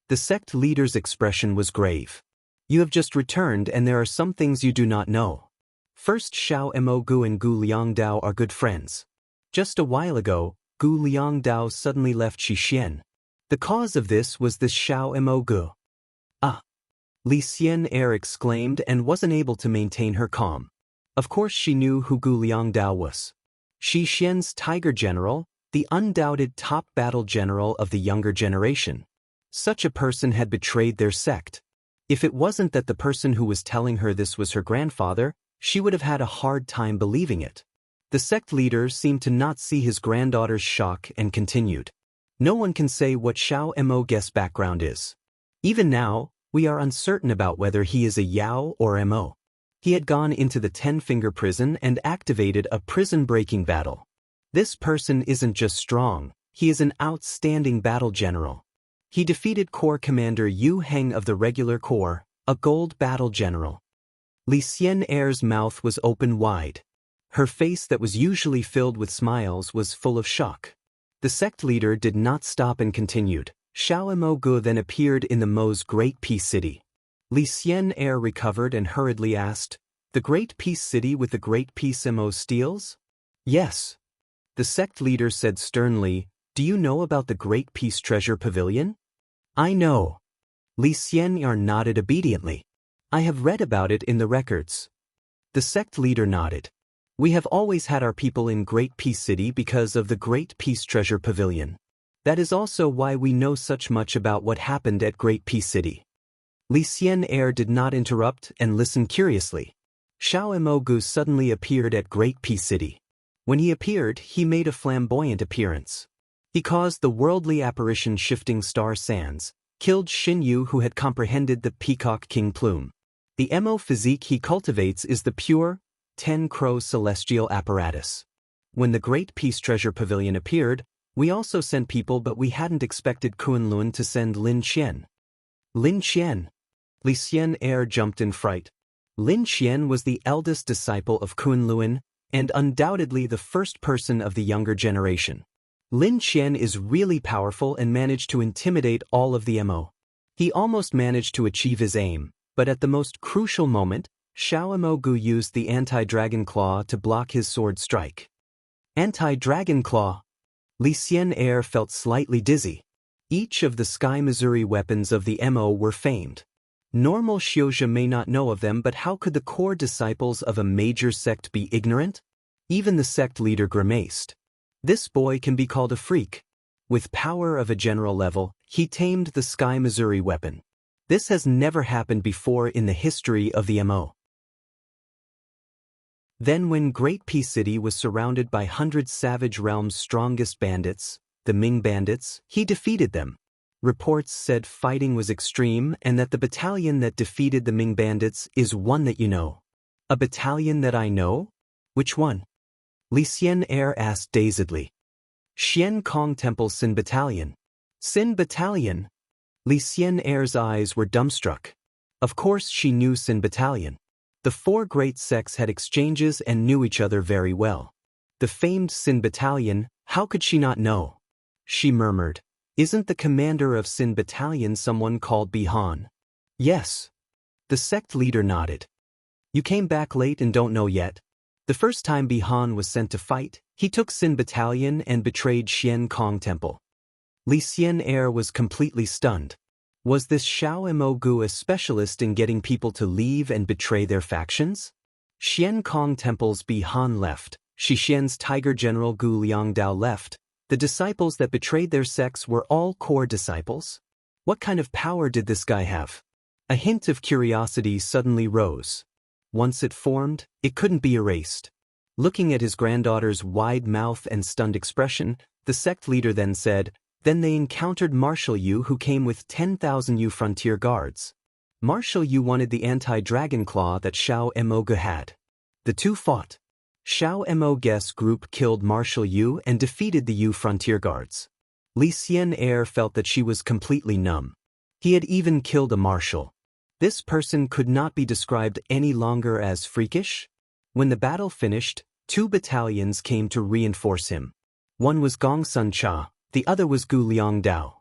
The sect leader's expression was grave. You have just returned and there are some things you do not know. First, Xiao Imogu and Gu Liangdao are good friends. Just a while ago, Gu Liangdao suddenly left Xixien. The cause of this was this Xiao Imogu. Ah! Li Xian exclaimed and wasn't able to maintain her calm. Of course she knew who Gu Liangdao was. Xixien's tiger general, the undoubted top battle general of the younger generation. Such a person had betrayed their sect. If it wasn't that the person who was telling her this was her grandfather, she would have had a hard time believing it. The sect leader seemed to not see his granddaughter's shock and continued. No one can say what Xiao Mo's background is. Even now, we are uncertain about whether he is a Yao or Mo. He had gone into the 10-finger prison and activated a prison-breaking battle. This person isn't just strong, he is an outstanding battle general. He defeated Corps Commander Yu Heng of the Regular Corps, a gold battle general. Li Xian's mouth was open wide. Her face that was usually filled with smiles was full of shock. The sect leader did not stop and continued. Xiao Imogu then appeared in the Mo's Great Peace City. Li Xian recovered and hurriedly asked, the Great Peace City with the Great Peace Mo steals? Yes. The sect leader said sternly, Do you know about the Great Peace Treasure Pavilion? I know. Li Xianyar nodded obediently. I have read about it in the records. The sect leader nodded. We have always had our people in Great Peace City because of the Great Peace Treasure Pavilion. That is also why we know such much about what happened at Great Peace City. Li Xianyar did not interrupt and listened curiously. Xiao Emogu suddenly appeared at Great Peace City. When he appeared, he made a flamboyant appearance. He caused the worldly apparition Shifting Star Sands, killed Xin Yu who had comprehended the Peacock King Plume. The Mo physique he cultivates is the pure, 10-crow celestial apparatus. When the Great Peace Treasure Pavilion appeared, we also sent people but we hadn't expected Kunlun to send Lin Qian. Lin Qian? Li Xianyar jumped in fright. Lin Qian was the eldest disciple of Kunlun, and undoubtedly the first person of the younger generation. Lin Qian is really powerful and managed to intimidate all of the Mo. He almost managed to achieve his aim, but at the most crucial moment, Xiao Emogu used the anti-dragon claw to block his sword strike. Anti-dragon claw? Li Xianyar felt slightly dizzy. Each of the Sky Missouri weapons of the Mo were famed. Normal Xiozha may not know of them, but how could the core disciples of a major sect be ignorant? Even the sect leader grimaced. This boy can be called a freak. With power of a general level, he tamed the Sky Missouri weapon. This has never happened before in the history of the Mo. Then when Great Peace City was surrounded by 100 Savage Realm's strongest bandits, the Ming bandits, he defeated them. Reports said fighting was extreme and that the battalion that defeated the Ming bandits is one that you know. A battalion that I know? Which one? Li Xianyar asked dazedly. Xian Kong Temple Sin Battalion. Sin Battalion? Li Xianyar's eyes were dumbstruck. Of course she knew Sin Battalion. The four great sects had exchanges and knew each other very well. The famed Sin Battalion, how could she not know? She murmured. Isn't the commander of Sin Battalion someone called Bihan? Yes. The sect leader nodded. You came back late and don't know yet. The first time Bihan was sent to fight, he took Sin Battalion and betrayed Xian Kong Temple. Li Xianyar was completely stunned. Was this Xiao Emogu a specialist in getting people to leave and betray their factions? Xian Kong Temple's Bihan left, Shixian's Tiger General Gu Liangdao left. The disciples that betrayed their sects were all core disciples? What kind of power did this guy have? A hint of curiosity suddenly rose. Once it formed, it couldn't be erased. Looking at his granddaughter's wide mouth and stunned expression, the sect leader then said, then they encountered Marshal Yu who came with 10,000 Yu frontier guards. Marshal Yu wanted the anti-dragon claw that Xiao Emogu had. The two fought. Xiao Emogu's group killed Marshal Yu and defeated the Yu frontier guards. Li Xianyar felt that she was completely numb. He had even killed a marshal. This person could not be described any longer as freakish. When the battle finished, 2 battalions came to reinforce him. One was Gong Sun Cha, the other was Gu Liangdao.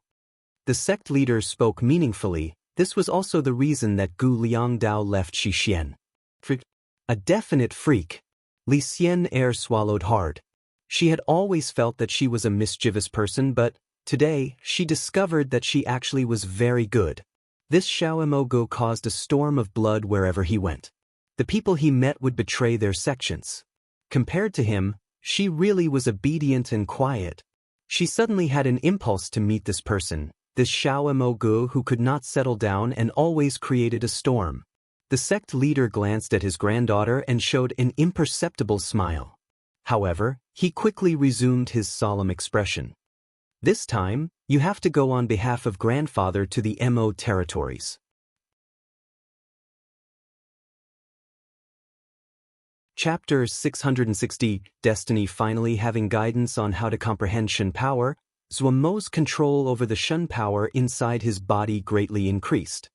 The sect leader spoke meaningfully. This was also the reason that Gu Liangdao left Shixian. A definite freak. Li Xianyar swallowed hard. She had always felt that she was a mischievous person, but today she discovered that she actually was very good. This Xiao Emogu caused a storm of blood wherever he went. The people he met would betray their sections. Compared to him, she really was obedient and quiet. She suddenly had an impulse to meet this person, this Xiao Emogu who could not settle down and always created a storm. The sect leader glanced at his granddaughter and showed an imperceptible smile. However, he quickly resumed his solemn expression. This time, you have to go on behalf of grandfather to the Mo territories. Chapter 660, Destiny. Finally having guidance on how to comprehend Shen power, Zuomo's control over the Shen power inside his body greatly increased.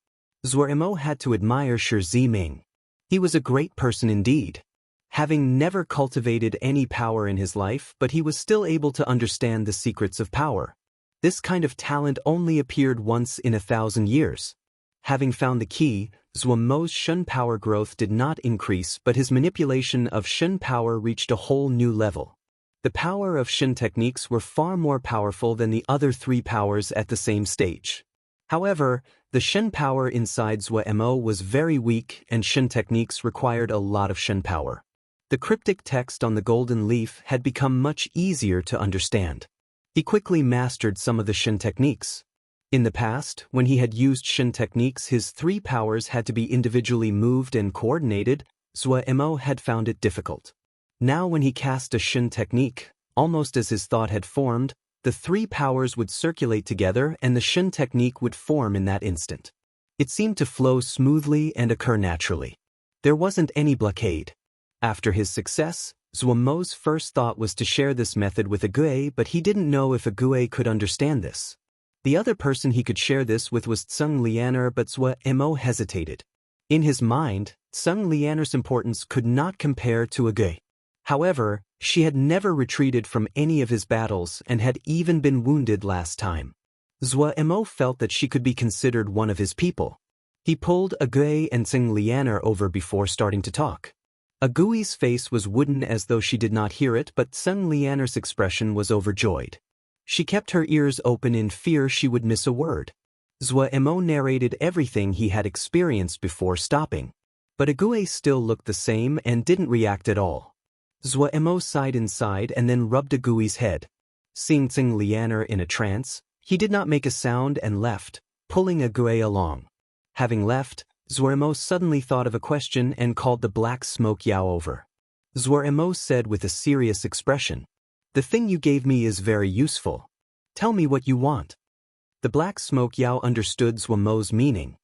Zuomo had to admire Shi Ziming. He was a great person indeed. Having never cultivated any power in his life, but he was still able to understand the secrets of power. This kind of talent only appeared once in 1,000 years. Having found the key, Zuomo's Shen power growth did not increase, but his manipulation of Shen power reached a whole new level. The power of Shin techniques were far more powerful than the other three powers at the same stage. However, the Shin power inside Zhuo was very weak and Shin techniques required a lot of Shin power. The cryptic text on the golden leaf had become much easier to understand. He quickly mastered some of the Shin techniques. In the past, when he had used Shin techniques, his three powers had to be individually moved and coordinated. Zhuo had found it difficult. Now when he cast a Shin technique, almost as his thought had formed, the three powers would circulate together and the Shin technique would form in that instant. It seemed to flow smoothly and occur naturally. There wasn't any blockade. After his success, Zhuo's first thought was to share this method with Ague, but he didn't know if Ague could understand this. The other person he could share this with was Tseng Lianer, but Zhuo hesitated. In his mind, Tseng Lianer's importance could not compare to Ague. However, she had never retreated from any of his battles and had even been wounded last time. Zhuo felt that she could be considered one of his people. He pulled Ague and Tseng Lianer over before starting to talk. Agui's face was wooden as though she did not hear it, but Tseng Lianer's expression was overjoyed. She kept her ears open in fear she would miss a word. Zhuo narrated everything he had experienced before stopping. But Ague still looked the same and didn't react at all. Zhuo sighed inside and then rubbed Agui's head. Seeing Tseng Lianer in a trance, he did not make a sound and left, pulling Ague along. Having left, Zhuo suddenly thought of a question and called the black smoke Yao over. Zhuo said with a serious expression, "The thing you gave me is very useful. Tell me what you want." The black smoke Yao understood Zhuo's meaning.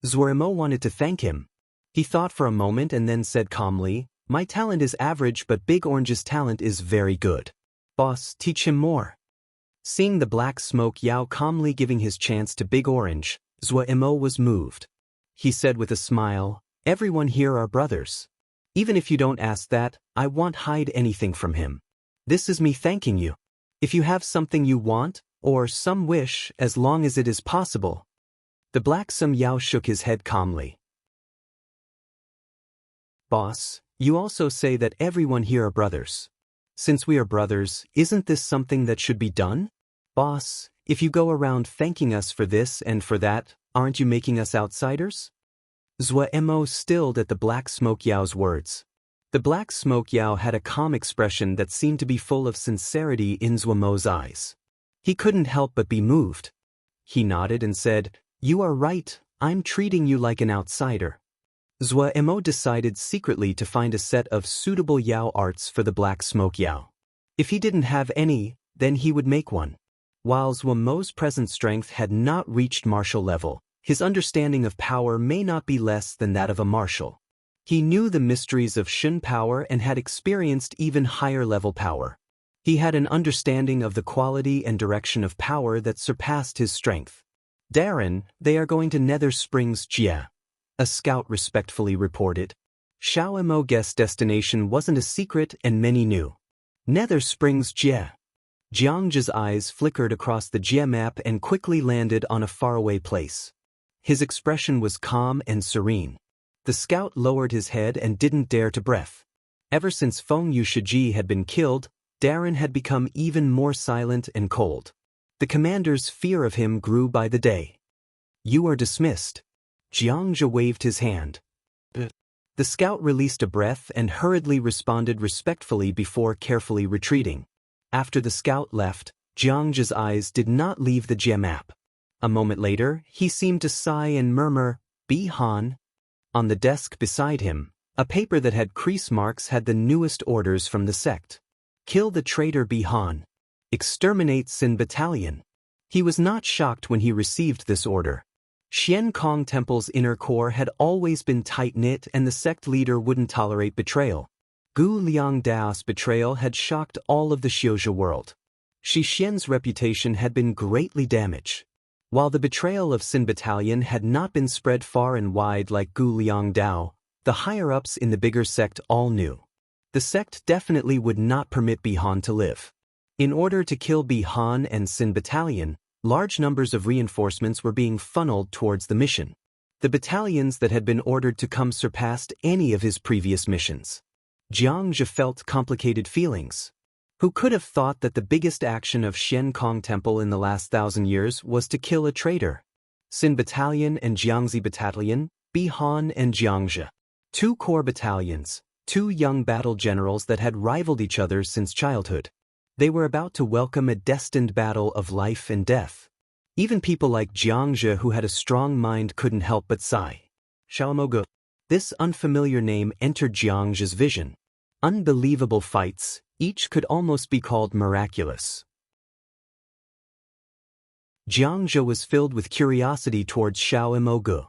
Zhuo wanted to thank him. He thought for a moment and then said calmly, "My talent is average, but Big Orange's talent is very good. Boss, teach him more." Seeing the black smoke Yao calmly giving his chance to Big Orange, Zhuo was moved. He said with a smile, "Everyone here are brothers. Even if you don't ask that, I won't hide anything from him. This is me thanking you. If you have something you want, or some wish, as long as it is possible." The black sum Yao shook his head calmly. "Boss, you also say that everyone here are brothers. Since we are brothers, isn't this something that should be done? Boss, if you go around thanking us for this and for that, aren't you making us outsiders?" Zhuo stilled at the black smoke Yao's words. The black smoke Yao had a calm expression that seemed to be full of sincerity in Zhuo's eyes. He couldn't help but be moved. He nodded and said, "You are right, I'm treating you like an outsider." Zhuo decided secretly to find a set of suitable Yao arts for the black smoke Yao. If he didn't have any, then he would make one. While Zhuo's present strength had not reached martial level, his understanding of power may not be less than that of a martial. He knew the mysteries of Shin power and had experienced even higher level power. He had an understanding of the quality and direction of power that surpassed his strength. "Darren, they are going to Nether Springs Jia," a scout respectfully reported. Xiao guessed destination wasn't a secret and many knew. Nether Springs Jia. Jiang's eyes flickered across the Jia map and quickly landed on a faraway place. His expression was calm and serene. The scout lowered his head and didn't dare to breath. Ever since Feng Yushiji had been killed, Darren had become even more silent and cold. The commander's fear of him grew by the day. "You are dismissed." Jiangja waved his hand. The scout released a breath and hurriedly responded respectfully before carefully retreating. After the scout left, Jiangja's eyes did not leave the Jia map. A moment later, he seemed to sigh and murmur, "Bi Han." On the desk beside him, a paper that had crease marks had the newest orders from the sect. "Kill the traitor Bi Han. Exterminate Sin Battalion." He was not shocked when he received this order. Xian Kong Temple's inner core had always been tight-knit and the sect leader wouldn't tolerate betrayal. Gu Liang Dao's betrayal had shocked all of the Xiuzhi world. Shi Xian's reputation had been greatly damaged. While the betrayal of Sin Battalion had not been spread far and wide like Gu Liang Dao, the higher-ups in the bigger sect all knew. The sect definitely would not permit Bi Han to live. In order to kill Bi Han and Sin Battalion, large numbers of reinforcements were being funneled towards the mission. The battalions that had been ordered to come surpassed any of his previous missions. Jiangja felt complicated feelings. Who could have thought that the biggest action of Xian Kong Temple in the last 1,000 years was to kill a traitor? Xin Battalion and Jiangxi Battalion, Bihan and Jiangzhi. Two core battalions, two young battle generals that had rivaled each other since childhood. They were about to welcome a destined battle of life and death. Even people like Jiangzhi, who had a strong mind, couldn't help but sigh. Xiaomogu. This unfamiliar name entered Jiangzhi's vision. Unbelievable fights, each could almost be called miraculous. Jiangzhi was filled with curiosity towards Xiaomogu.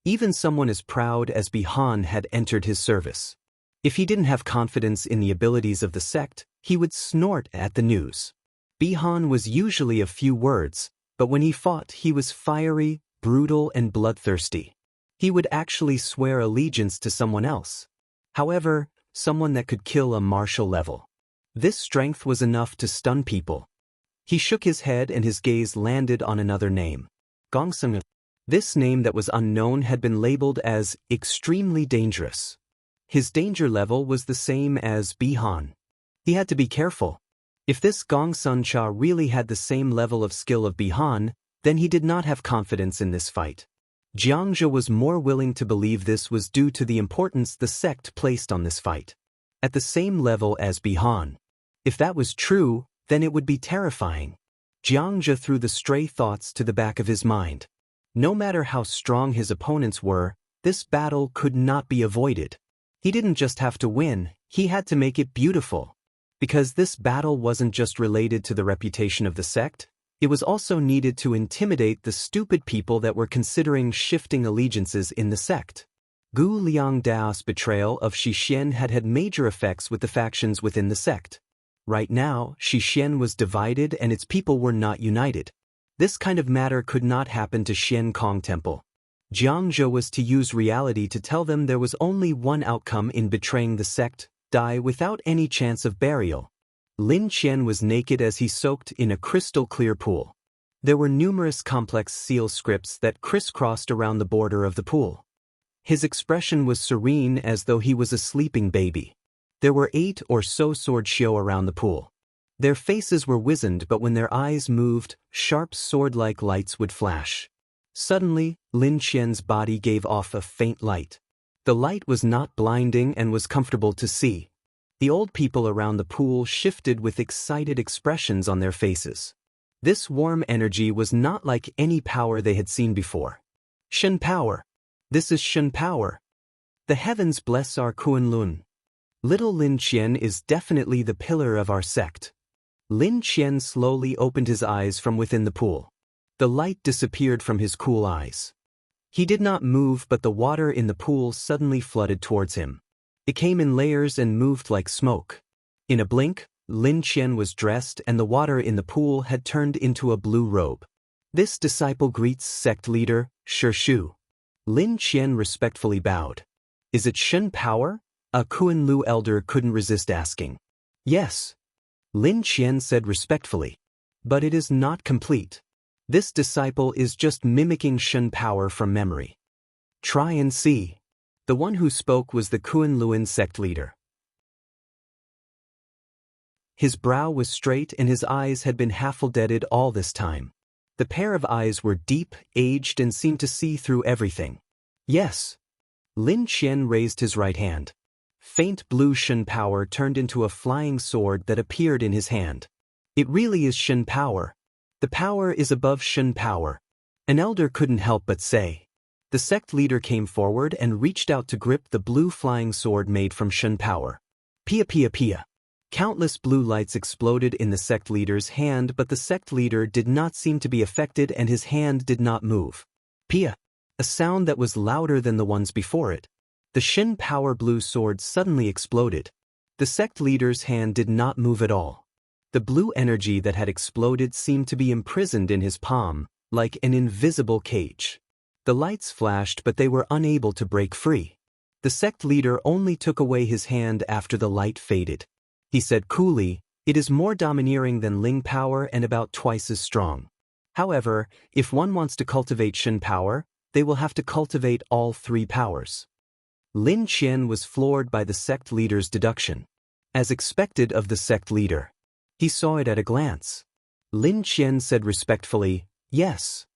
Even someone as proud as Bihan had entered his service. If he didn't have confidence in the abilities of the sect, he would snort at the news. Bihan was usually a few words, but when he fought, he was fiery, brutal, and bloodthirsty. He would actually swear allegiance to someone else. However, someone that could kill a martial level. This strength was enough to stun people. He shook his head and his gaze landed on another name. Gongsung. This name that was unknown had been labeled as extremely dangerous. His danger level was the same as Bihan. He had to be careful. If this Gongsun Cha really had the same level of skill of Bihan, then he did not have confidence in this fight. Jiangzhi was more willing to believe this was due to the importance the sect placed on this fight. At the same level as Bihan. If that was true, then it would be terrifying. Jiangzhi threw the stray thoughts to the back of his mind. No matter how strong his opponents were, this battle could not be avoided. He didn't just have to win, he had to make it beautiful. Because this battle wasn't just related to the reputation of the sect, it was also needed to intimidate the stupid people that were considering shifting allegiances in the sect. Gu Liangdao's betrayal of Shixian had had major effects with the factions within the sect. Right now, Shixian was divided and its people were not united. This kind of matter could not happen to Xian Kong Temple. Jiangzhi was to use reality to tell them there was only one outcome in betraying the sect: die without any chance of burial. Lin Qian was naked as he soaked in a crystal-clear pool. There were numerous complex seal scripts that crisscrossed around the border of the pool. His expression was serene as though he was a sleeping baby. There were 8 or so sword shio around the pool. Their faces were wizened, but when their eyes moved, sharp sword-like lights would flash. Suddenly, Lin Qian's body gave off a faint light. The light was not blinding and was comfortable to see. The old people around the pool shifted with excited expressions on their faces. This warm energy was not like any power they had seen before. Shen power. This is Shen power. The heavens bless our Kunlun. Little Lin Qian is definitely the pillar of our sect. Lin Qian slowly opened his eyes from within the pool. The light disappeared from his cool eyes. He did not move, but the water in the pool suddenly flooded towards him. It came in layers and moved like smoke. In a blink, Lin Qian was dressed and the water in the pool had turned into a blue robe. This disciple greets sect leader, Shu. Lin Qian respectfully bowed. Is it Shen power? A Kunlu elder couldn't resist asking. Yes. Lin Qian said respectfully. But it is not complete. This disciple is just mimicking Shen power from memory. Try and see. The one who spoke was the Kunluan sect leader. His brow was straight and his eyes had been half-folded all this time. The pair of eyes were deep, aged, and seemed to see through everything. Yes. Lin Qian raised his right hand. Faint blue Shen power turned into a flying sword that appeared in his hand. It really is Shen power. The power is above Shen power. An elder couldn't help but say. The sect leader came forward and reached out to grip the blue flying sword made from Shen power. Pia pia pia. Countless blue lights exploded in the sect leader's hand, but the sect leader did not seem to be affected and his hand did not move. Pia. A sound that was louder than the ones before it. The Shen power blue sword suddenly exploded. The sect leader's hand did not move at all. The blue energy that had exploded seemed to be imprisoned in his palm, like an invisible cage. The lights flashed, but they were unable to break free. The sect leader only took away his hand after the light faded. He said coolly, "It is more domineering than Ling power and about twice as strong. However, if one wants to cultivate Shen power, they will have to cultivate all 3 powers." Lin Qian was floored by the sect leader's deduction. As expected of the sect leader. He saw it at a glance. Lin Qian said respectfully, "Yes."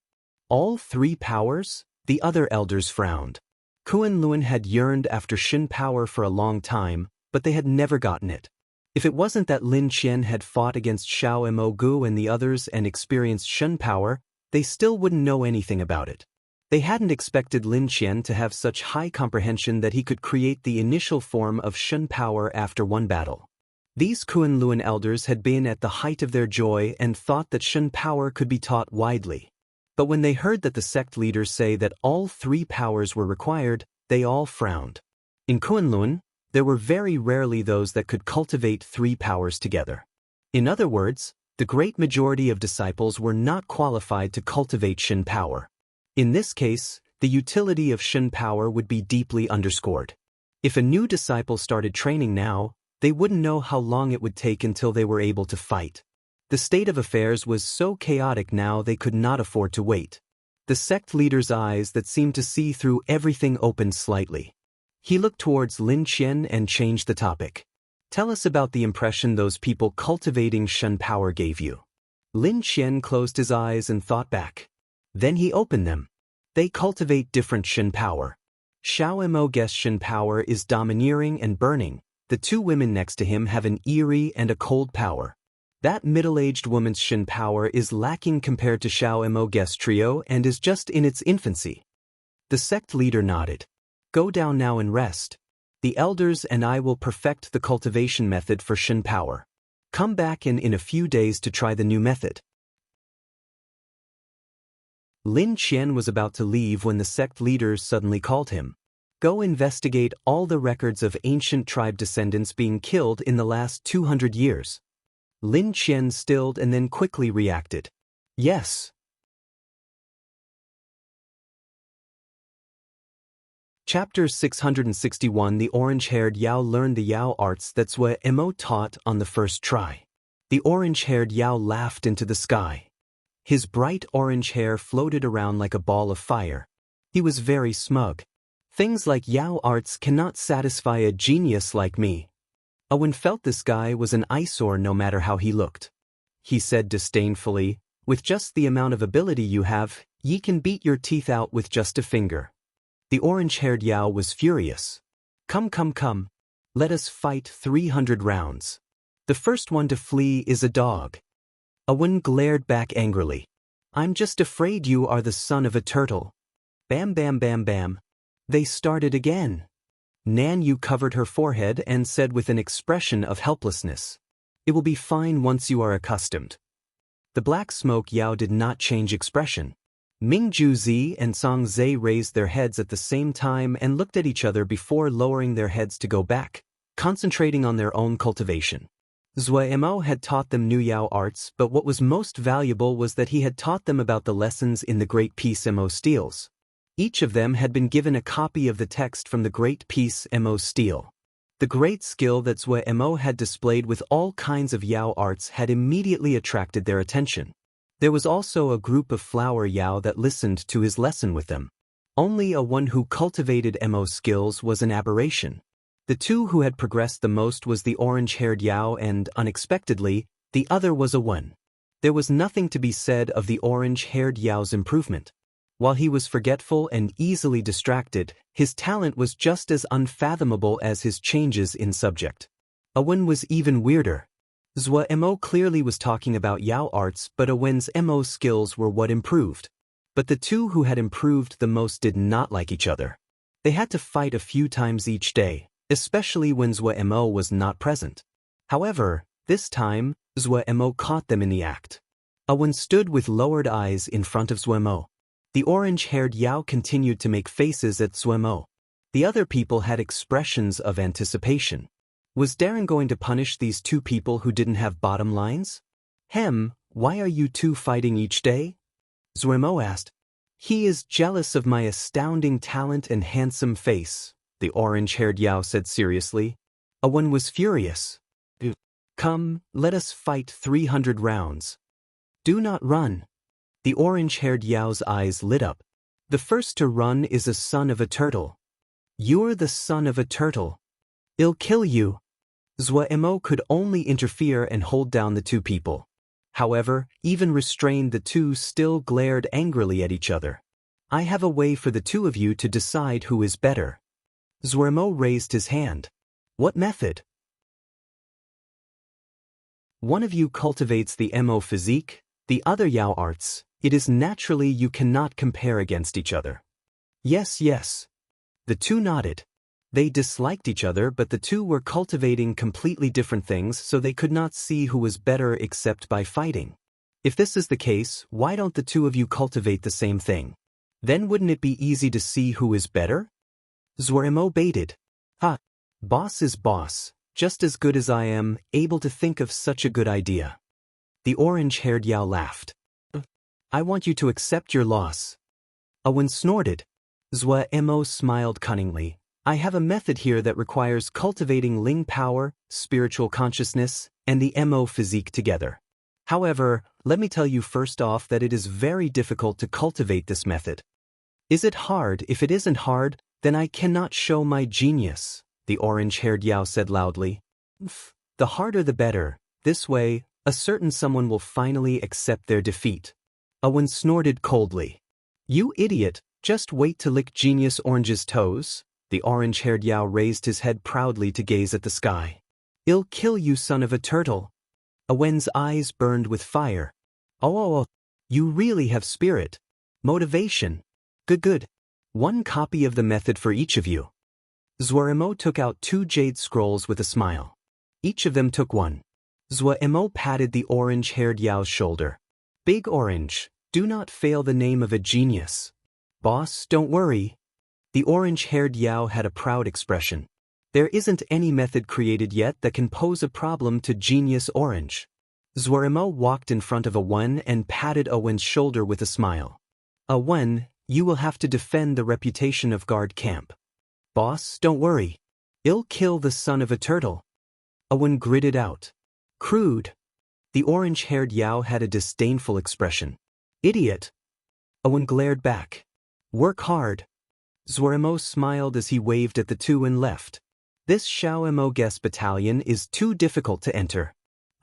"All 3 powers?" The other elders frowned. Kunlun had yearned after Shen power for a long time, but they had never gotten it. If it wasn't that Lin Qian had fought against Xiao Mogu and the others and experienced Shen power, they still wouldn't know anything about it. They hadn't expected Lin Qian to have such high comprehension that he could create the initial form of Shen power after one battle. These Kunlun elders had been at the height of their joy and thought that Shen power could be taught widely. But when they heard that the sect leaders say that all 3 powers were required, they all frowned. In Kunlun, there were very rarely those that could cultivate 3 powers together. In other words, the great majority of disciples were not qualified to cultivate Shen power. In this case, the utility of Shen power would be deeply underscored. If a new disciple started training now, they wouldn't know how long it would take until they were able to fight. The state of affairs was so chaotic now they could not afford to wait. The sect leader's eyes that seemed to see through everything opened slightly. He looked towards Lin Qian and changed the topic. "Tell us about the impression those people cultivating Shen power gave you." Lin Qian closed his eyes and thought back. Then he opened them. "They cultivate different Shen power. Xiao Mo Guess Shen power is domineering and burning. The 2 women next to him have an eerie and a cold power. That middle-aged woman's Shen power is lacking compared to Xiao Mo Guess trio and is just in its infancy." The sect leader nodded. "Go down now and rest. The elders and I will perfect the cultivation method for Shen power. Come back in a few days to try the new method." Lin Qian was about to leave when the sect leaders suddenly called him. "Go investigate all the records of ancient tribe descendants being killed in the last 200 years. Lin Qian stilled and then quickly reacted. "Yes." Chapter 661 The orange-haired Yao learned the Yao arts that Zue Mo taught on the first try. The orange-haired Yao laughed into the sky. His bright orange hair floated around like a ball of fire. He was very smug. "Things like Yao arts cannot satisfy a genius like me." Owen felt this guy was an eyesore no matter how he looked. He said disdainfully, "With just the amount of ability you have, ye can beat your teeth out with just a finger." The orange-haired Yao was furious. Come, let us fight 300 rounds. The first one to flee is a dog." Owen glared back angrily. "I'm just afraid you are the son of a turtle." Bam bam bam bam. They started again. Nan Yu covered her forehead and said with an expression of helplessness, "It will be fine once you are accustomed." The black smoke Yao did not change expression. Mingju Zi and Song Zhe raised their heads at the same time and looked at each other before lowering their heads to go back, concentrating on their own cultivation. Zue Mo had taught them new Yao arts, but what was most valuable was that he had taught them about the lessons in the Great Peace Mo steels. Each of them had been given a copy of the text from the Great Peace Mo steel. The great skill that Zue Mo had displayed with all kinds of Yao arts had immediately attracted their attention. There was also a group of flower Yao that listened to his lesson with them. Only a one who cultivated Mo skills was an aberration. The 2 who had progressed the most was the orange-haired Yao and, unexpectedly, the other was a one. There was nothing to be said of the orange-haired Yao's improvement. While he was forgetful and easily distracted, his talent was just as unfathomable as his changes in subject. Owen was even weirder. Zue Mo clearly was talking about Yao arts, but Owen's Mo skills were what improved. But the 2 who had improved the most did not like each other. They had to fight a few times each day, especially when Zue Mo was not present. However, this time, Zue Mo caught them in the act. Owen stood with lowered eyes in front of Zue Mo. The orange-haired Yao continued to make faces at Zue Mo. The other people had expressions of anticipation. Was Darren going to punish these 2 people who didn't have bottom lines? Why are you 2 fighting each day?" Zue Mo asked. "He is jealous of my astounding talent and handsome face," the orange-haired Yao said seriously. Owen was furious. "Come, let us fight 300 rounds. Do not run." The orange-haired Yao's eyes lit up. "The first to run is a son of a turtle. You're the son of a turtle. I'll kill you." Zhuemo could only interfere and hold down the two people. However, even restrained, the two still glared angrily at each other. I have a way for the two of you to decide who is better. Zhuemo raised his hand. What method? One of you cultivates the mo physique, the other Yao arts. It is naturally you cannot compare against each other. Yes, yes. The two nodded. They disliked each other, but the two were cultivating completely different things, so they could not see who was better except by fighting. If this is the case, why don't the two of you cultivate the same thing? Then wouldn't it be easy to see who is better? Zhuemo baited. Boss is boss, just as good as I am able to think of such a good idea. The orange-haired Yao laughed. I want you to accept your loss. Owen snorted. Zhuemo smiled cunningly. I have a method here that requires cultivating Ling power, spiritual consciousness, and the mo physique together. However, let me tell you first off that it is very difficult to cultivate this method. Is it hard? If it isn't hard, then I cannot show my genius, the orange-haired Yao said loudly. The harder the better. This way, a certain someone will finally accept their defeat. Owen snorted coldly. You idiot, just wait to lick Genius Orange's toes. The orange-haired Yao raised his head proudly to gaze at the sky. I'll kill you, son of a turtle. Owen's eyes burned with fire. Oh, you really have spirit. Motivation. Good. One copy of the method for each of you. Zhuemo took out 2 jade scrolls with a smile. Each of them took one. Zhuemo patted the orange-haired Yao's shoulder. Big Orange, do not fail the name of a genius. Boss, don't worry. The orange-haired Yao had a proud expression. There isn't any method created yet that can pose a problem to Genius Orange. Zhuemo walked in front of Owen and patted Owen's shoulder with a smile. Owen, you will have to defend the reputation of guard camp. Boss, don't worry. I'll kill the son of a turtle. Owen gritted out. Crude. The orange-haired Yao had a disdainful expression. Idiot. Owen glared back. Work hard. Zhuemo smiled as he waved at the two and left. This Xiaomo guest battalion is too difficult to enter.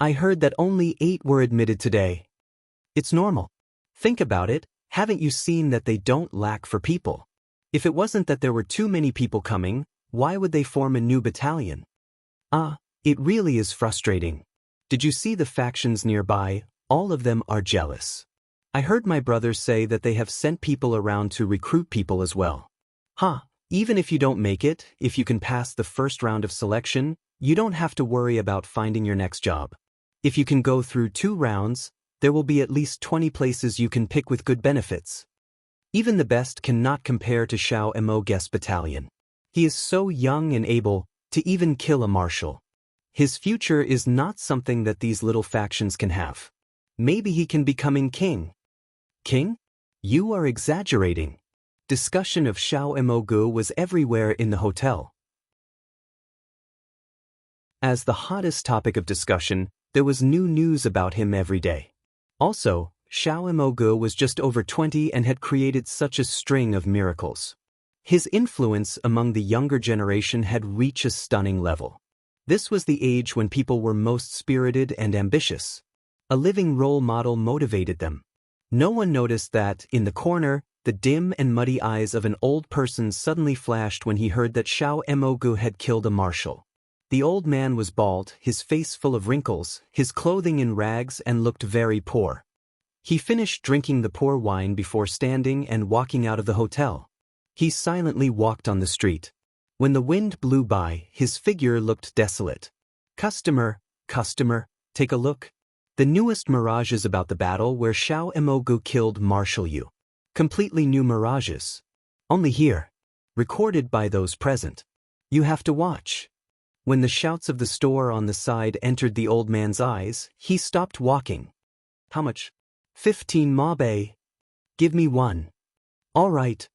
I heard that only 8 were admitted today. It's normal. Think about it, haven't you seen that they don't lack for people? If it wasn't that there were too many people coming, why would they form a new battalion? It really is frustrating. Did you see the factions nearby? All of them are jealous. I heard my brother say that they have sent people around to recruit people as well. Even if you don't make it, if you can pass the first round of selection, you don't have to worry about finding your next job. If you can go through 2 rounds, there will be at least 20 places you can pick with good benefits. Even the best cannot compare to Xiaomo guest battalion. He is so young and able to even kill a marshal. His future is not something that these little factions can have. Maybe he can become king. King? You are exaggerating. Discussion of Xiaomo Gu was everywhere in the hotel. As the hottest topic of discussion, there was new news about him every day. Also, Xiaomo Gu was just over 20 and had created such a string of miracles. His influence among the younger generation had reached a stunning level. This was the age when people were most spirited and ambitious. A living role model motivated them. No one noticed that, in the corner, the dim and muddy eyes of an old person suddenly flashed when he heard that Xiaomo Gu had killed a marshal. The old man was bald, his face full of wrinkles, his clothing in rags, and looked very poor. He finished drinking the poor wine before standing and walking out of the hotel. He silently walked on the street. When the wind blew by, his figure looked desolate. Customer, take a look. The newest mirages about the battle where Xiaomo Gu killed Marshal Yu. Completely new mirages. Only here. Recorded by those present. You have to watch. When the shouts of the store on the side entered the old man's eyes, he stopped walking. How much? 15 mabe. Give me 1. All right.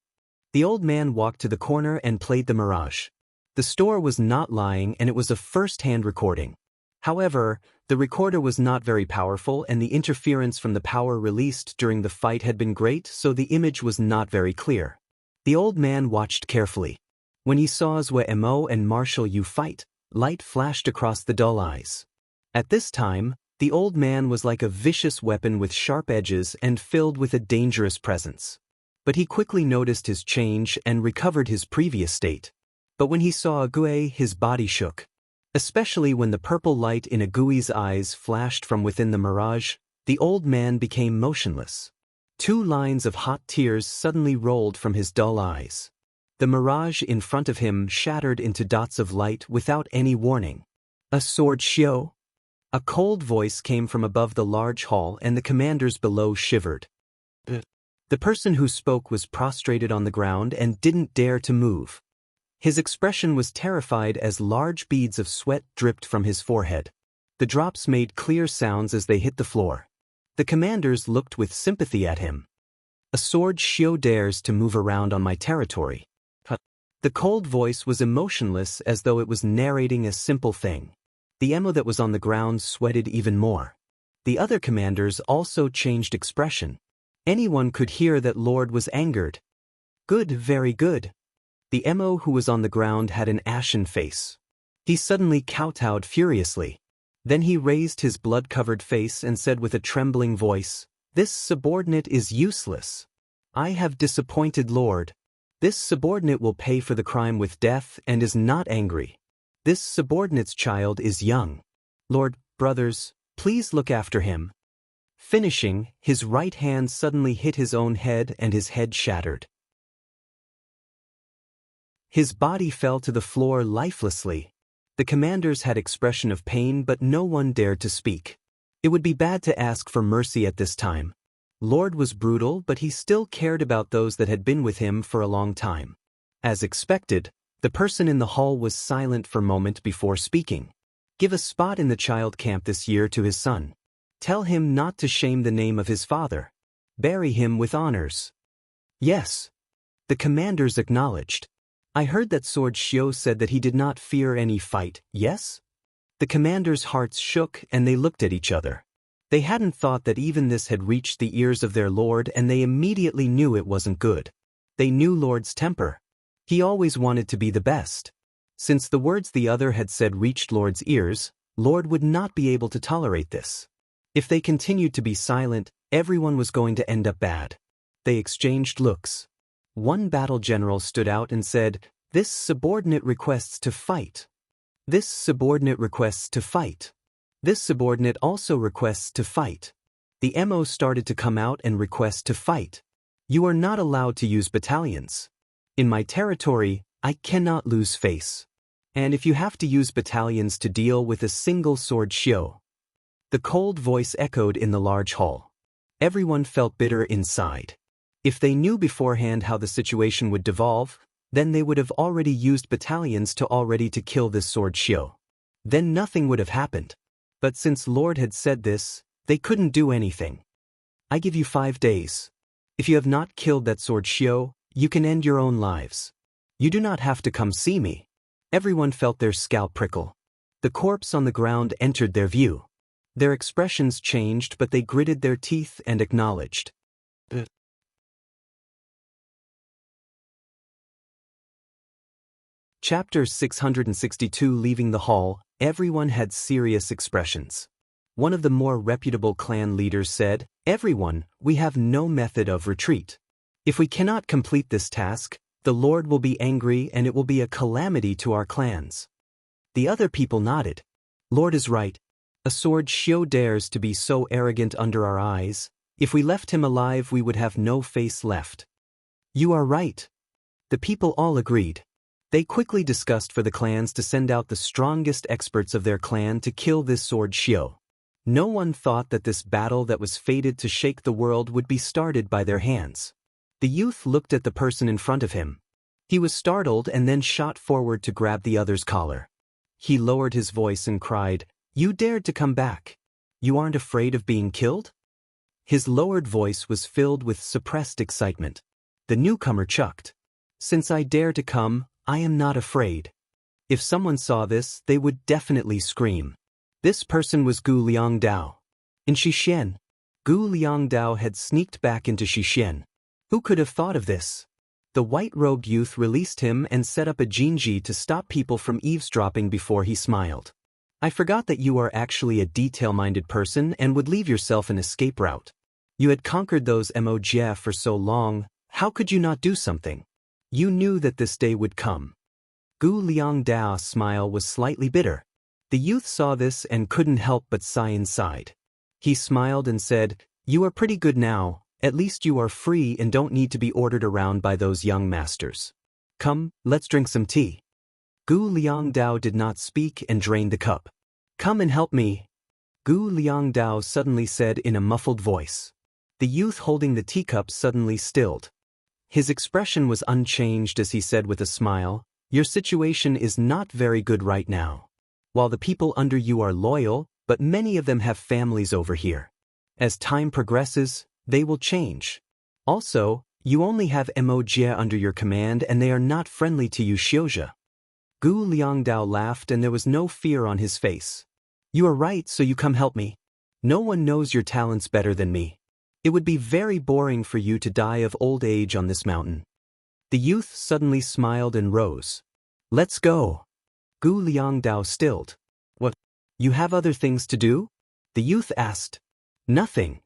The old man walked to the corner and played the mirage. The store was not lying and it was a first-hand recording. However, the recorder was not very powerful and the interference from the power released during the fight had been great, so the image was not very clear. The old man watched carefully. When he saw Zhuemo and Marshal Yu fight, light flashed across the dull eyes. At this time, the old man was like a vicious weapon with sharp edges and filled with a dangerous presence. But he quickly noticed his change and recovered his previous state. But when he saw Agui, his body shook. Especially when the purple light in Agui's eyes flashed from within the mirage, the old man became motionless. 2 lines of hot tears suddenly rolled from his dull eyes. The mirage in front of him shattered into dots of light without any warning. A sword shio? A cold voice came from above the large hall and the commanders below shivered. The person who spoke was prostrated on the ground and didn't dare to move. His expression was terrified as large beads of sweat dripped from his forehead. The drops made clear sounds as they hit the floor. The commanders looked with sympathy at him. A sword shio dares to move around on my territory. The cold voice was emotionless as though it was narrating a simple thing. The emo that was on the ground sweated even more. The other commanders also changed expression. Anyone could hear that Lord was angered. Good, very good. The emo who was on the ground had an ashen face. He suddenly kowtowed furiously. Then he raised his blood-covered face and said with a trembling voice, "This subordinate is useless. I have disappointed Lord. This subordinate will pay for the crime with death and is not angry. This subordinate's child is young. Lord, brothers, please look after him." Finishing, his right hand suddenly hit his own head and his head shattered. His body fell to the floor lifelessly. The commanders had expression of pain but no one dared to speak. It would be bad to ask for mercy at this time. Lord was brutal but he still cared about those that had been with him for a long time. As expected, the person in the hall was silent for a moment before speaking. Give a spot in the child camp this year to his son. Tell him not to shame the name of his father. Bury him with honors. Yes. The commanders acknowledged. I heard that Sword Shio said that he did not fear any fight, yes? The commanders' hearts shook and they looked at each other. They hadn't thought that even this had reached the ears of their lord and they immediately knew it wasn't good. They knew Lord's temper. He always wanted to be the best. Since the words the other had said reached Lord's ears, Lord would not be able to tolerate this. If they continued to be silent, everyone was going to end up bad. They exchanged looks. One battle general stood out and said, "This subordinate requests to fight. This subordinate requests to fight. This subordinate also requests to fight." The MO started to come out and request to fight. You are not allowed to use battalions. In my territory, I cannot lose face. And if you have to use battalions to deal with a single sword shio. The cold voice echoed in the large hall. Everyone felt bitter inside. If they knew beforehand how the situation would devolve, then they would have already used battalions to kill this sword shio. Then nothing would have happened. But since Lord had said this, they couldn't do anything. I give you 5 days. If you have not killed that sword shio, you can end your own lives. You do not have to come see me. Everyone felt their scalp prickle. The corpse on the ground entered their view. Their expressions changed but they gritted their teeth and acknowledged. Chapter 662. Leaving the hall, everyone had serious expressions. One of the more reputable clan leaders said, "Everyone, we have no method of retreat. If we cannot complete this task, the Lord will be angry and it will be a calamity to our clans." The other people nodded. Lord is right. A sword shio dares to be so arrogant under our eyes. If we left him alive we would have no face left. You are right. The people all agreed. They quickly discussed for the clans to send out the strongest experts of their clan to kill this sword shio. No one thought that this battle that was fated to shake the world would be started by their hands. The youth looked at the person in front of him. He was startled and then shot forward to grab the other's collar. He lowered his voice and cried, "You dared to come back. You aren't afraid of being killed?" His lowered voice was filled with suppressed excitement. The newcomer chucked. "Since I dare to come, I am not afraid." If someone saw this, they would definitely scream. This person was Gu Liangdao. In Xixien, Gu Liangdao had sneaked back into Xixien. Who could have thought of this? The white-robed youth released him and set up a jinji to stop people from eavesdropping before he smiled. I forgot that you are actually a detail-minded person and would leave yourself an escape route. You had conquered those emojie for so long, how could you not do something? You knew that this day would come. Gu Liangdao's smile was slightly bitter. The youth saw this and couldn't help but sigh inside. He smiled and said, "You are pretty good now, at least you are free and don't need to be ordered around by those young masters. Come, let's drink some tea." Gu Liangdao did not speak and drained the cup. "Come and help me," Gu Liangdao suddenly said in a muffled voice. The youth holding the teacup suddenly stilled. His expression was unchanged as he said with a smile, "Your situation is not very good right now. While the people under you are loyal, but many of them have families over here. As time progresses, they will change. Also, you only have emojie under your command and they are not friendly to you, Xiozha." Gu Liangdao laughed and there was no fear on his face. "You are right, so you come help me. No one knows your talents better than me. It would be very boring for you to die of old age on this mountain." The youth suddenly smiled and rose. "Let's go." Gu Liangdao stilled. "What? You have other things to do?" the youth asked. "Nothing,"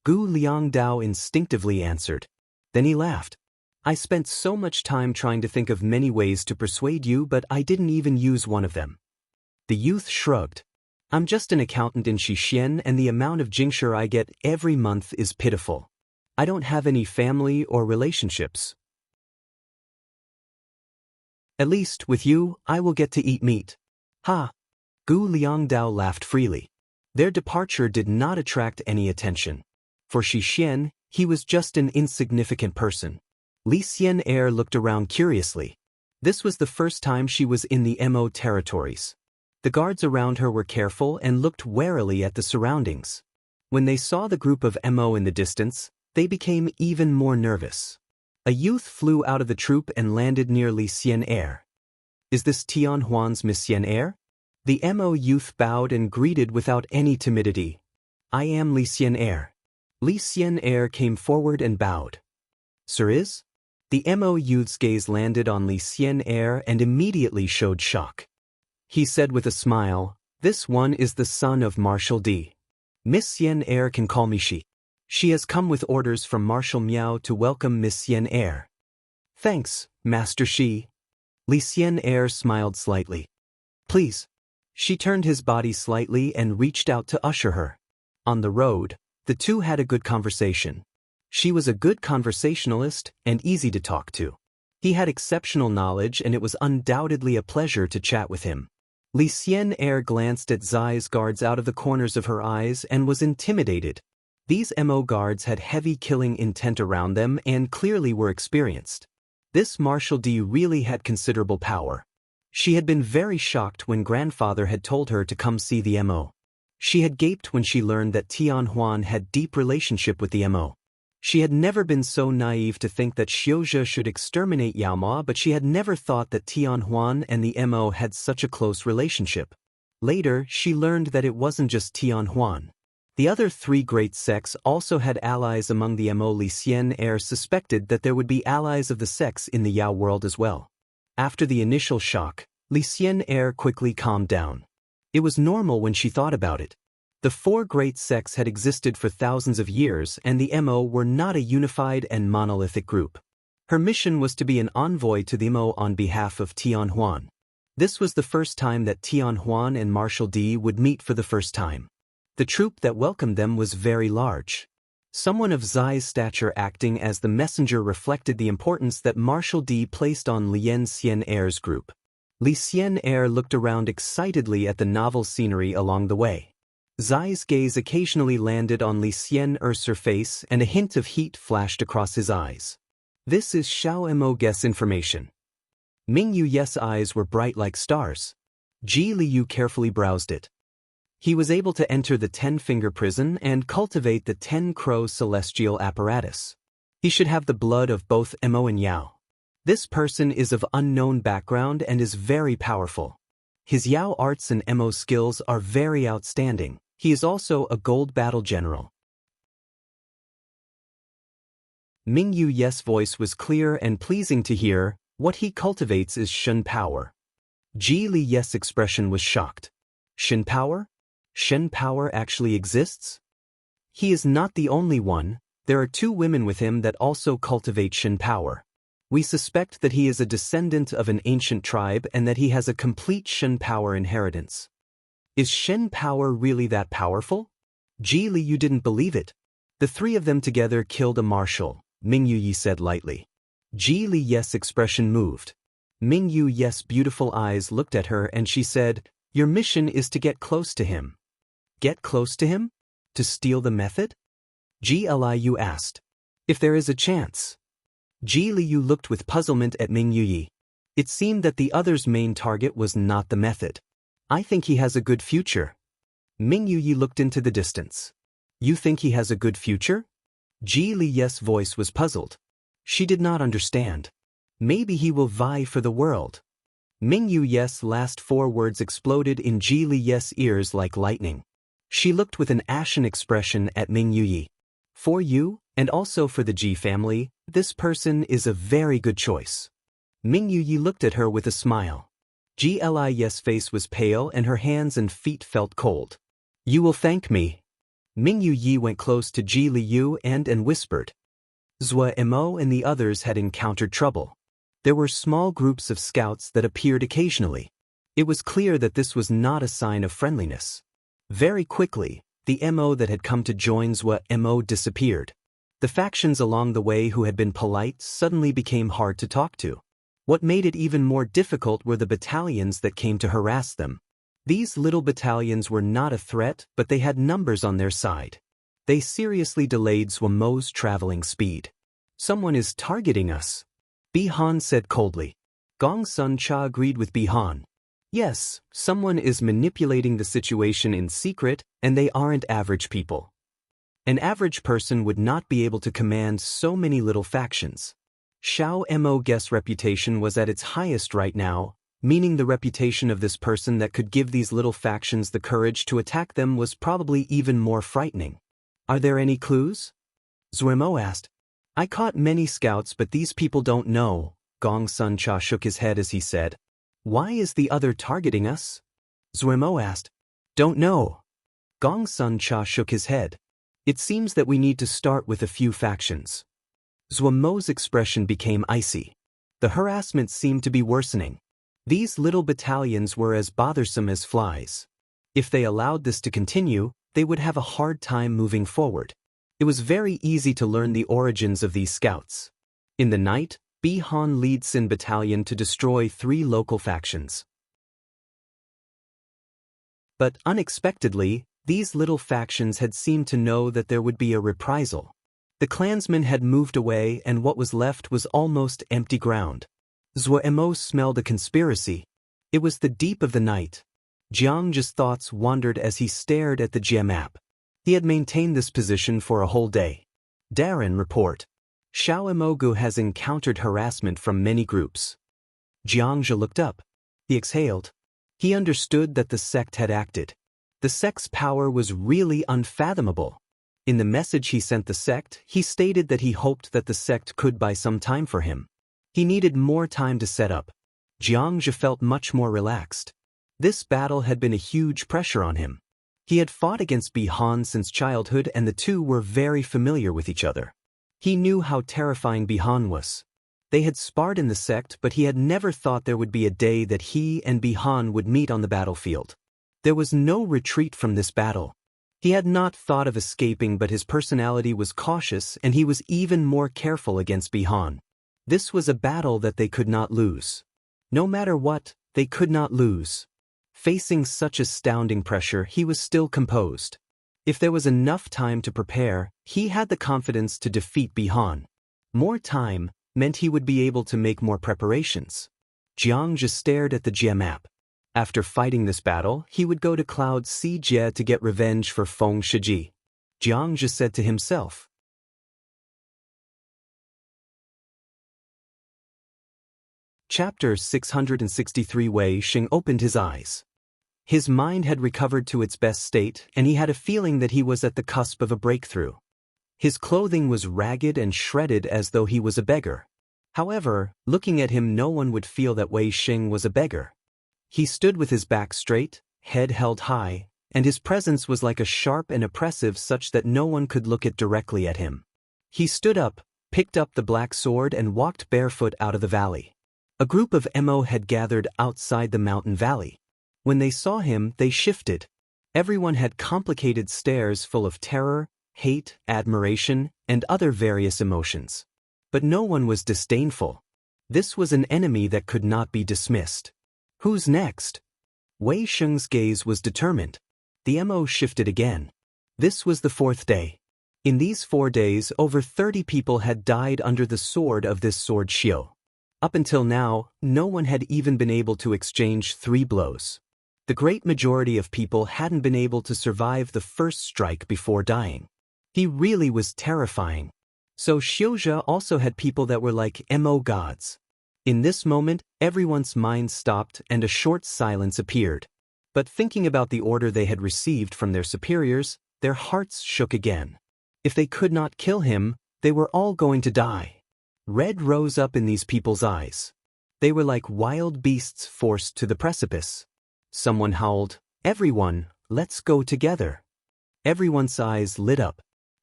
Gu Liangdao instinctively answered. Then he laughed. "I spent so much time trying to think of many ways to persuade you, but I didn't even use one of them." The youth shrugged. "I'm just an accountant in Xixien and the amount of jingshi I get every month is pitiful. I don't have any family or relationships. At least, with you, I will get to eat meat." "Ha!" Gu Liangdao laughed freely. Their departure did not attract any attention. For Xixien, he was just an insignificant person. Li Xian'er looked around curiously. This was the first time she was in the Mo territories. The guards around her were careful and looked warily at the surroundings. When they saw the group of Mo in the distance, they became even more nervous. A youth flew out of the troop and landed near Li Xian'er. "Is this Tianhuan's Miss Xian'er?" The Mo youth bowed and greeted without any timidity. "I am Li Xian'er." Li Xian'er came forward and bowed. "Sir is?" The Mo youth's gaze landed on Li Xian'er and immediately showed shock. He said with a smile, "This one is the son of Marshal D. Miss Xian'er can call me Shi. She has come with orders from Marshal Miao to welcome Miss Xian'er." "Thanks, Master Shi." Li Xian'er smiled slightly. "Please." She turned his body slightly and reached out to usher her. On the road, the two had a good conversation. She was a good conversationalist and easy to talk to. He had exceptional knowledge and it was undoubtedly a pleasure to chat with him. Li Xian'er glanced at Zai's guards out of the corners of her eyes and was intimidated. These Mo guards had heavy killing intent around them and clearly were experienced. This Marshal D really had considerable power. She had been very shocked when grandfather had told her to come see the Mo. She had gaped when she learned that Tianhuan had deep relationship with the Mo. She had never been so naive to think that Xiozha should exterminate Yaoma, but she had never thought that Tianhuan and the Mo had such a close relationship. Later, she learned that it wasn't just Tianhuan. The other three great sects also had allies among the Mo. Li Xian'er suspected that there would be allies of the sects in the Yao world as well. After the initial shock, Li Xian'er quickly calmed down. It was normal when she thought about it. The four great sects had existed for thousands of years and the Mo were not a unified and monolithic group. Her mission was to be an envoy to the Mo on behalf of Tianhuan. This was the first time that Tianhuan and Marshal D would meet for the first time. The troop that welcomed them was very large. Someone of Zai's stature acting as the messenger reflected the importance that Marshal D placed on Li Xian'er's group. Li Xian'er looked around excitedly at the novel scenery along the way. Zai's gaze occasionally landed on Li Xian'er's face and a hint of heat flashed across his eyes. "This is Xiao Mo guess information." Ming Yu's eyes were bright like stars. Ji Liu carefully browsed it. He was able to enter the 10-finger prison and cultivate the 10-crow celestial apparatus. He should have the blood of both Mo and Yao. This person is of unknown background and is very powerful. His Yao arts and Mo skills are very outstanding. He is also a gold battle general. Ming Yu's voice was clear and pleasing to hear. What he cultivates is Shen power. Ji Li's expression was shocked. Shen power? Shen power actually exists? He is not the only one. There are 2 women with him that also cultivate Shen power. We suspect that he is a descendant of an ancient tribe and that he has a complete Shen power inheritance. Is Shen power really that powerful? Ji Liu didn't believe it. The 3 of them together killed a marshal, Ming Yu said lightly. Ji Li's expression moved. Ming Yu's beautiful eyes looked at her and she said, "Your mission is to get close to him." Get close to him? To steal the method? Ji Liu asked. If there is a chance. Ji Liu looked with puzzlement at Ming Yu. It seemed that the other's main target was not the method. I think he has a good future. Ming Yu looked into the distance. You think he has a good future? Ji Li's voice was puzzled. She did not understand. Maybe he will vie for the world. Ming Yu's last 4 words exploded in Ji Li's ears like lightning. She looked with an ashen expression at Ming Yu. For you, and also for the Ji family, this person is a very good choice. Ming Yu looked at her with a smile. Ji Li's face was pale and her hands and feet felt cold. You will thank me. Ming Yu went close to Ji Liu and whispered. Zhou Mo and the others had encountered trouble. There were small groups of scouts that appeared occasionally. It was clear that this was not a sign of friendliness. Very quickly, the Mo that had come to join Zhou Mo disappeared. The factions along the way who had been polite suddenly became hard to talk to. What made it even more difficult were the battalions that came to harass them. These little battalions were not a threat, but they had numbers on their side. They seriously delayed Zhou Mo's traveling speed. Someone is targeting us, Bihan said coldly. Gong Sun Cha agreed with Bihan. Yes, someone is manipulating the situation in secret, and they aren't average people. An average person would not be able to command so many little factions. Xiao Mo's reputation was at its highest right now, meaning the reputation of this person that could give these little factions the courage to attack them was probably even more frightening. Are there any clues? Zhou Mo asked. I caught many scouts, but these people don't know. Gong Sun Cha shook his head as he said. Why is the other targeting us? Zhou Mo asked. Don't know. Gong Sun Cha shook his head. It seems that we need to start with a few factions. Zhou Mo's expression became icy. The harassment seemed to be worsening. These little battalions were as bothersome as flies. If they allowed this to continue, they would have a hard time moving forward. It was very easy to learn the origins of these scouts. In the night, Bihan leads Sin Battalion to destroy 3 local factions. But unexpectedly, these little factions had seemed to know that there would be a reprisal. The clansmen had moved away and what was left was almost empty ground. Zhou Mo smelled a conspiracy. It was the deep of the night. Jiang's thoughts wandered as he stared at the Jia map. He had maintained this position for a whole day. Darren report. Xiao Mogu has encountered harassment from many groups. Jiangzhe looked up. He exhaled. He understood that the sect had acted. The sect's power was really unfathomable. In the message he sent the sect, he stated that he hoped that the sect could buy some time for him. He needed more time to set up. Jiangzhe felt much more relaxed. This battle had been a huge pressure on him. He had fought against Bihan since childhood and the 2 were very familiar with each other. He knew how terrifying Bihan was. They had sparred in the sect, but he had never thought there would be a day that he and Bihan would meet on the battlefield. There was no retreat from this battle. He had not thought of escaping, but his personality was cautious and he was even more careful against Bihan. This was a battle that they could not lose. No matter what, they could not lose. Facing such astounding pressure, he was still composed. If there was enough time to prepare, he had the confidence to defeat Bihan. More time meant he would be able to make more preparations. Jiang just stared at the Jia map. After fighting this battle, he would go to Cloud Sea Jia to get revenge for Feng Shiji. Jiang just said to himself. Chapter 663. Wei Xing opened his eyes. His mind had recovered to its best state, and he had a feeling that he was at the cusp of a breakthrough. His clothing was ragged and shredded as though he was a beggar. However, looking at him no one would feel that Wei Xing was a beggar. He stood with his back straight, head held high, and his presence was like a sharp and oppressive such that no one could look it directly at him. He stood up, picked up the black sword and walked barefoot out of the valley. A group of Mo had gathered outside the mountain valley. When they saw him, they shifted. Everyone had complicated stares full of terror, hate, admiration, and other various emotions. But no one was disdainful. This was an enemy that could not be dismissed. Who's next? Wei Xing's gaze was determined. The Mo shifted again. This was the 4th day. In these 4 days, over 30 people had died under the sword of this sword Xiu. Up until now, no one had even been able to exchange 3 blows. The great majority of people hadn't been able to survive the first strike before dying. He really was terrifying. So Xiuzhe also had people that were like Mo gods. In this moment, everyone's mind stopped and a short silence appeared. But thinking about the order they had received from their superiors, their hearts shook again. If they could not kill him, they were all going to die. Red rose up in these people's eyes. They were like wild beasts forced to the precipice. Someone howled, "Everyone, let's go together." Everyone's eyes lit up.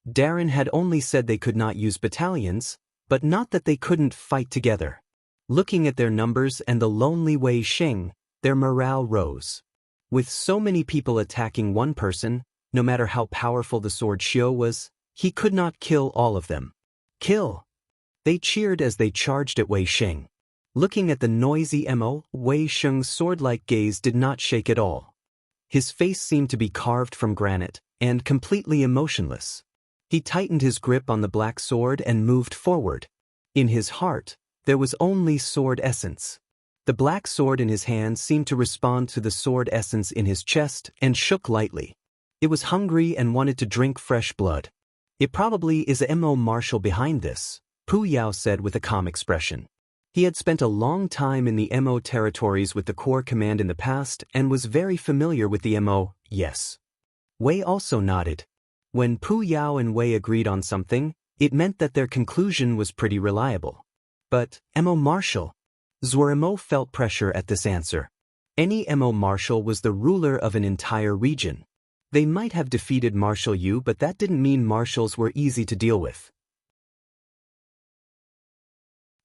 Darren had only said they could not use battalions, but not that they couldn't fight together. Looking at their numbers and the lonely Wei Xing, their morale rose. With so many people attacking one person, no matter how powerful the sword Xiu was, he could not kill all of them. Kill! They cheered as they charged at Wei Xing. Looking at the noisy Mo, Wei Xing's sword-like gaze did not shake at all. His face seemed to be carved from granite, and completely emotionless. He tightened his grip on the black sword and moved forward. In his heart, there was only sword essence. The black sword in his hand seemed to respond to the sword essence in his chest and shook lightly. It was hungry and wanted to drink fresh blood. It probably is a Mo marshal behind this, Pu Yao said with a calm expression. He had spent a long time in the Mo territories with the Corps Command in the past and was very familiar with the Mo, yes. Wei also nodded. When Pu Yao and Wei agreed on something, it meant that their conclusion was pretty reliable. But, Mo marshal? Mo felt pressure at this answer. Any Mo marshal was the ruler of an entire region. They might have defeated Marshal Yu, but that didn't mean marshals were easy to deal with.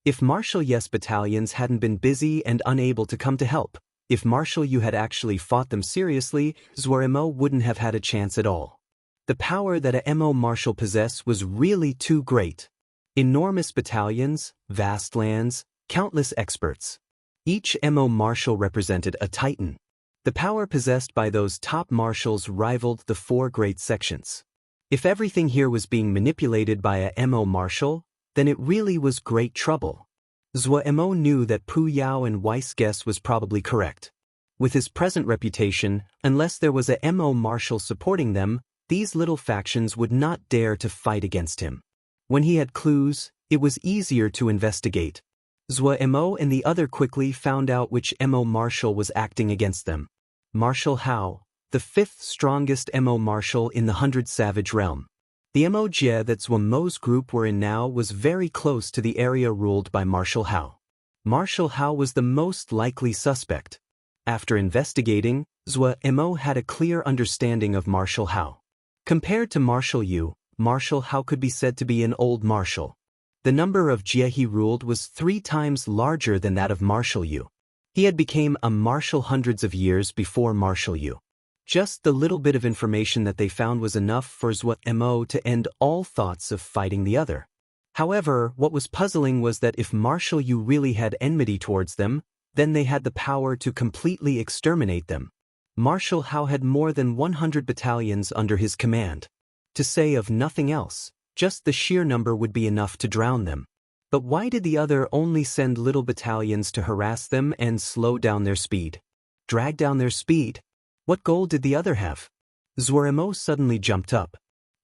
If Marshal Yes battalions hadn't been busy and unable to come to help, if Marshal Yu had actually fought them seriously, Mo wouldn't have had a chance at all. The power that a Mo marshal possessed was really too great. Enormous battalions, vast lands, countless experts. Each Mo marshal represented a titan. The power possessed by those top marshals rivaled the 4 great sections. If everything here was being manipulated by a Mo marshal, then it really was great trouble. Mo knew that Pu Yao and Wei's guess was probably correct. With his present reputation, unless there was a Mo marshal supporting them, these little factions would not dare to fight against him. When he had clues, it was easier to investigate. Mo and the other quickly found out which Mo marshal was acting against them. Marshal Hao, the 5th strongest Mo marshal in the 100 Savage realm. The Mo Jie that Mo's group were in now was very close to the area ruled by Marshal Hao. Marshal Hao was the most likely suspect. After investigating, Mo had a clear understanding of Marshal Hao. Compared to Marshal Yu, Marshal Hao could be said to be an old marshal. The number of Jie he ruled was 3 times larger than that of Marshal Yu. He had become a marshal hundreds of years before Marshal Yu. Just the little bit of information that they found was enough for Mo to end all thoughts of fighting the other. However, what was puzzling was that if Marshal Yu really had enmity towards them, then they had the power to completely exterminate them. Marshal Hao had more than 100 battalions under his command. To say of nothing else, just the sheer number would be enough to drown them. But why did the other only send little battalions to harass them and slow down their speed? Drag down their speed? What goal did the other have? Mo suddenly jumped up.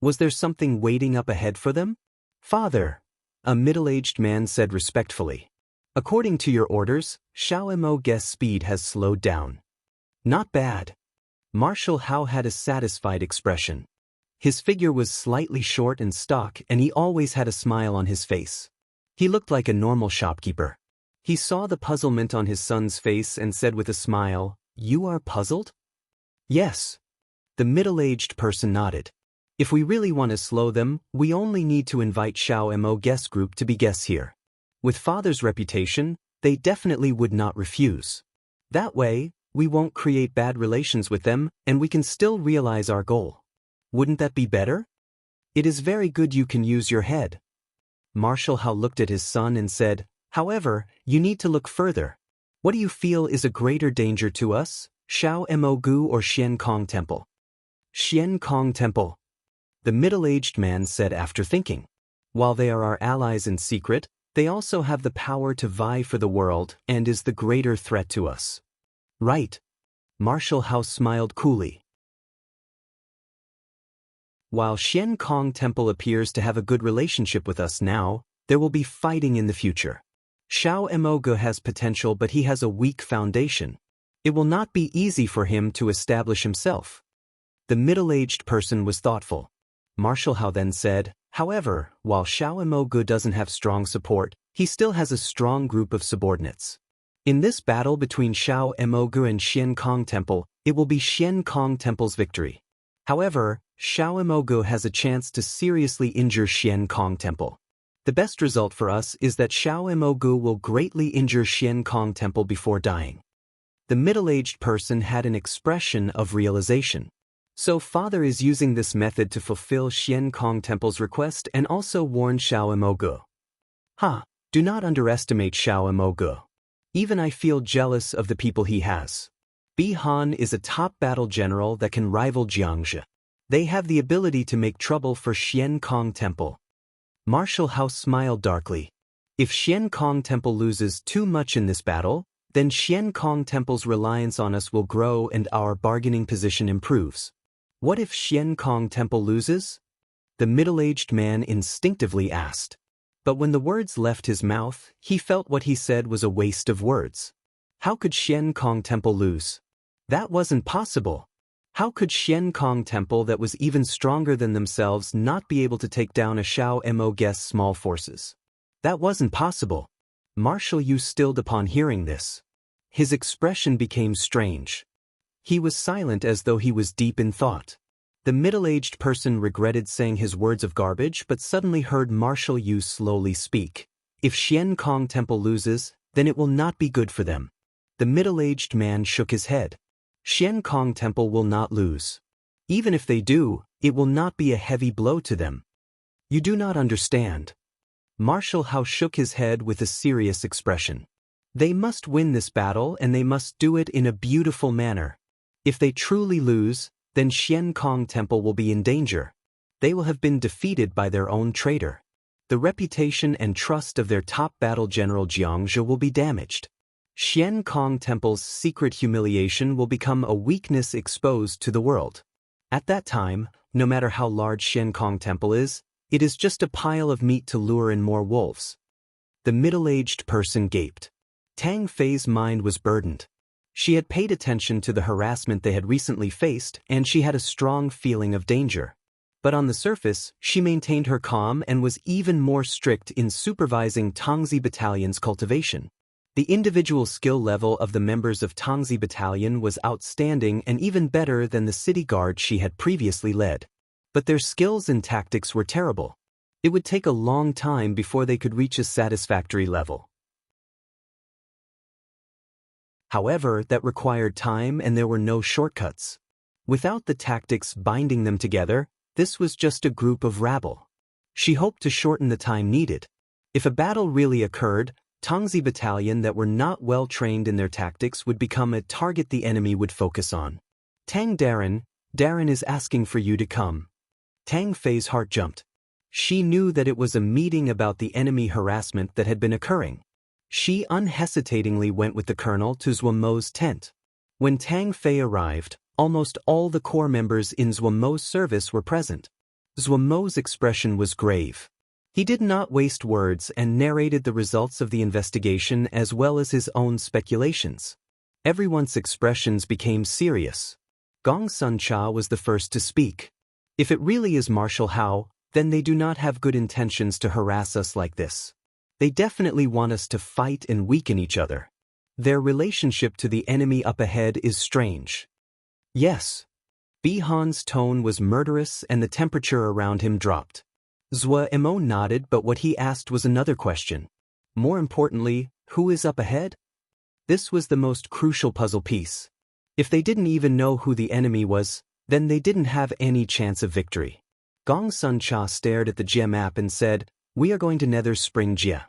Was there something waiting up ahead for them? Father, a middle-aged man said respectfully. According to your orders, Xiao Mo guess speed has slowed down. Not bad. Marshal Hao had a satisfied expression. His figure was slightly short and stock, and he always had a smile on his face. He looked like a normal shopkeeper. He saw the puzzlement on his son's face and said with a smile, "You are puzzled?" "Yes." The middle-aged person nodded. "If we really want to slow them, we only need to invite Xiao Mo guest group to be guests here. With father's reputation, they definitely would not refuse. That way, we won't create bad relations with them, and we can still realize our goal. Wouldn't that be better? It is very good you can use your head." Marshal Hao looked at his son and said, "However, you need to look further. What do you feel is a greater danger to us, Xiao Mo Gu or Xian Kong Temple?" "Xian Kong Temple," the middle-aged man said after thinking. "While they are our allies in secret, they also have the power to vie for the world and is the greater threat to us." "Right." Marshal Hao smiled coolly. "While Xian Kong Temple appears to have a good relationship with us now, there will be fighting in the future. Xiao Mo Gu has potential, but he has a weak foundation. It will not be easy for him to establish himself." The middle-aged person was thoughtful. Marshal Hao then said, "However, while Xiao Mo Gu doesn't have strong support, he still has a strong group of subordinates. In this battle between Xiao Mo Gu and Xian Kong Temple, it will be Xian Kong Temple's victory. However, Xiao Mo Gu has a chance to seriously injure Xian Kong Temple. The best result for us is that Xiao Mo Gu will greatly injure Xian Kong Temple before dying." The middle-aged person had an expression of realization. So father is using this method to fulfill Xian Kong Temple's request and also warn Xiao Mo Gu. Do not underestimate Xiao Mo Gu. Even I feel jealous of the people he has. Bi Han is a top battle general that can rival Jiangzhi. They have the ability to make trouble for Xian Kong Temple. Marshal Hao smiled darkly. If Xian Kong Temple loses too much in this battle, then Xian Kong Temple's reliance on us will grow and our bargaining position improves. What if Xian Kong Temple loses? The middle-aged man instinctively asked. But when the words left his mouth, he felt what he said was a waste of words. How could Xian Kong Temple lose? That wasn't possible. How could Xian Kong Temple that was even stronger than themselves not be able to take down a Xiao Mo guest's small forces? That wasn't possible. Marshal Yu stilled upon hearing this. His expression became strange. He was silent as though he was deep in thought. The middle-aged person regretted saying his words of garbage but suddenly heard Marshal Yu slowly speak. If Xian Kong Temple loses, then it will not be good for them. The middle-aged man shook his head. Xian Kong Temple will not lose. Even if they do, it will not be a heavy blow to them. You do not understand. Marshal Hao shook his head with a serious expression. They must win this battle and they must do it in a beautiful manner. If they truly lose, then Xian Kong Temple will be in danger. They will have been defeated by their own traitor. The reputation and trust of their top battle general Jiangzhi will be damaged. Xian Kong Temple's secret humiliation will become a weakness exposed to the world. At that time, no matter how large Xian Kong Temple is, it is just a pile of meat to lure in more wolves. The middle-aged person gaped. Tang Fei's mind was burdened. She had paid attention to the harassment they had recently faced, and she had a strong feeling of danger. But on the surface, she maintained her calm and was even more strict in supervising Tongzi Battalion's cultivation. The individual skill level of the members of Tongzi Battalion was outstanding and even better than the city guard she had previously led. But their skills and tactics were terrible. It would take a long time before they could reach a satisfactory level. However, that required time and there were no shortcuts. Without the tactics binding them together, this was just a group of rabble. She hoped to shorten the time needed. If a battle really occurred, Tongzi Battalion that were not well trained in their tactics would become a target the enemy would focus on. Tang Darren is asking for you to come. Tang Fei's heart jumped. She knew that it was a meeting about the enemy harassment that had been occurring. She unhesitatingly went with the colonel to Zhuo Mo's tent. When Tang Fei arrived, almost all the corps members in Zhuo Mo's service were present. Zhuo Mo's expression was grave. He did not waste words and narrated the results of the investigation as well as his own speculations. Everyone's expressions became serious. Gong Sun Cha was the first to speak. If it really is Marshal Hao, then they do not have good intentions to harass us like this. They definitely want us to fight and weaken each other. Their relationship to the enemy up ahead is strange. Yes. Bihan's tone was murderous and the temperature around him dropped. Zhuo Mo nodded, but what he asked was another question. More importantly, who is up ahead? This was the most crucial puzzle piece. If they didn't even know who the enemy was, then they didn't have any chance of victory. Gong Sun Cha stared at the Jia map and said, "We are going to Nether Spring Jia.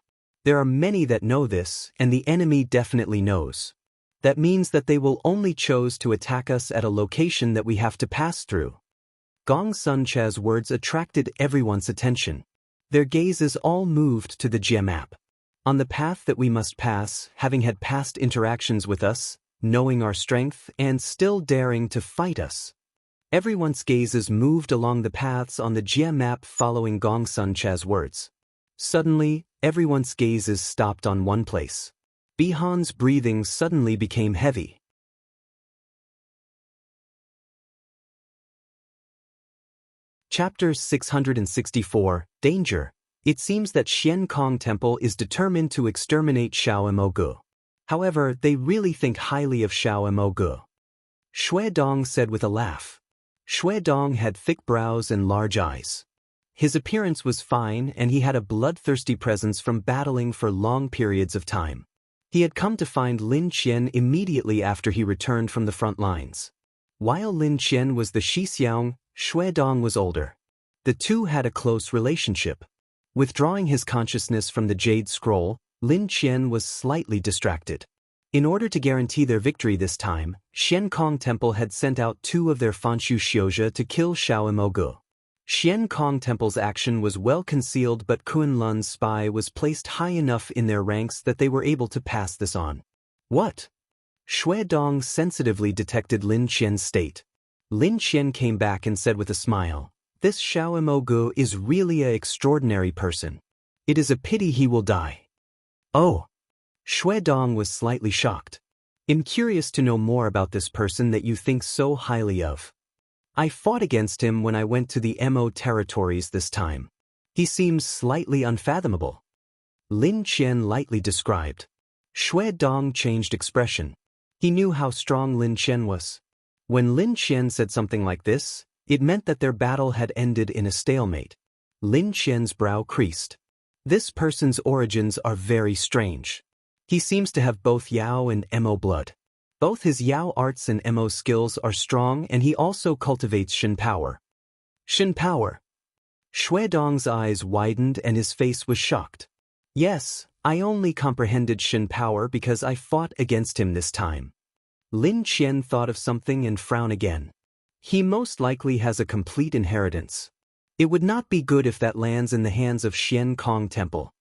There are many that know this, and the enemy definitely knows. That means that they will only choose to attack us at a location that we have to pass through." Gong Sun Cha's words attracted everyone's attention. Their gazes all moved to the Jia map. On the path that we must pass, having had past interactions with us, knowing our strength, and still daring to fight us. Everyone's gazes moved along the paths on the Jia map following Gong Sun Cha's words. Suddenly, everyone's gazes stopped on one place. Bihan's breathing suddenly became heavy. Chapter 664, Danger. It seems that Xian Kong Temple is determined to exterminate Xiao Mogu. However, they really think highly of Xiao Mogu. Shui Dong said with a laugh. Shui Dong had thick brows and large eyes. His appearance was fine and he had a bloodthirsty presence from battling for long periods of time. He had come to find Lin Qian immediately after he returned from the front lines. While Lin Qian was the Shixiang, Shui Dong was older. The two had a close relationship. Withdrawing his consciousness from the Jade Scroll, Lin Qian was slightly distracted. In order to guarantee their victory this time, Xian Kong Temple had sent out 2 of their Fanshu Xiozha to kill Xiao Mogu. Xian Kong Temple's action was well concealed, but Kunlun's spy was placed high enough in their ranks that they were able to pass this on. What? Shui Dong sensitively detected Lin Qian's state. Lin Qian came back and said with a smile, "This Xiao Mogu is really an extraordinary person. It is a pity he will die." Oh. Shui Dong was slightly shocked. "I'm curious to know more about this person that you think so highly of. I fought against him when I went to the Mo territories this time. He seems slightly unfathomable." Lin Qian lightly described. Shui Dong changed expression. He knew how strong Lin Qian was. When Lin Qian said something like this, it meant that their battle had ended in a stalemate. Lin Qian's brow creased. This person's origins are very strange. He seems to have both Yao and Mo blood. Both his Yao arts and Mo skills are strong, and he also cultivates Shin power. Shin power. Shui Dong's eyes widened and his face was shocked. "Yes, I only comprehended Shin power because I fought against him this time." Lin Qian thought of something and frowned again. He most likely has a complete inheritance. It would not be good if that lands in the hands of Xian Kong Temple.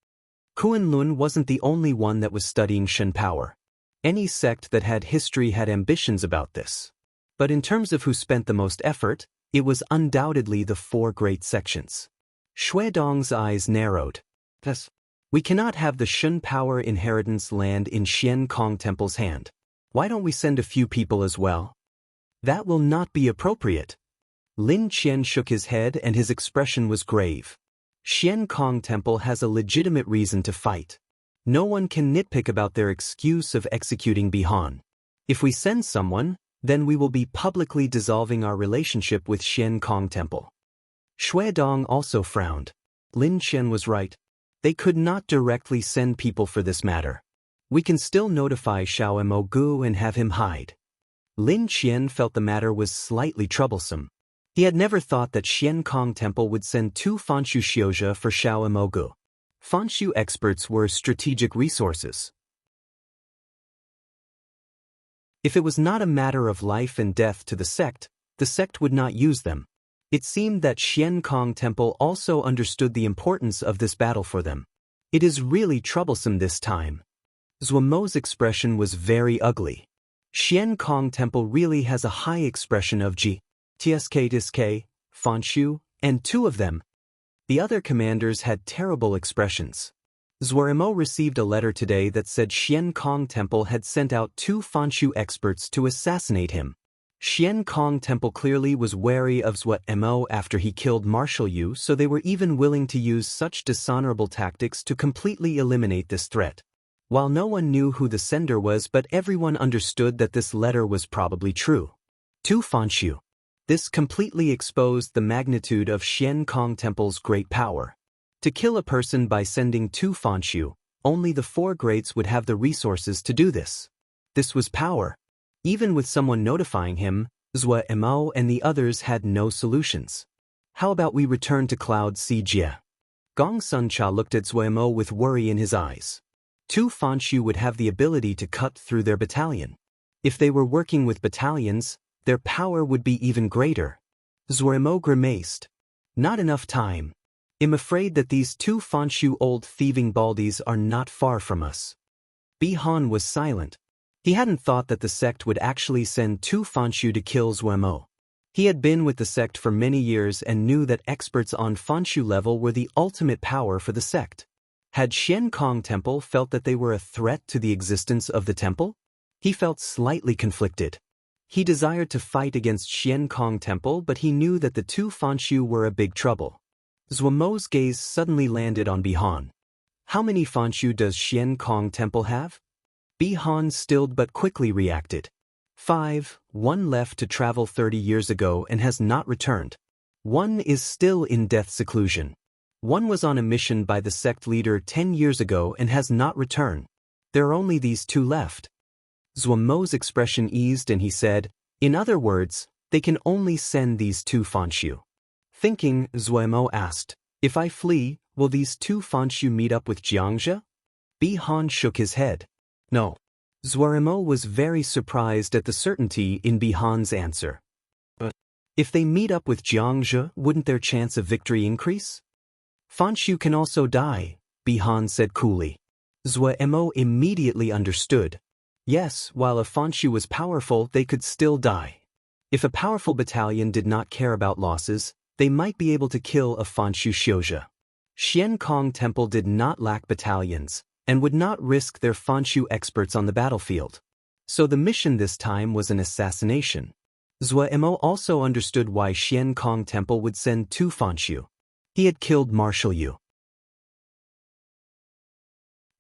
Kunlun wasn't the only one that was studying Shin power. Any sect that had history had ambitions about this. But in terms of who spent the most effort, it was undoubtedly the 4 great sections. Shui Dong's eyes narrowed. "Thus, we cannot have the Shin power inheritance land in Xian Kong Temple's hand. Why don't we send a few people as well?" "That will not be appropriate." Lin Qian shook his head and his expression was grave. Xian Kong Temple has a legitimate reason to fight. No one can nitpick about their excuse of executing Bihan. If we send someone, then we will be publicly dissolving our relationship with Xian Kong Temple. Shui Dong also frowned. Lin Qian was right. They could not directly send people for this matter. We can still notify Xiao Mogu and have him hide. Lin Qian felt the matter was slightly troublesome. He had never thought that Xian Kong Temple would send 2 Fanshu Xiozha for Xiao Mogu. Fanshu experts were strategic resources. If it was not a matter of life and death to the sect would not use them. It seemed that Xian Kong Temple also understood the importance of this battle for them. It is really troublesome this time. Zhuomo's expression was very ugly. Xian Kong Temple really has a high expression of Tsk, Fanshu, and 2 of them. The other commanders had terrible expressions. Zhuo received a letter today that said Xian Kong Temple had sent out 2 Fanshu experts to assassinate him. Xian Kong Temple clearly was wary of Zhuo Mo after he killed Marshal Yu, so they were even willing to use such dishonorable tactics to completely eliminate this threat. While no one knew who the sender was, but everyone understood that this letter was probably true. Tu Fanshu. This completely exposed the magnitude of Xian Kong Temple's great power. To kill a person by sending Tu Fanshu, only the four greats would have the resources to do this. This was power. Even with someone notifying him, Zhuo Mo and the others had no solutions. How about we return to Cloud Sea Jie? Gong Sun Cha looked at Zhuo Mo with worry in his eyes. Tu Fanshu would have the ability to cut through their battalion. If they were working with battalions, their power would be even greater. Zhuo Mo grimaced. Not enough time. I'm afraid that these Tu Fanshu old thieving baldies are not far from us. Bi Han was silent. He hadn't thought that the sect would actually send Tu Fanshu to kill Zhuo Mo. He had been with the sect for many years and knew that experts on Fanshu level were the ultimate power for the sect. Had Xian Kong Temple felt that they were a threat to the existence of the temple? He felt slightly conflicted. He desired to fight against Xian Kong Temple, but he knew that the Tu Fanshu were a big trouble. Zhuo Mo's gaze suddenly landed on Bi Han. How many Fanshu does Xian Kong Temple have? Bi Han stilled but quickly reacted. 5, one left to travel 30 years ago and has not returned. One is still in death seclusion. One was on a mission by the sect leader 10 years ago and has not returned. There are only these two left. Zhuo Mo's expression eased and he said, in other words, they can only send these two Fanshu. Thinking, Zhuo Mo asked, if I flee, will these two Fanshu meet up with Jiangzhe? Bi Han shook his head. No. Zhuo Mo was very surprised at the certainty in Bi Han's answer. But if they meet up with Jiangzhe, wouldn't their chance of victory increase? Fanshu can also die, Bi Han said coolly. Zhuo Mo immediately understood. Yes, while a Fanshu was powerful, they could still die. If a powerful battalion did not care about losses, they might be able to kill a Fanshu Xiuzhe. Xian Kong Temple did not lack battalions, and would not risk their Fanshu experts on the battlefield. So the mission this time was an assassination. Zhuo Mo also understood why Xian Kong Temple would send two Fanshu. He had killed Marshal Yu.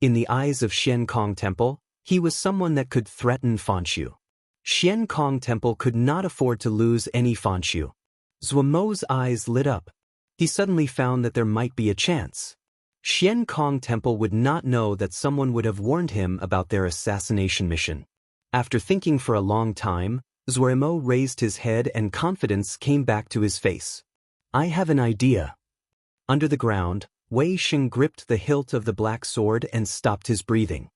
In the eyes of Xian Kong Temple, he was someone that could threaten Fanshu. Xian Kong Temple could not afford to lose any Fanshu. Zhuo Mo's eyes lit up. He suddenly found that there might be a chance. Xian Kong Temple would not know that someone would have warned him about their assassination mission. After thinking for a long time, Zhuo Mo raised his head and confidence came back to his face. I have an idea. Under the ground, Wei Xing gripped the hilt of the black sword and stopped his breathing.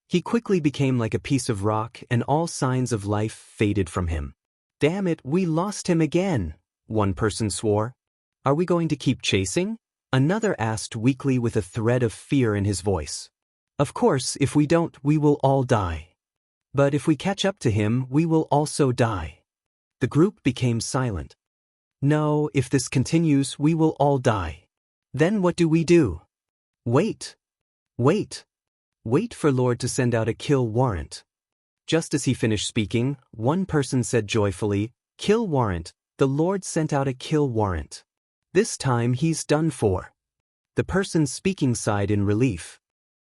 He quickly became like a piece of rock and all signs of life faded from him. Damn it, we lost him again, one person swore. Are we going to keep chasing? Another asked weakly with a thread of fear in his voice. Of course, if we don't, we will all die. But if we catch up to him, we will also die. The group became silent. No, if this continues, we will all die. Then what do we do? Wait. Wait. Wait for Lord to send out a kill warrant. Just as he finished speaking, one person said joyfully, kill warrant, the Lord sent out a kill warrant. This time he's done for. The person speaking sighed in relief.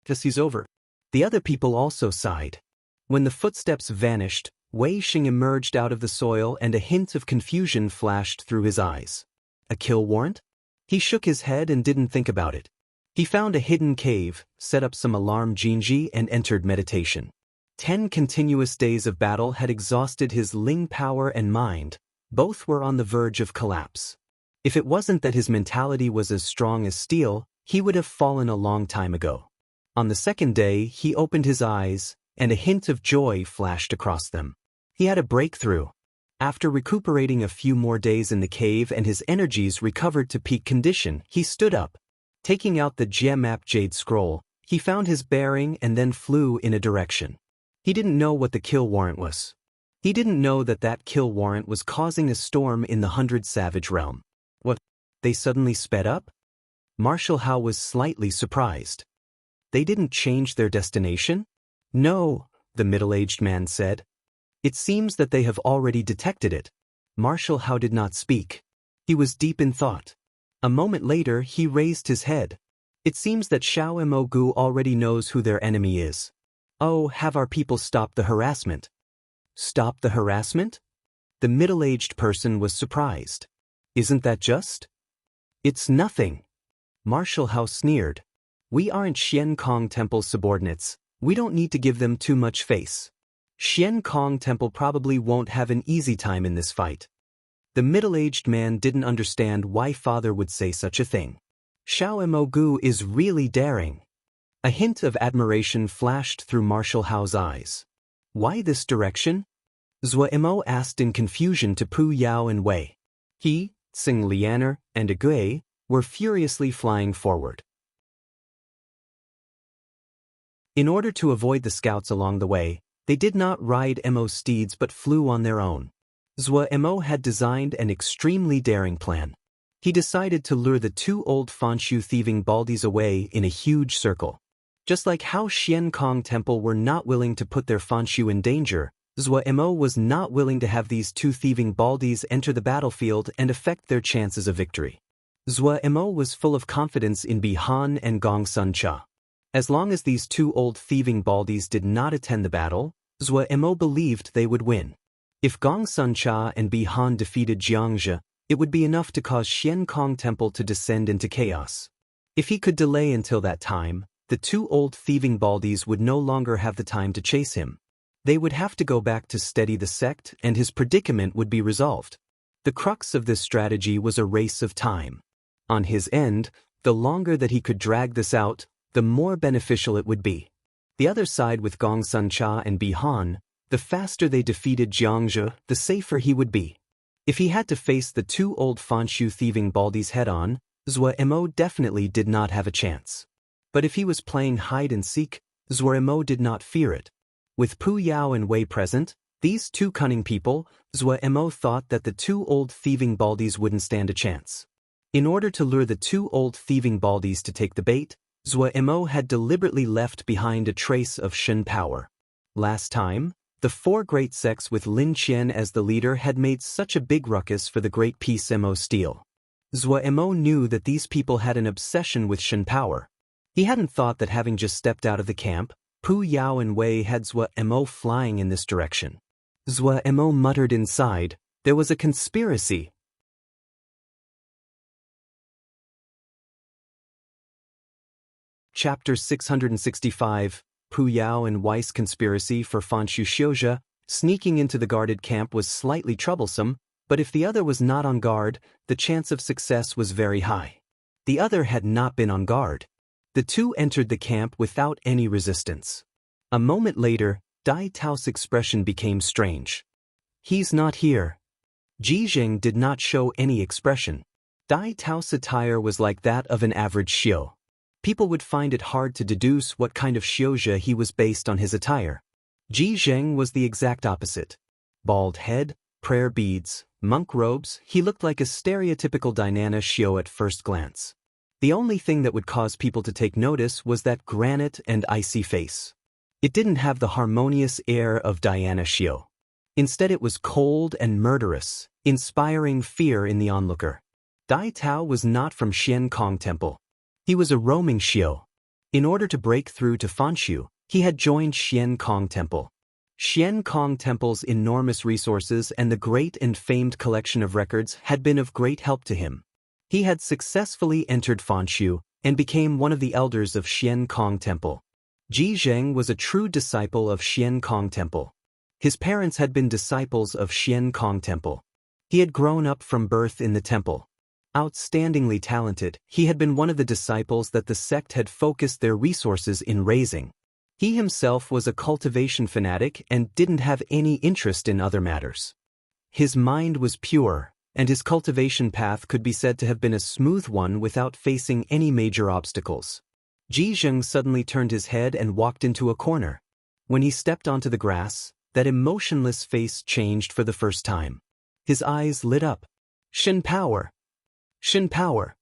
Guess he's over. The other people also sighed. When the footsteps vanished, Wei Xing emerged out of the soil and a hint of confusion flashed through his eyes. A kill warrant? He shook his head and didn't think about it. He found a hidden cave, set up some alarm Jinji and entered meditation. 10 continuous days of battle had exhausted his Ling power and mind. Both were on the verge of collapse. If it wasn't that his mentality was as strong as steel, he would have fallen a long time ago. On the second day, he opened his eyes, and a hint of joy flashed across them. He had a breakthrough. After recuperating a few more days in the cave and his energies recovered to peak condition, he stood up. Taking out the Gem-Map Jade Scroll, he found his bearing and then flew in a direction. He didn't know what the kill warrant was. He didn't know that that kill warrant was causing a storm in the 100 Savage realm. What? They suddenly sped up? Marshal Hao was slightly surprised. They didn't change their destination? No, the middle-aged man said. It seems that they have already detected it. Marshal Hao did not speak. He was deep in thought. A moment later he raised his head. It seems that Xiao Mogu already knows who their enemy is. Oh, have our people stopped the harassment? Stop the harassment? The middle-aged person was surprised. Isn't that just? It's nothing. Marshal Hao sneered. We aren't Xian Kong Temple subordinates. We don't need to give them too much face. Xian Kong Temple probably won't have an easy time in this fight. The middle-aged man didn't understand why father would say such a thing. Xiao Mogu is really daring. A hint of admiration flashed through Marshal Hao's eyes. Why this direction? Zhou Mo asked in confusion to Pu Yao and Wei. He, Tsing Lianer, and Agui were furiously flying forward. In order to avoid the scouts along the way, they did not ride Mo steeds but flew on their own. Zhou Mo had designed an extremely daring plan. He decided to lure the two old Fanshu thieving baldies away in a huge circle. Just like how Xian Kong Temple were not willing to put their Fanshu in danger, Zhou Mo was not willing to have these two thieving baldies enter the battlefield and affect their chances of victory. Zhou Mo was full of confidence in Bi Han and Gong Sun Cha. As long as these two old thieving baldies did not attend the battle, Zhou Mo believed they would win. If Gong Sun Cha and Bi Han defeated Jiangzhe, it would be enough to cause Xian Kong Temple to descend into chaos. If he could delay until that time, the two old thieving baldies would no longer have the time to chase him. They would have to go back to steady the sect and his predicament would be resolved. The crux of this strategy was a race of time. On his end, the longer that he could drag this out, the more beneficial it would be. The other side with Gong Sun Cha and Bi Han, the faster they defeated Jiangzhe, the safer he would be. If he had to face the two old Fanshu thieving baldies head-on, Zhou Mo definitely did not have a chance. But if he was playing hide-and-seek, Zhou Mo did not fear it. With Pu Yao and Wei present, these two cunning people, Zhou Mo thought that the two old thieving baldies wouldn't stand a chance. In order to lure the two old thieving baldies to take the bait, Zhou Mo had deliberately left behind a trace of Shen power. Last time, the four great sects with Lin Qian as the leader had made such a big ruckus for the great peace Mo steel. Zhou Mo knew that these people had an obsession with Shen power. He hadn't thought that having just stepped out of the camp, Pu Yao and Wei had Zhou Mo flying in this direction. Zhou Mo muttered inside, there was a conspiracy. Chapter 665, Pu Yao and Wei's conspiracy for Fanshu Xiuzhe. Sneaking into the guarded camp was slightly troublesome, but if the other was not on guard, the chance of success was very high. The other had not been on guard. The two entered the camp without any resistance. A moment later, Dai Tao's expression became strange. He's not here. Ji Zheng did not show any expression. Dai Tao's attire was like that of an average Xiu. People would find it hard to deduce what kind of Xiuzhe he was based on his attire. Ji Zheng was the exact opposite. Bald head, prayer beads, monk robes, he looked like a stereotypical Dainana Xiu at first glance. The only thing that would cause people to take notice was that granite and icy face. It didn't have the harmonious air of Diana Xiu. Instead it was cold and murderous, inspiring fear in the onlooker. Dai Tao was not from Xian Kong Temple. He was a roaming Xiu. In order to break through to Fanshu, he had joined Xian Kong Temple. Xian Kong Temple's enormous resources and the great and famed collection of records had been of great help to him. He had successfully entered Fanshu and became one of the elders of Xian Kong Temple. Ji Zheng was a true disciple of Xian Kong Temple. His parents had been disciples of Xian Kong Temple. He had grown up from birth in the temple. Outstandingly talented, he had been one of the disciples that the sect had focused their resources in raising. He himself was a cultivation fanatic and didn't have any interest in other matters. His mind was pure, and his cultivation path could be said to have been a smooth one without facing any major obstacles. Ji Zheng suddenly turned his head and walked into a corner. When he stepped onto the grass, that emotionless face changed for the first time. His eyes lit up. Shen power! Shen power!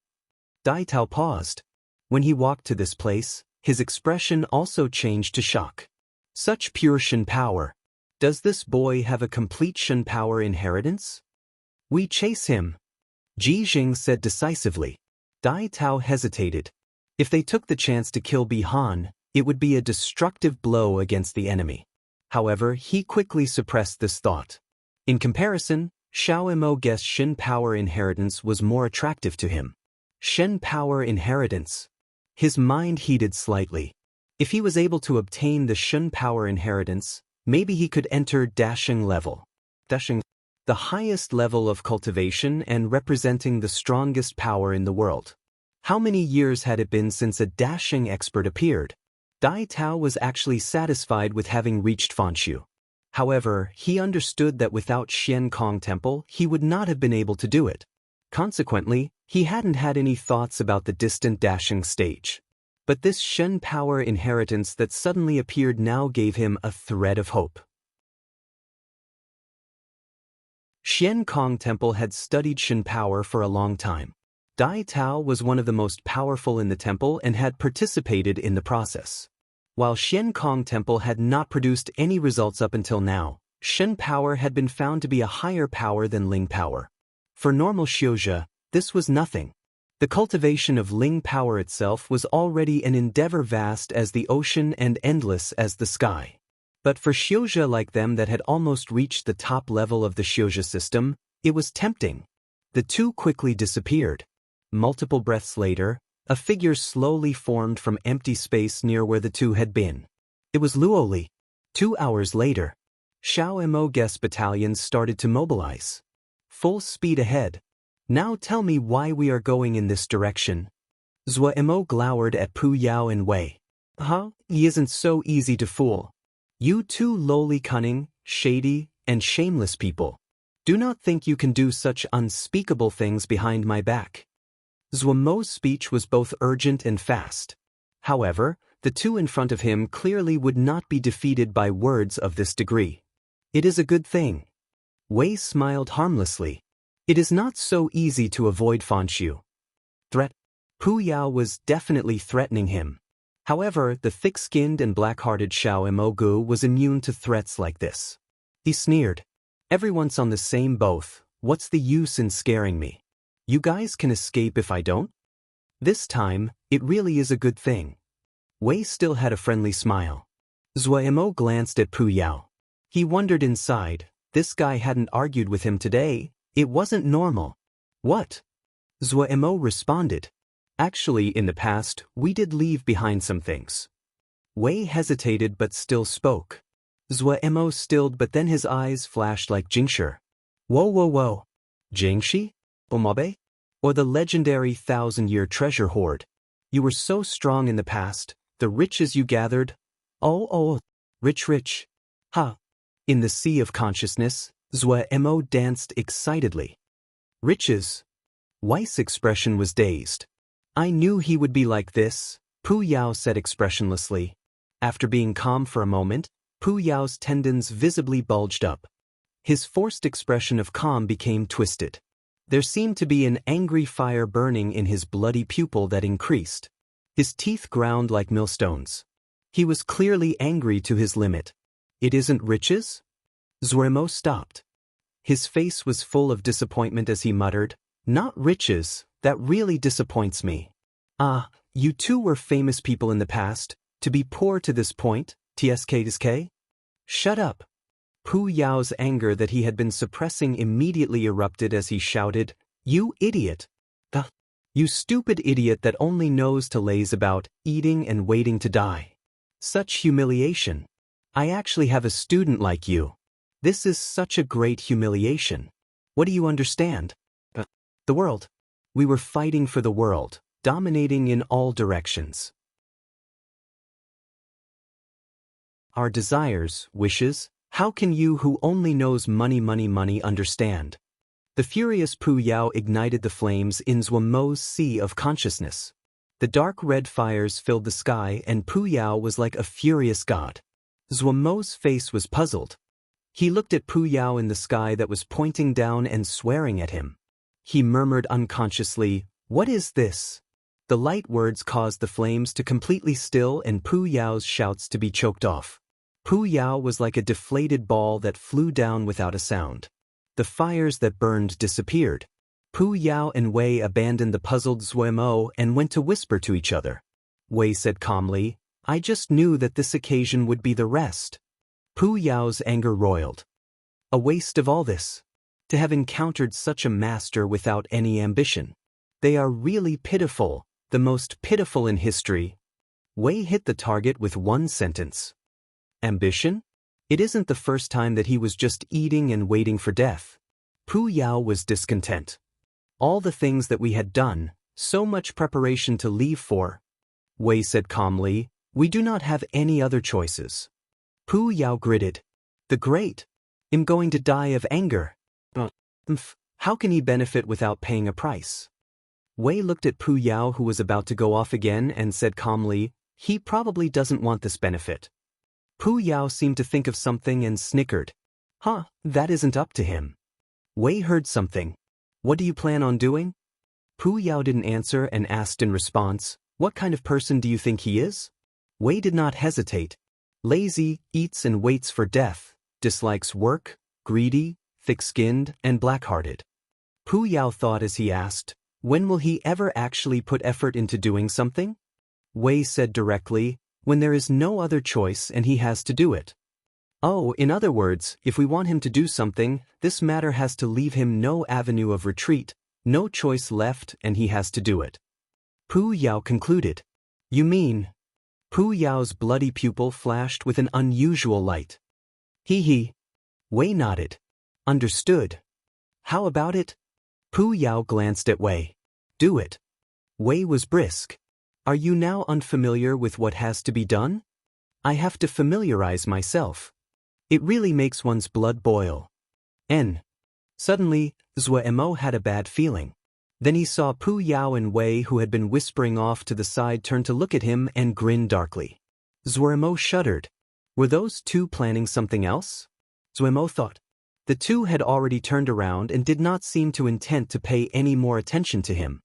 Dai Tao paused. When he walked to this place, his expression also changed to shock. Such pure Shen power! Does this boy have a complete Shen power inheritance? We chase him, Ji Jing said decisively. Dai Tao hesitated. If they took the chance to kill Bi Han, it would be a destructive blow against the enemy. However, he quickly suppressed this thought. In comparison, Xiao Mo guessed Shen power inheritance was more attractive to him. Shen power inheritance. His mind heated slightly. If he was able to obtain the Shen power inheritance, maybe he could enter dashing level. Dashing, the highest level of cultivation and representing the strongest power in the world. How many years had it been since a dashing expert appeared? Dai Tao was actually satisfied with having reached Fanshu. However, he understood that without Xian Kong Temple, he would not have been able to do it. Consequently, he hadn't had any thoughts about the distant dashing stage. But this Shen power inheritance that suddenly appeared now gave him a thread of hope. Xian Kong Temple had studied Shen power for a long time. Dai Tao was one of the most powerful in the temple and had participated in the process. While Xian Kong Temple had not produced any results up until now, Shen power had been found to be a higher power than Ling power. For normal Xiuzhe, this was nothing. The cultivation of Ling power itself was already an endeavor vast as the ocean and endless as the sky. But for Xiuzhe like them that had almost reached the top level of the Xiuzhe system, it was tempting. The two quickly disappeared. Multiple breaths later, a figure slowly formed from empty space near where the two had been. It was Luoli. 2 hours later, Xiao Mo guest battalions started to mobilize. Full speed ahead. Now tell me why we are going in this direction. Zhou Mo glowered at Pu Yao and Wei. He isn't so easy to fool. You two lowly cunning, shady, and shameless people. Do not think you can do such unspeakable things behind my back. Zhou Mo's speech was both urgent and fast. However, the two in front of him clearly would not be defeated by words of this degree. It is a good thing. Wei smiled harmlessly. It is not so easy to avoid Fanshu. Threat. Pu Yao was definitely threatening him. However, the thick-skinned and black-hearted Xiao Mo was immune to threats like this. He sneered. Everyone's on the same boat, what's the use in scaring me? You guys can escape if I don't? This time, it really is a good thing. Wei still had a friendly smile. Zhou Mo glanced at Pu Yao. He wondered inside, this guy hadn't argued with him today, it wasn't normal. What? Zhou Mo responded. Actually, in the past, we did leave behind some things. Wei hesitated but still spoke. Zhou Mo stilled but then his eyes flashed like Jingshi. Whoa. Jingshi? Omabe? Or the legendary 1,000-year treasure hoard? You were so strong in the past, the riches you gathered. Oh, rich. Ha! In the sea of consciousness, Zhou Mo danced excitedly. Riches? Wei's expression was dazed. I knew he would be like this, Pu Yao said expressionlessly. After being calm for a moment, Pu Yao's tendons visibly bulged up. His forced expression of calm became twisted. There seemed to be an angry fire burning in his bloody pupil that increased. His teeth ground like millstones. He was clearly angry to his limit. It isn't riches? Zhou Mo stopped. His face was full of disappointment as he muttered, Not riches, that really disappoints me. You two were famous people in the past, to be poor to this point, tsk. Shut up. Pu Yao's anger that he had been suppressing immediately erupted as he shouted, You idiot! You stupid idiot that only knows to laze about, eating and waiting to die. Such humiliation. I actually have a student like you. This is such a great humiliation. What do you understand? The world. We were fighting for the world, dominating in all directions. Our desires, wishes, how can you who only knows money understand? The furious Pu Yao ignited the flames in Zhou Mo's sea of consciousness. The dark red fires filled the sky and Pu Yao was like a furious god. Zhou Mo's face was puzzled. He looked at Pu Yao in the sky that was pointing down and swearing at him. He murmured unconsciously, What is this? The light words caused the flames to completely still and Pu Yao's shouts to be choked off. Pu Yao was like a deflated ball that flew down without a sound. The fires that burned disappeared. Pu Yao and Wei abandoned the puzzled Zuemo and went to whisper to each other. Wei said calmly, "I just knew that this occasion would be the rest." Pu Yao's anger roiled. A waste of all this. To have encountered such a master without any ambition. They are really pitiful, the most pitiful in history. Wei hit the target with one sentence. Ambition? It isn't the first time that he was just eating and waiting for death. Pu Yao was discontent. All the things that we had done, so much preparation to leave for. Wei said calmly, "We do not have any other choices." Pu Yao gritted. "The great. I'm going to die of anger. How can he benefit without paying a price?" Wei looked at Pu Yao, who was about to go off again, and said calmly, "He probably doesn't want this benefit." Pu Yao seemed to think of something and snickered. That isn't up to him." Wei heard something. "What do you plan on doing?" Pu Yao didn't answer and asked in response, "What kind of person do you think he is?" Wei did not hesitate. Lazy, eats and waits for death, dislikes work, greedy, thick-skinned, and black-hearted. Pu Yao thought as he asked, "When will he ever actually put effort into doing something?" Wei said directly, "When there is no other choice and he has to do it." Oh, in other words, if we want him to do something, this matter has to leave him no avenue of retreat, no choice left, and he has to do it. Pu Yao concluded. "You mean?" Pu Yao's bloody pupil flashed with an unusual light. He. Wei nodded. "Understood. How about it?" Pu Yao glanced at Wei. "Do it." Wei was brisk. "Are you now unfamiliar with what has to be done?" "I have to familiarize myself. It really makes one's blood boil." Suddenly, Zuemo had a bad feeling. Then he saw Pu Yao and Wei, who had been whispering off to the side, turn to look at him and grin darkly. Zuemo shuddered. Were those two planning something else? Zuemo thought. The two had already turned around and did not seem to intend to pay any more attention to him.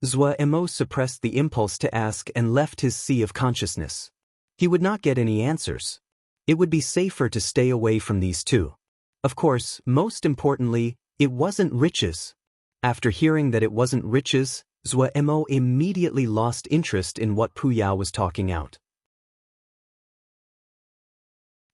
Zuemo suppressed the impulse to ask and left his sea of consciousness. He would not get any answers. It would be safer to stay away from these two. Of course, most importantly, it wasn't riches. After hearing that it wasn't riches, Zuemo immediately lost interest in what Pu Yao was talking out.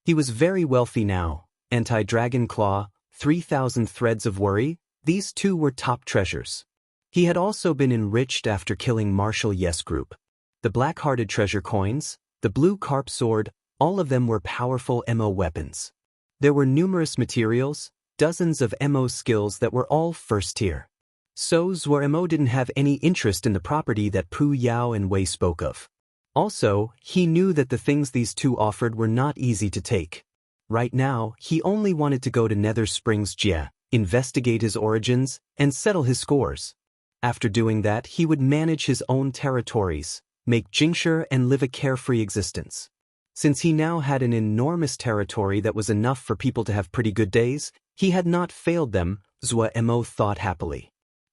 He was very wealthy now. Anti-Dragon Claw, 3,000 threads of worry, these two were top treasures. He had also been enriched after killing Marshal Yes Group. The black-hearted treasure coins, the blue carp sword, all of them were powerful MO weapons. There were numerous materials, dozens of MO skills that were all first tier. So Zuemo didn't have any interest in the property that Pu Yao and Wei spoke of. Also, he knew that the things these two offered were not easy to take. Right now, he only wanted to go to Nether Springs Jia, investigate his origins, and settle his scores. After doing that, he would manage his own territories, make Jingshi and live a carefree existence. Since he now had an enormous territory that was enough for people to have pretty good days, he had not failed them, Zuemo thought happily.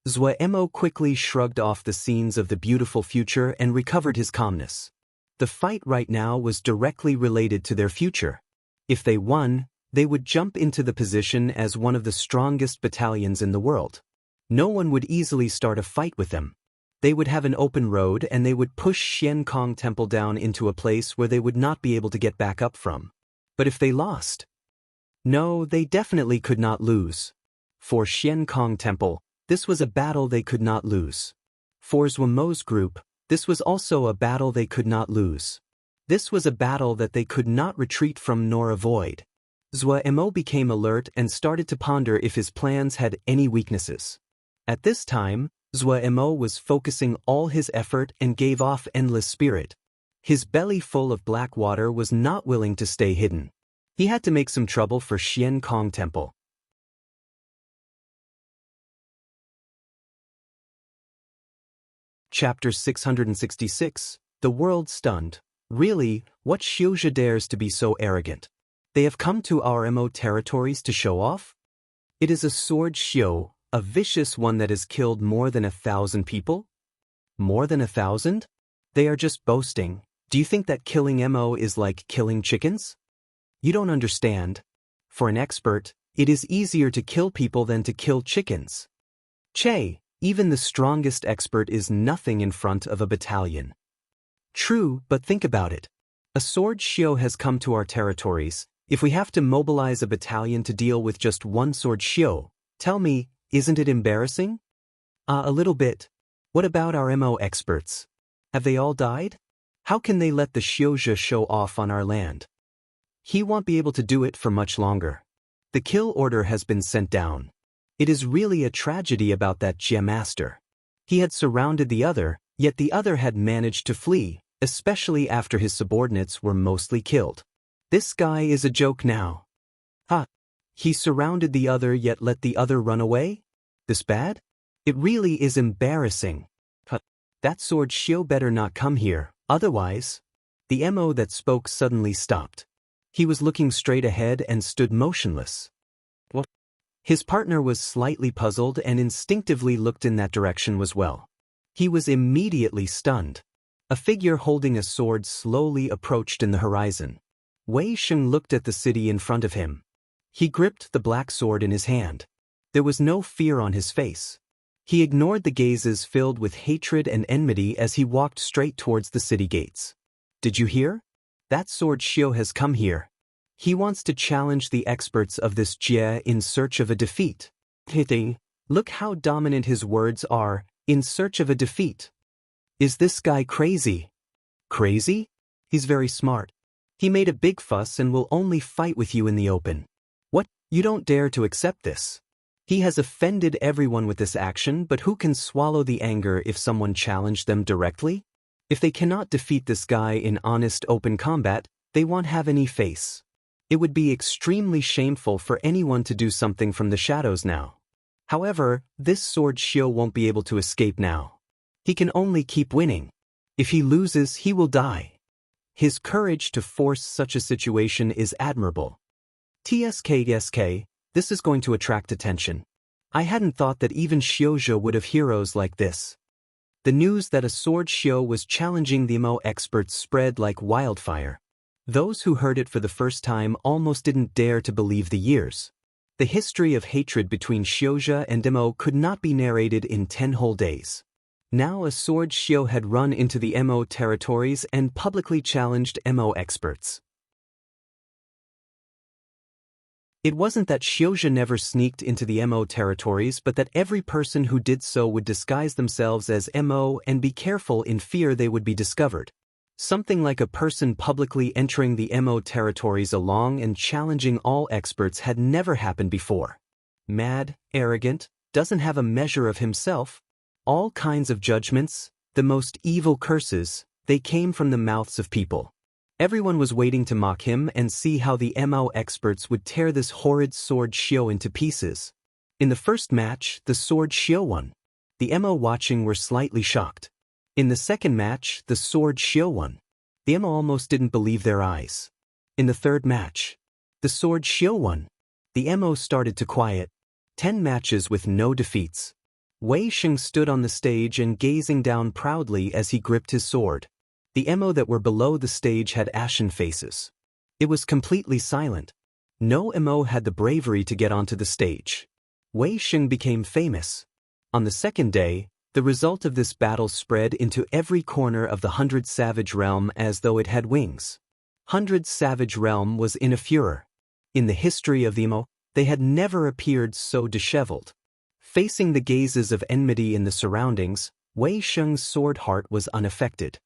Zuemo quickly shrugged off the scenes of the beautiful future and recovered his calmness. The fight right now was directly related to their future. If they won, they would jump into the position as one of the strongest battalions in the world. No one would easily start a fight with them. They would have an open road and they would push Xian Kong Temple down into a place where they would not be able to get back up from. But if they lost? No, they definitely could not lose. For Xian Kong Temple, this was a battle they could not lose. For Zuemo's group, this was also a battle they could not lose. This was a battle that they could not retreat from nor avoid. Zuemo became alert and started to ponder if his plans had any weaknesses. At this time, Zuemo was focusing all his effort and gave off endless spirit. His belly full of black water was not willing to stay hidden. He had to make some trouble for Xian Kong Temple. Chapter 666, The World Stunned. Really, what Xiuzhi dares to be so arrogant? They have come to our MO territories to show off? It is a sword Xiu, a vicious one that has killed more than 1,000 people? More than 1,000? They are just boasting. Do you think that killing MO is like killing chickens? You don't understand. For an expert, it is easier to kill people than to kill chickens. Che, even the strongest expert is nothing in front of a battalion. True, but think about it. A sword shio has come to our territories. If we have to mobilize a battalion to deal with just one sword shio, tell me, isn't it embarrassing? A little bit. What about our MO experts? Have they all died? How can they let the Shioja show off on our land? He won't be able to do it for much longer. The kill order has been sent down. It is really a tragedy about that Jia master. He had surrounded the other, yet the other had managed to flee, especially after his subordinates were mostly killed. This guy is a joke now. Ha! He surrounded the other yet let the other run away? This bad? It really is embarrassing. That sword shio better not come here, otherwise. The MO that spoke suddenly stopped. He was looking straight ahead and stood motionless. What? His partner was slightly puzzled and instinctively looked in that direction as well. He was immediately stunned. A figure holding a sword slowly approached in the horizon. Wei Sheng looked at the city in front of him. He gripped the black sword in his hand. There was no fear on his face. He ignored the gazes filled with hatred and enmity as he walked straight towards the city gates. Did you hear? That sword shio has come here. He wants to challenge the experts of this Jie in search of a defeat. Look how dominant his words are, in search of a defeat. Is this guy crazy? Crazy? He's very smart. He made a big fuss and will only fight with you in the open. What? You don't dare to accept this. He has offended everyone with this action, but who can swallow the anger if someone challenged them directly? If they cannot defeat this guy in honest open combat, they won't have any face. It would be extremely shameful for anyone to do something from the shadows now. However, this sword shio won't be able to escape now. He can only keep winning. If he loses, he will die. His courage to force such a situation is admirable. TSK, this is going to attract attention. I hadn't thought that even Shioja would have heroes like this. The news that a sword shio was challenging the MO experts spread like wildfire. Those who heard it for the first time almost didn't dare to believe the years. The history of hatred between Shioja and MO could not be narrated in 10 whole days. Now a sword shio had run into the MO territories and publicly challenged MO experts. It wasn't that Shioja never sneaked into the MO territories, but that every person who did so would disguise themselves as MO and be careful in fear they would be discovered. Something like a person publicly entering the MO territories along and challenging all experts had never happened before. Mad, arrogant, doesn't have a measure of himself. All kinds of judgments, the most evil curses, they came from the mouths of people. Everyone was waiting to mock him and see how the MO experts would tear this horrid sword shio into pieces. In the first match, the sword shio won. The MO watching were slightly shocked. In the second match, the sword shio won. The MO almost didn't believe their eyes. In the third match, the sword shio won. The MO started to quiet. 10 matches with no defeats. Wei Sheng stood on the stage and gazing down proudly as he gripped his sword. The MO that were below the stage had ashen faces. It was completely silent. No MO had the bravery to get onto the stage. Wei Sheng became famous. On the second day, the result of this battle spread into every corner of the 100 Savage Realm as though it had wings. 100 Savage Realm was in a furor. In the history of the MO, they had never appeared so disheveled. Facing the gazes of enmity in the surroundings, Wei Sheng's sword heart was unaffected.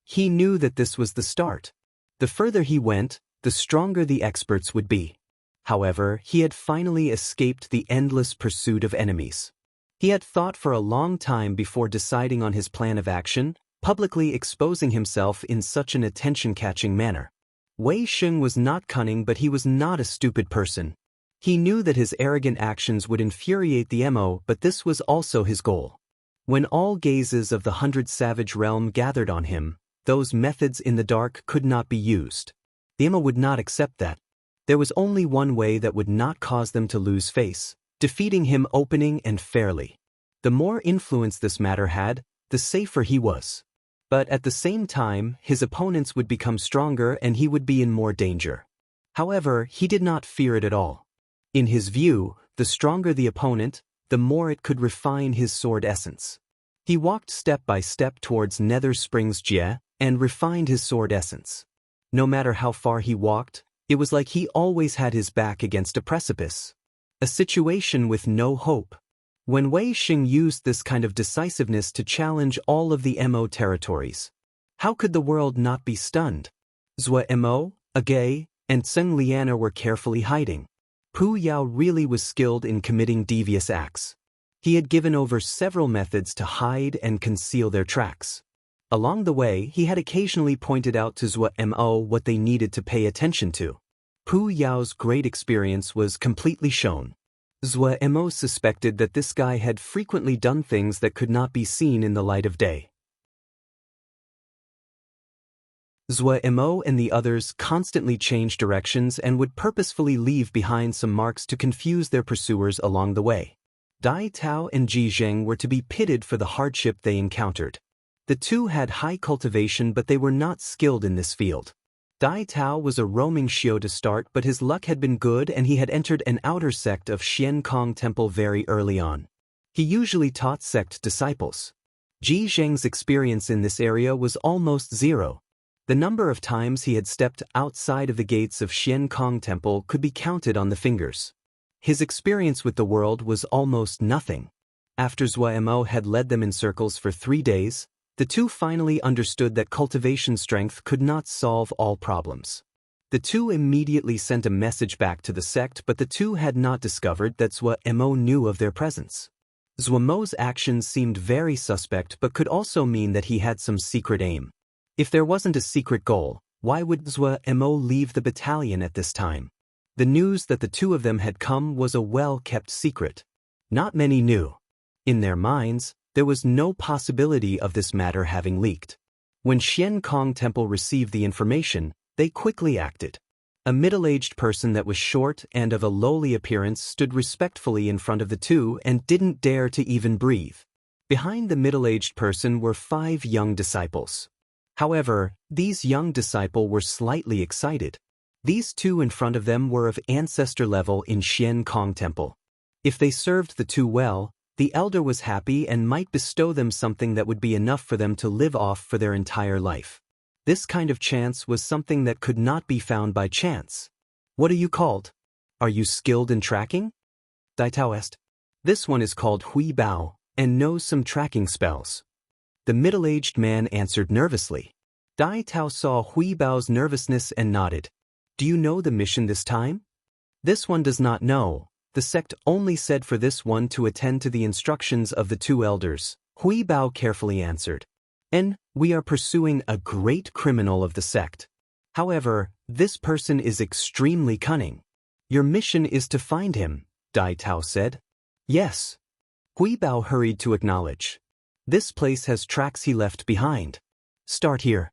He knew that this was the start. The further he went, the stronger the experts would be. However, he had finally escaped the endless pursuit of enemies. He had thought for a long time before deciding on his plan of action, publicly exposing himself in such an attention-catching manner. Wei Sheng was not cunning, but he was not a stupid person. He knew that his arrogant actions would infuriate the MO, but this was also his goal. When all gazes of the 100 Savage Realm gathered on him, those methods in the dark could not be used. The MO would not accept that. There was only one way that would not cause them to lose face, defeating him openly and fairly. The more influence this matter had, the safer he was. But at the same time, his opponents would become stronger and he would be in more danger. However, he did not fear it at all. In his view, the stronger the opponent, the more it could refine his sword essence. He walked step by step towards Nether Springs Jie and refined his sword essence. No matter how far he walked, it was like he always had his back against a precipice. A situation with no hope. When Wei Xing used this kind of decisiveness to challenge all of the Mo territories, how could the world not be stunned? Zhou Mo, Agay, and Tseng Liana were carefully hiding. Pu Yao really was skilled in committing devious acts. He had given over several methods to hide and conceal their tracks. Along the way, he had occasionally pointed out to Zhou Mo what they needed to pay attention to. Pu Yao's great experience was completely shown. Zhou Mo suspected that this guy had frequently done things that could not be seen in the light of day. Zhou Mo and the others constantly changed directions and would purposefully leave behind some marks to confuse their pursuers along the way. Dai Tao and Ji Zheng were to be pitted for the hardship they encountered. The two had high cultivation, but they were not skilled in this field. Dai Tao was a roaming Xiao to start, but his luck had been good and he had entered an outer sect of Xian Kong Temple very early on. He usually taught sect disciples. Ji Zheng's experience in this area was almost zero. The number of times he had stepped outside of the gates of Xian Kong Temple could be counted on the fingers. His experience with the world was almost nothing. After Zhou Mo had led them in circles for 3 days, the two finally understood that cultivation strength could not solve all problems. The two immediately sent a message back to the sect, but the two had not discovered that Zhou Mo knew of their presence. Zhou Mo's actions seemed very suspect but could also mean that he had some secret aim. If there wasn't a secret goal, why would Zhou Mo leave the battalion at this time? The news that the two of them had come was a well-kept secret. Not many knew. In their minds, there was no possibility of this matter having leaked. When Xian Kong Temple received the information, they quickly acted. A middle-aged person that was short and of a lowly appearance stood respectfully in front of the two and didn't dare to even breathe. Behind the middle-aged person were 5 young disciples. However, these young disciples were slightly excited. These two in front of them were of ancestor level in Xian Kong Temple. If they served the two well, the elder was happy and might bestow them something that would be enough for them to live off for their entire life. This kind of chance was something that could not be found by chance. What are you called? Are you skilled in tracking? Dai Tao asked. This one is called Hui Bao and knows some tracking spells. The middle-aged man answered nervously. Dai Tao saw Hui Bao's nervousness and nodded. Do you know the mission this time? This one does not know. The sect only said for this one to attend to the instructions of the two elders. Hui Bao carefully answered. And we are pursuing a great criminal of the sect. However, this person is extremely cunning. Your mission is to find him, Dai Tao said. Yes. Hui Bao hurried to acknowledge. This place has tracks he left behind. Start here.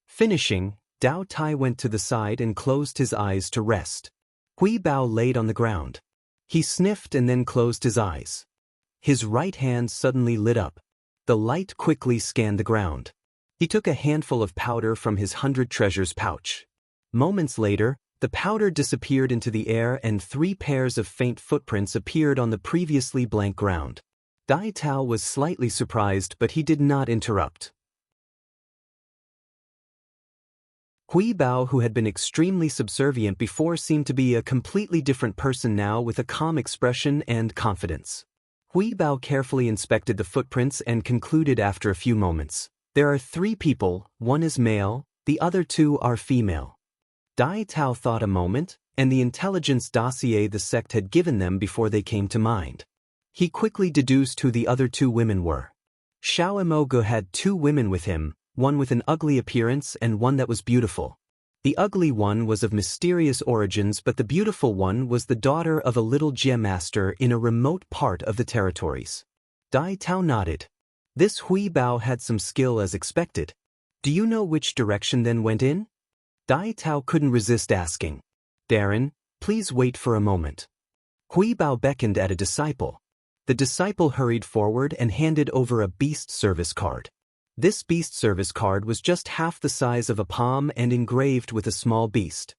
Finishing, Dao Tai went to the side and closed his eyes to rest. Hui Bao laid on the ground. He sniffed and then closed his eyes. His right hand suddenly lit up. The light quickly scanned the ground. He took a handful of powder from his 100 treasures pouch. Moments later, the powder disappeared into the air and 3 pairs of faint footprints appeared on the previously blank ground. Dai Tao was slightly surprised, but he did not interrupt. Hui Bao, who had been extremely subservient before, seemed to be a completely different person now with a calm expression and confidence. Hui Bao carefully inspected the footprints and concluded after a few moments. There are 3 people, one is male, the other 2 are female. Dai Tao thought a moment, and the intelligence dossier the sect had given them before they came to mind. He quickly deduced who the other 2 women were. Xiao Emogo had 2 women with him, one with an ugly appearance and one that was beautiful. The ugly one was of mysterious origins, but the beautiful one was the daughter of a little Jie master in a remote part of the territories. Dai Tao nodded. This Hui Bao had some skill as expected. Do you know which direction then went in? Dai Tao couldn't resist asking. Darren, please wait for a moment. Hui Bao beckoned at a disciple. The disciple hurried forward and handed over a beast service card. This beast service card was just half the size of a palm and engraved with a small beast.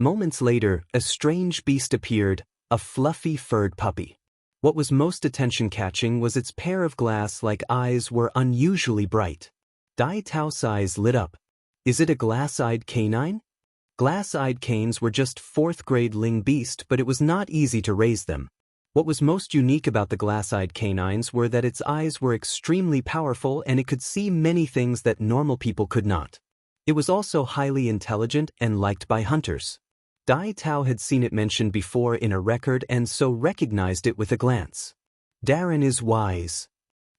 Moments later, a strange beast appeared, a fluffy furred puppy. What was most attention-catching was its pair of glass-like eyes were unusually bright. Dai Tao's eyes lit up. Is it a glass-eyed canine? Glass-eyed canes were just 4th-grade Ling beast, but it was not easy to raise them. What was most unique about the glass-eyed canines were that its eyes were extremely powerful and it could see many things that normal people could not. It was also highly intelligent and liked by hunters. Dai Tao had seen it mentioned before in a record and so recognized it with a glance. Darren is wise.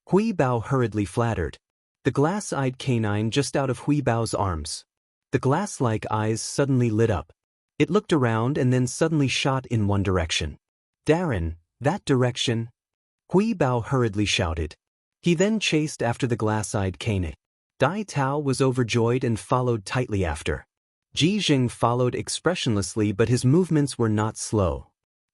Hui Bao hurriedly flattered. The glass-eyed canine just out of Hui Bao's arms. The glass-like eyes suddenly lit up. It looked around and then suddenly shot in one direction. Darren, that direction. Hui Bao hurriedly shouted. He then chased after the glass-eyed canine. Dai Tao was overjoyed and followed tightly after. Ji Jing followed expressionlessly, but his movements were not slow.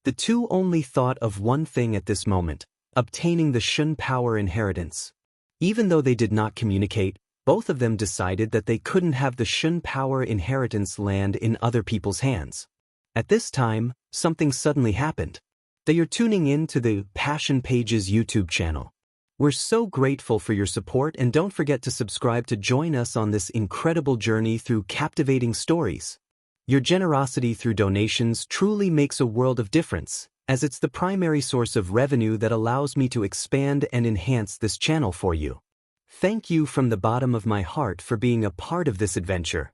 The two only thought of one thing at this moment, obtaining the Shun power inheritance. Even though they did not communicate, both of them decided that they couldn't have the Shun power inheritance land in other people's hands. At this time, something suddenly happened. They are tuning in to the Passion Pages YouTube channel. We're so grateful for your support and don't forget to subscribe to join us on this incredible journey through captivating stories. Your generosity through donations truly makes a world of difference, as it's the primary source of revenue that allows me to expand and enhance this channel for you. Thank you from the bottom of my heart for being a part of this adventure.